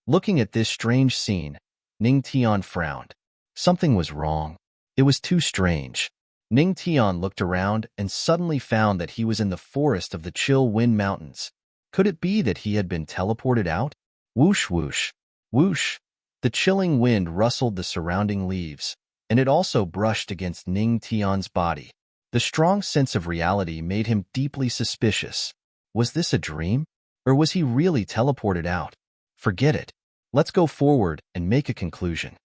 Looking at this strange scene, Ning Tian frowned. Something was wrong. It was too strange. Ning Tian looked around and suddenly found that he was in the forest of the Chill Wind Mountains. Could it be that he had been teleported out? Whoosh, whoosh, whoosh. The chilling wind rustled the surrounding leaves, and it also brushed against Ning Tian's body. The strong sense of reality made him deeply suspicious. Was this a dream? Or was he really teleported out? Forget it. Let's go forward and make a conclusion.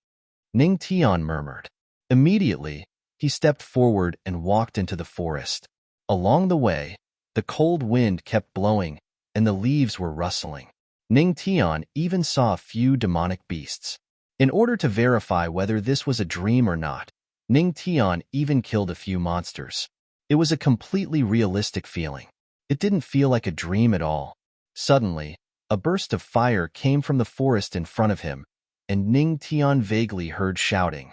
Ning Tian murmured. Immediately, he stepped forward and walked into the forest. Along the way, the cold wind kept blowing, and the leaves were rustling. Ning Tian even saw a few demonic beasts. In order to verify whether this was a dream or not, Ning Tian even killed a few monsters. It was a completely realistic feeling. It didn't feel like a dream at all. Suddenly, a burst of fire came from the forest in front of him, and Ning Tian vaguely heard shouting.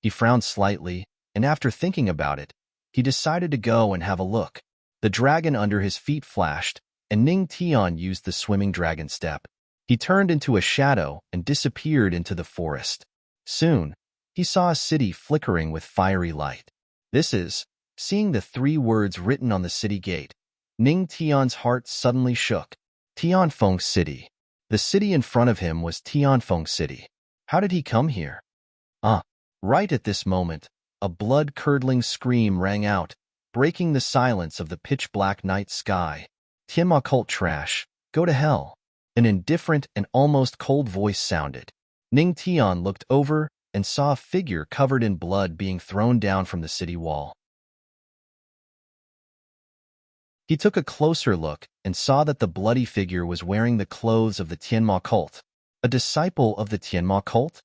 He frowned slightly, and after thinking about it, he decided to go and have a look. The dragon under his feet flashed, and Ning Tian used the swimming dragon step. He turned into a shadow and disappeared into the forest. Soon, he saw a city flickering with fiery light. Seeing the 3 words written on the city gate, Ning Tian's heart suddenly shook. Tianfeng City. The city in front of him was Tianfeng City. How did he come here? Right at this moment, a blood-curdling scream rang out, breaking the silence of the pitch-black night sky. Tim occult trash, go to hell. An indifferent and almost cold voice sounded. Ning Tian looked over and saw a figure covered in blood being thrown down from the city wall. He took a closer look and saw that the bloody figure was wearing the clothes of the Tianma cult. A disciple of the Tianma cult?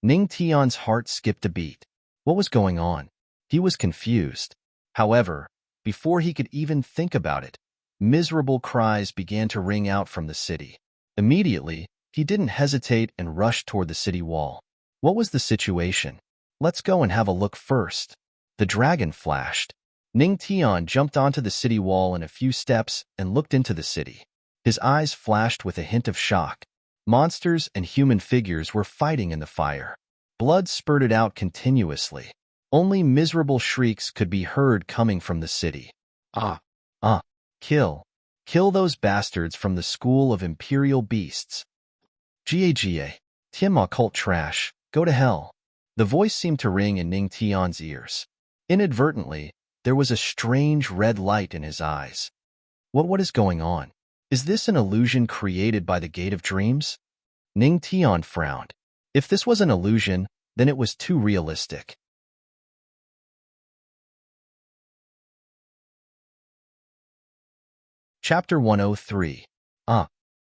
Ning Tian's heart skipped a beat. What was going on? He was confused. However, before he could even think about it, miserable cries began to ring out from the city. Immediately, he didn't hesitate and rushed toward the city wall. What was the situation? Let's go and have a look first. The dragon flashed. Ning Tian jumped onto the city wall in a few steps and looked into the city. His eyes flashed with a hint of shock. Monsters and human figures were fighting in the fire. Blood spurted out continuously. Only miserable shrieks could be heard coming from the city. Kill. Kill those bastards from the school of imperial beasts. Ga. Tim occult trash, go to hell. The voice seemed to ring in Ning Tian's ears. Inadvertently, there was a strange red light in his eyes. What is going on? Is this an illusion created by the Gate of Dreams? Ning Tian frowned. If this was an illusion, then it was too realistic. Chapter 103.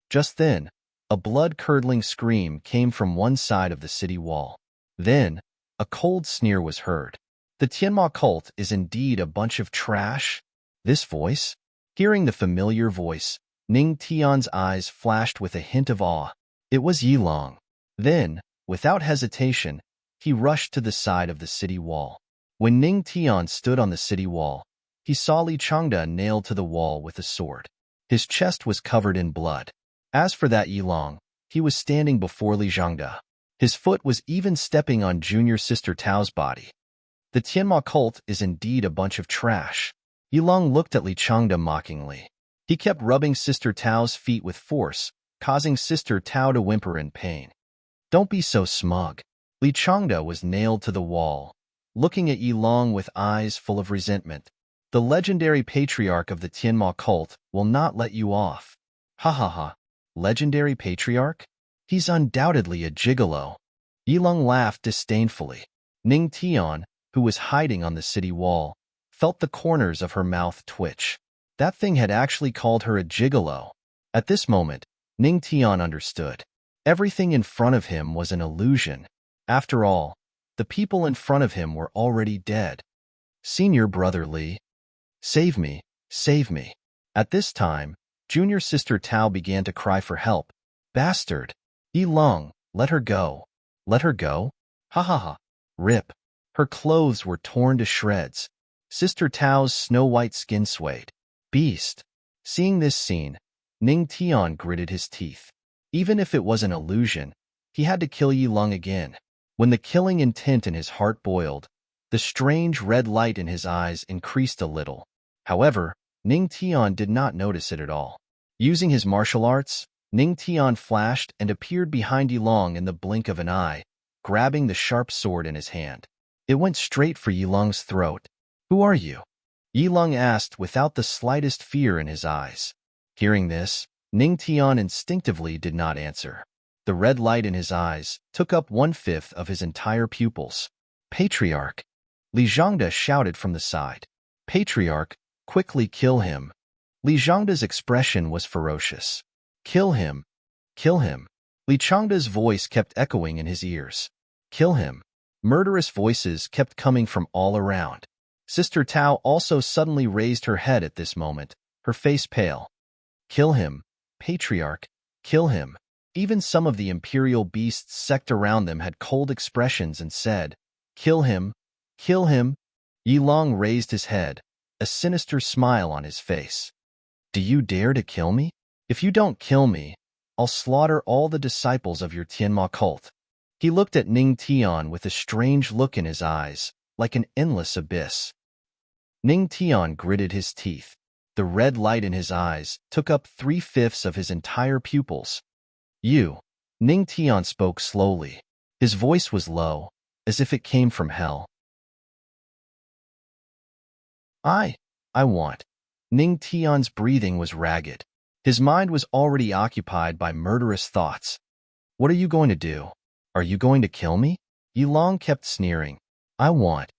Just then, a blood-curdling scream came from one side of the city wall. Then, a cold sneer was heard. The Tianma cult is indeed a bunch of trash? This voice? Hearing the familiar voice, Ning Tian's eyes flashed with a hint of awe. It was Yilong. Then, without hesitation, he rushed to the side of the city wall. When Ning Tian stood on the city wall, he saw Li Changda nailed to the wall with a sword. His chest was covered in blood. As for that Yilong, he was standing before Li Changda. His foot was even stepping on junior sister Tao's body. The Tianma cult is indeed a bunch of trash. Yilong looked at Li Changda mockingly. He kept rubbing Sister Tao's feet with force, causing Sister Tao to whimper in pain. Don't be so smug. Li Changda was nailed to the wall, looking at Yilong with eyes full of resentment. The legendary patriarch of the Tianma cult will not let you off. Ha ha ha. Legendary patriarch? He's undoubtedly a gigolo. Yilong laughed disdainfully. Ning Tian, who was hiding on the city wall, felt the corners of her mouth twitch. That thing had actually called her a gigolo. At this moment, Ning Tian understood. Everything in front of him was an illusion. After all, the people in front of him were already dead. Senior brother Li, save me, save me. At this time, junior sister Tao began to cry for help. Bastard! Yilong, let her go. Let her go? Ha ha ha. Rip. Her clothes were torn to shreds. Sister Tao's snow-white skin swayed. Beast. Seeing this scene, Ning Tian gritted his teeth. Even if it was an illusion, he had to kill Yilong again. When the killing intent in his heart boiled, the strange red light in his eyes increased a little. However, Ning Tian did not notice it at all. Using his martial arts, Ning Tian flashed and appeared behind Yilong in the blink of an eye, grabbing the sharp sword in his hand. It went straight for Yilong's throat. Who are you? Yilong asked without the slightest fear in his eyes. Hearing this, Ning Tian instinctively did not answer. The red light in his eyes took up 1/5 of his entire pupils. Patriarch! Li Zhangde shouted from the side. Patriarch, quickly kill him. Li Zhangde's expression was ferocious. Kill him! Kill him! Li Changde's voice kept echoing in his ears. Kill him! Murderous voices kept coming from all around. Sister Tao also suddenly raised her head at this moment, her face pale. Kill him! Patriarch! Kill him! Even some of the imperial beasts sect around them had cold expressions and said, Kill him! Kill him! Yilong raised his head, a sinister smile on his face. Do you dare to kill me? If you don't kill me, I'll slaughter all the disciples of your Tianma cult. He looked at Ning Tian with a strange look in his eyes, like an endless abyss. Ning Tian gritted his teeth. The red light in his eyes took up 3/5 of his entire pupils. You. Ning Tian spoke slowly. His voice was low, as if it came from hell. I want. Ning Tian's breathing was ragged. His mind was already occupied by murderous thoughts. What are you going to do? Are you going to kill me? Yilong kept sneering. I want.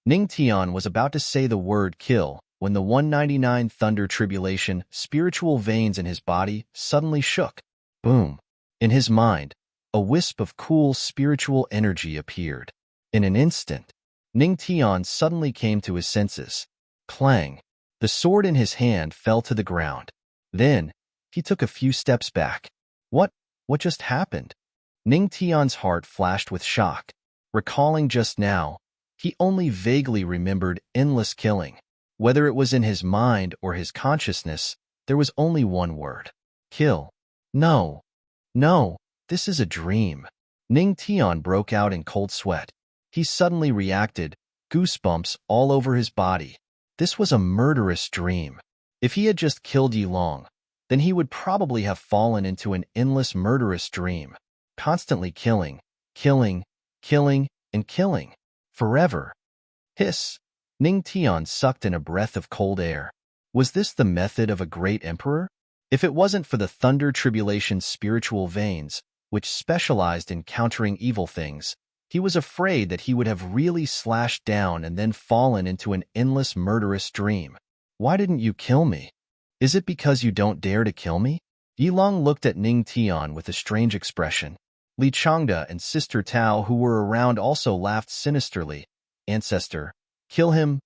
Ning Tian was about to say the word kill when the 199 thunder tribulation spiritual veins in his body suddenly shook. Boom. In his mind, a wisp of cool spiritual energy appeared. In an instant, Ning Tian suddenly came to his senses. Clang. The sword in his hand fell to the ground. Then, he took a few steps back. What just happened? Ning Tian's heart flashed with shock. Recalling just now, he only vaguely remembered endless killing. Whether it was in his mind or his consciousness, there was only one word. Kill. No, this is a dream. Ning Tian broke out in cold sweat. He suddenly reacted, goosebumps all over his body. This was a murderous dream. If he had just killed Yilong, then he would probably have fallen into an endless murderous dream, constantly killing, and killing. Forever. Hiss. Ning Tian sucked in a breath of cold air. Was this the method of a great emperor? If it wasn't for the thunder tribulation's spiritual veins, which specialized in countering evil things, he was afraid that he would have really slashed down and then fallen into an endless murderous dream. Why didn't you kill me? Is it because you don't dare to kill me? Yilong looked at Ning Tian with a strange expression. Li Changde and Sister Tao, who were around, also laughed sinisterly. Ancestor. Kill him.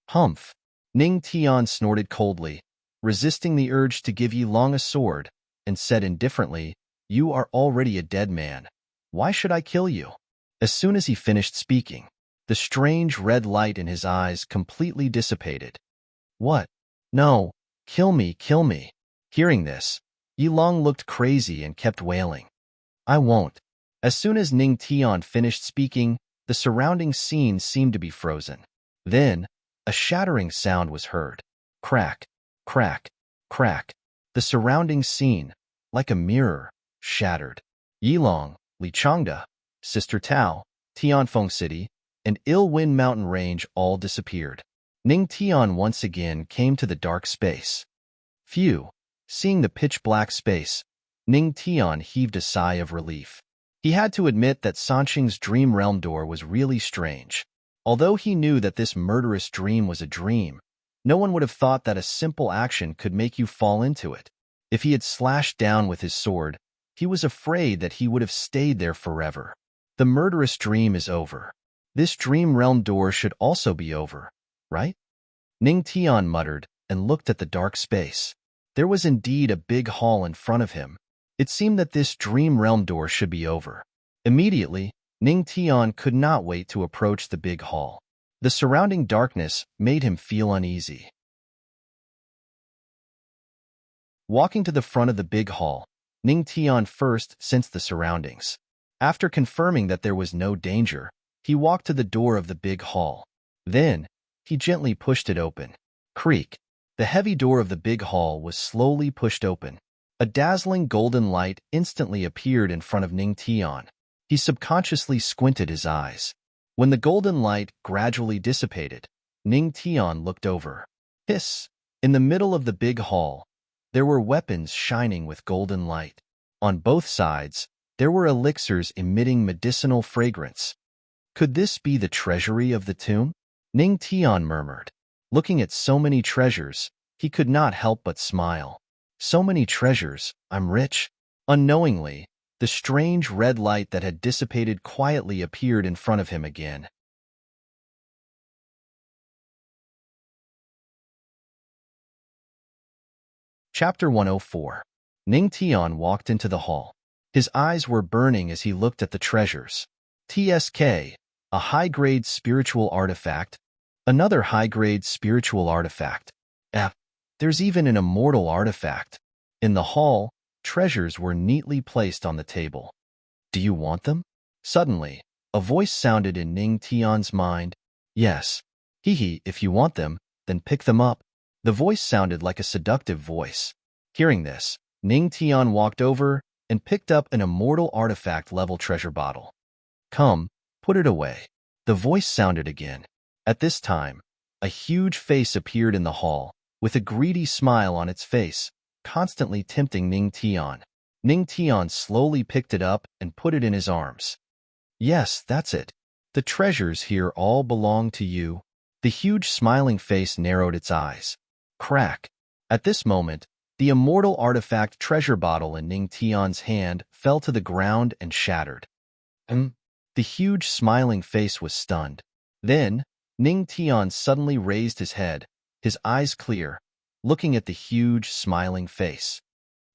Humph. Ning Tian snorted coldly, resisting the urge to give Yilong a sword, and said indifferently, You are already a dead man. Why should I kill you? As soon as he finished speaking, the strange red light in his eyes completely dissipated. What? No, kill me. Hearing this, Yilong looked crazy and kept wailing. I won't. As soon as Ning Tian finished speaking, the surrounding scene seemed to be frozen. Then, a shattering sound was heard. Crack, crack, crack. The surrounding scene, like a mirror, shattered. Yilong, Li Changde, Sister Tao, Tianfeng City, and Il Wind Mountain Range all disappeared. Ning Tian once again came to the dark space. Phew! Seeing the pitch-black space, Ning Tian heaved a sigh of relief. He had to admit that Sanqing's dream realm door was really strange. Although he knew that this murderous dream was a dream, no one would have thought that a simple action could make you fall into it. If he had slashed down with his sword, he was afraid that he would have stayed there forever. The murderous dream is over. This dream realm door should also be over, right? Ning Tian muttered and looked at the dark space. There was indeed a big hall in front of him. It seemed that this dream realm door should be over. Immediately, Ning Tian could not wait to approach the big hall. The surrounding darkness made him feel uneasy. Walking to the front of the big hall, Ning Tian first sensed the surroundings. After confirming that there was no danger, he walked to the door of the big hall. Then, he gently pushed it open. Creak. The heavy door of the big hall was slowly pushed open. A dazzling golden light instantly appeared in front of Ning Tian. He subconsciously squinted his eyes. When the golden light gradually dissipated, Ning Tian looked over. Hiss! In the middle of the big hall, there were weapons shining with golden light. On both sides, there were elixirs emitting medicinal fragrance. Could this be the treasury of the tomb? Ning Tian murmured. Looking at so many treasures, he could not help but smile. So many treasures, I'm rich. Unknowingly, the strange red light that had dissipated quietly appeared in front of him again. Chapter 104. Ning Tian walked into the hall. His eyes were burning as he looked at the treasures. TSK, a high-grade spiritual artifact. Another high-grade spiritual artifact. There's even an immortal artifact. In the hall, treasures were neatly placed on the table. Do you want them? Suddenly, a voice sounded in Ning Tian's mind. Yes. If you want them, then pick them up. The voice sounded like a seductive voice. Hearing this, Ning Tian walked over and picked up an immortal artifact-level treasure bottle. Come, put it away. The voice sounded again. At this time, a huge face appeared in the hall, with a greedy smile on its face, constantly tempting Ning Tian. Ning Tian slowly picked it up and put it in his arms. Yes, that's it. The treasures here all belong to you. The huge smiling face narrowed its eyes. Crack. At this moment, the immortal artifact treasure bottle in Ning Tian's hand fell to the ground and shattered. The huge smiling face was stunned. Then, Ning Tian suddenly raised his head, his eyes clear, looking at the huge smiling face.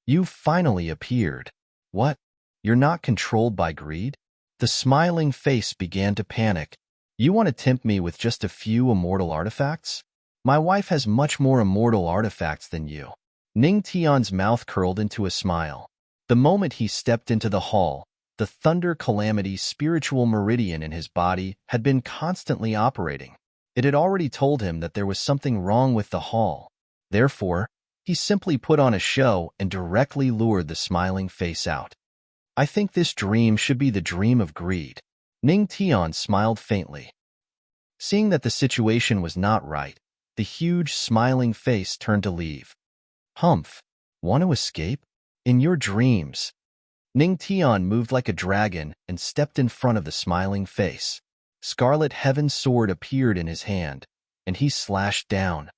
You've finally appeared. What? You're not controlled by greed? The smiling face began to panic. You want to tempt me with just a few immortal artifacts? My wife has much more immortal artifacts than you. Ning Tian's mouth curled into a smile. The moment he stepped into the hall, the thunder calamity spiritual meridian in his body had been constantly operating. It had already told him that there was something wrong with the hall. Therefore, he simply put on a show and directly lured the smiling face out. I think this dream should be the dream of greed. Ning Tian smiled faintly. Seeing that the situation was not right, the huge smiling face turned to leave. Humph, want to escape? In your dreams. Ning Tian moved like a dragon and stepped in front of the smiling face. Scarlet Heaven's sword appeared in his hand, and he slashed down.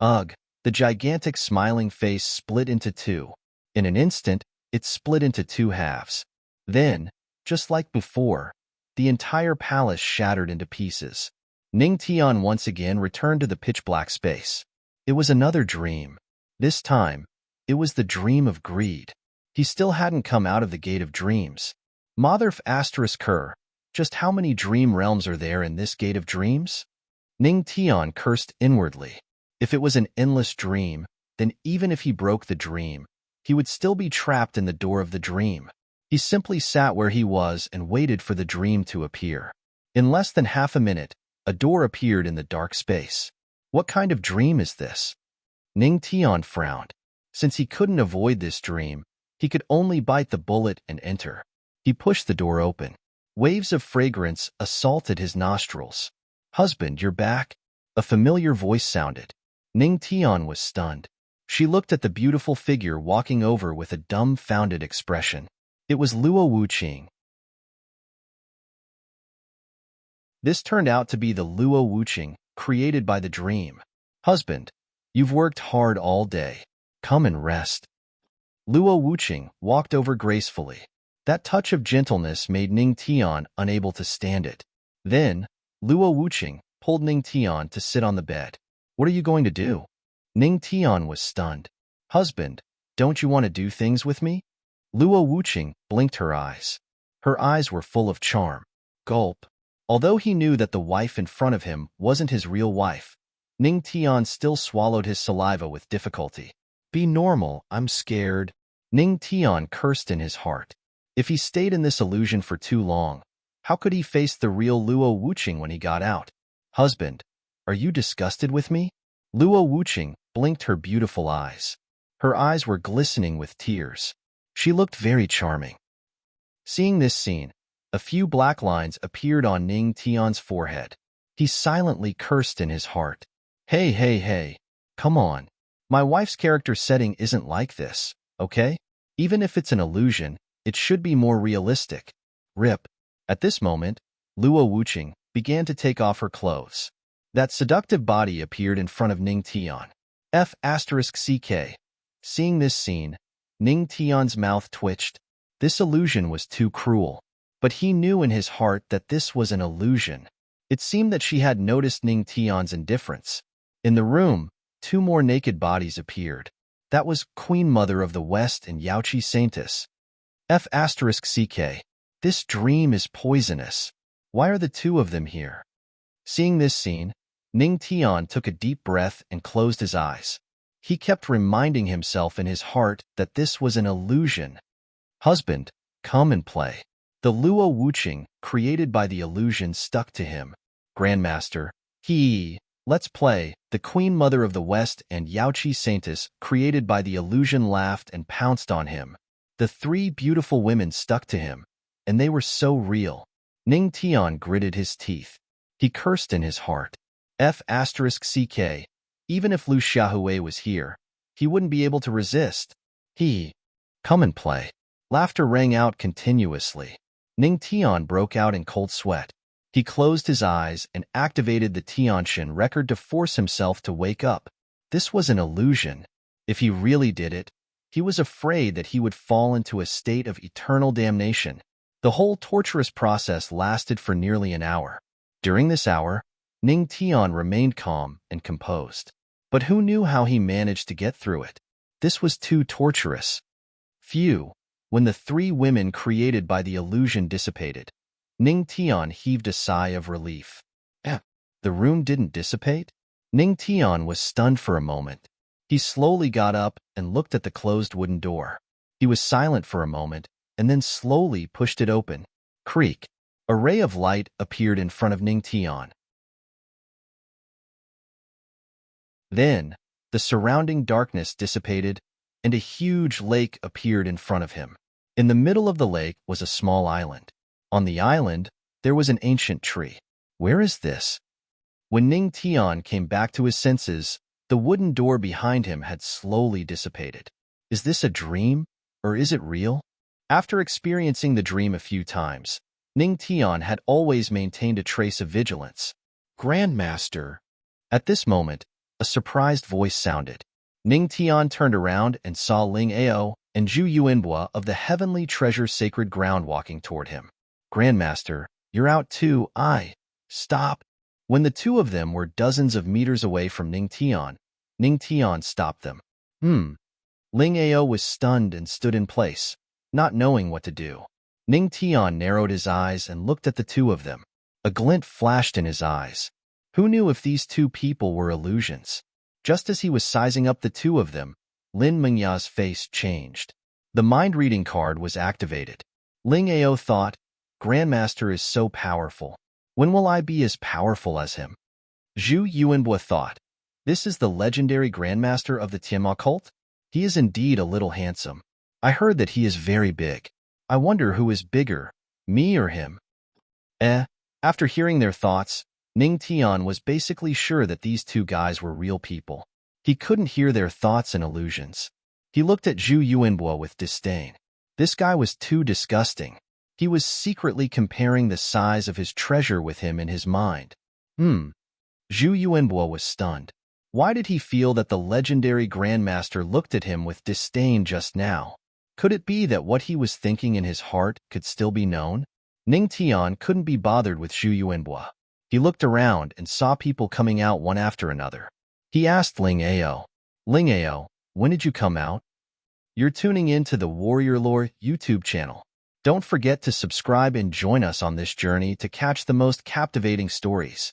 Ugh! The gigantic smiling face split into two. In an instant, it split into two halves. Then, just like before, the entire palace shattered into pieces. Ning Tian once again returned to the pitch-black space. It was another dream. This time, it was the dream of greed. He still hadn't come out of the gate of dreams. Motherf asterisk her. Just how many dream realms are there in this gate of dreams? Ning Tian cursed inwardly. If it was an endless dream, then even if he broke the dream, he would still be trapped in the door of the dream. He simply sat where he was and waited for the dream to appear. In less than half a minute, a door appeared in the dark space. What kind of dream is this? Ning Tian frowned. Since he couldn't avoid this dream, he could only bite the bullet and enter. He pushed the door open. Waves of fragrance assaulted his nostrils. Husband, you're back? A familiar voice sounded. Ning Tian was stunned. She looked at the beautiful figure walking over with a dumbfounded expression. It was Luo Wuqing. This turned out to be the Luo Wuqing created by the dream. Husband, you've worked hard all day. Come and rest. Luo Wuqing walked over gracefully. That touch of gentleness made Ning Tian unable to stand it. Then, Luo Wuqing pulled Ning Tian to sit on the bed. What are you going to do? Ning Tian was stunned. Husband, don't you want to do things with me? Luo Wuqing blinked her eyes. Her eyes were full of charm. Gulp. Although he knew that the wife in front of him wasn't his real wife, Ning Tian still swallowed his saliva with difficulty. Be normal, I'm scared. Ning Tian cursed in his heart. If he stayed in this illusion for too long, how could he face the real Luo Wuqing when he got out? Husband, are you disgusted with me? Luo Wuqing blinked her beautiful eyes. Her eyes were glistening with tears. She looked very charming. Seeing this scene, a few black lines appeared on Ning Tian's forehead. He silently cursed in his heart. Hey, come on. My wife's character setting isn't like this, okay? Even if it's an illusion, it should be more realistic. Rip. At this moment, Luo Wuqing began to take off her clothes. That seductive body appeared in front of Ning Tian. F***CK. Seeing this scene, Ning Tian's mouth twitched. This illusion was too cruel. But he knew in his heart that this was an illusion. It seemed that she had noticed Ning Tian's indifference. In the room, 2 more naked bodies appeared. That was Queen Mother of the West and Yaoqi Saintess. F***CK. This dream is poisonous. Why are the 2 of them here? Seeing this scene, Ning Tian took a deep breath and closed his eyes. He kept reminding himself in his heart that this was an illusion. Husband, come and play. The Luo Wuqing created by the illusion stuck to him. Grandmaster, let's play. The Queen Mother of the West and Yaoqi Saintess created by the illusion laughed and pounced on him. The 3 beautiful women stuck to him, and they were so real. Ning Tian gritted his teeth. He cursed in his heart. F***CK. Even if Lu Xiaohui was here, he wouldn't be able to resist. Come and play. Laughter rang out continuously. Ning Tian broke out in cold sweat. He closed his eyes and activated the Tianxin record to force himself to wake up. This was an illusion. If he really did it, he was afraid that he would fall into a state of eternal damnation. The whole torturous process lasted for nearly an hour. During this hour, Ning Tian remained calm and composed. But who knew how he managed to get through it? This was too torturous. When the 3 women created by the illusion dissipated, Ning Tian heaved a sigh of relief. The room didn't dissipate? Ning Tian was stunned for a moment. He slowly got up and looked at the closed wooden door. He was silent for a moment and then slowly pushed it open. Creak. A ray of light appeared in front of Ning Tian. Then, the surrounding darkness dissipated, and a huge lake appeared in front of him. In the middle of the lake was a small island. On the island, there was an ancient tree. Where is this? When Ning Tian came back to his senses, the wooden door behind him had slowly dissipated. Is this a dream, or is it real? After experiencing the dream a few times, Ning Tian had always maintained a trace of vigilance. Grandmaster. At this moment, a surprised voice sounded. Ning Tian turned around and saw Ling Ao and Zhu Yuanbua of the Heavenly Treasure Sacred Ground walking toward him. Grandmaster, you're out too. Stop. When the 2 of them were dozens of meters away from Ning Tian stopped them. Ling Ao was stunned and stood in place, not knowing what to do. Ning Tian narrowed his eyes and looked at the 2 of them. A glint flashed in his eyes. Who knew if these 2 people were illusions? Just as he was sizing up the 2 of them, Lin Mengya's face changed. The mind-reading card was activated. Ling Ao thought, Grandmaster is so powerful. When will I be as powerful as him? Zhu Yuanbua thought, this is the legendary Grandmaster of the Tianma cult? He is indeed a little handsome. I heard that he is very big. I wonder who is bigger, me or him? After hearing their thoughts, Ning Tian was basically sure that these 2 guys were real people. He couldn't hear their thoughts and illusions. He looked at Zhu Yuanbua with disdain. This guy was too disgusting. He was secretly comparing the size of his treasure with him in his mind. Zhu Yuanbo was stunned. Why did he feel that the legendary Grandmaster looked at him with disdain just now? Could it be that what he was thinking in his heart could still be known? Ning Tian couldn't be bothered with Zhu Yuanbo. He looked around and saw people coming out one after another. He asked Ling Ao, "Ling Ao, when did you come out?" You're tuning in to the Warrior Lore YouTube channel. Don't forget to subscribe and join us on this journey to catch the most captivating stories.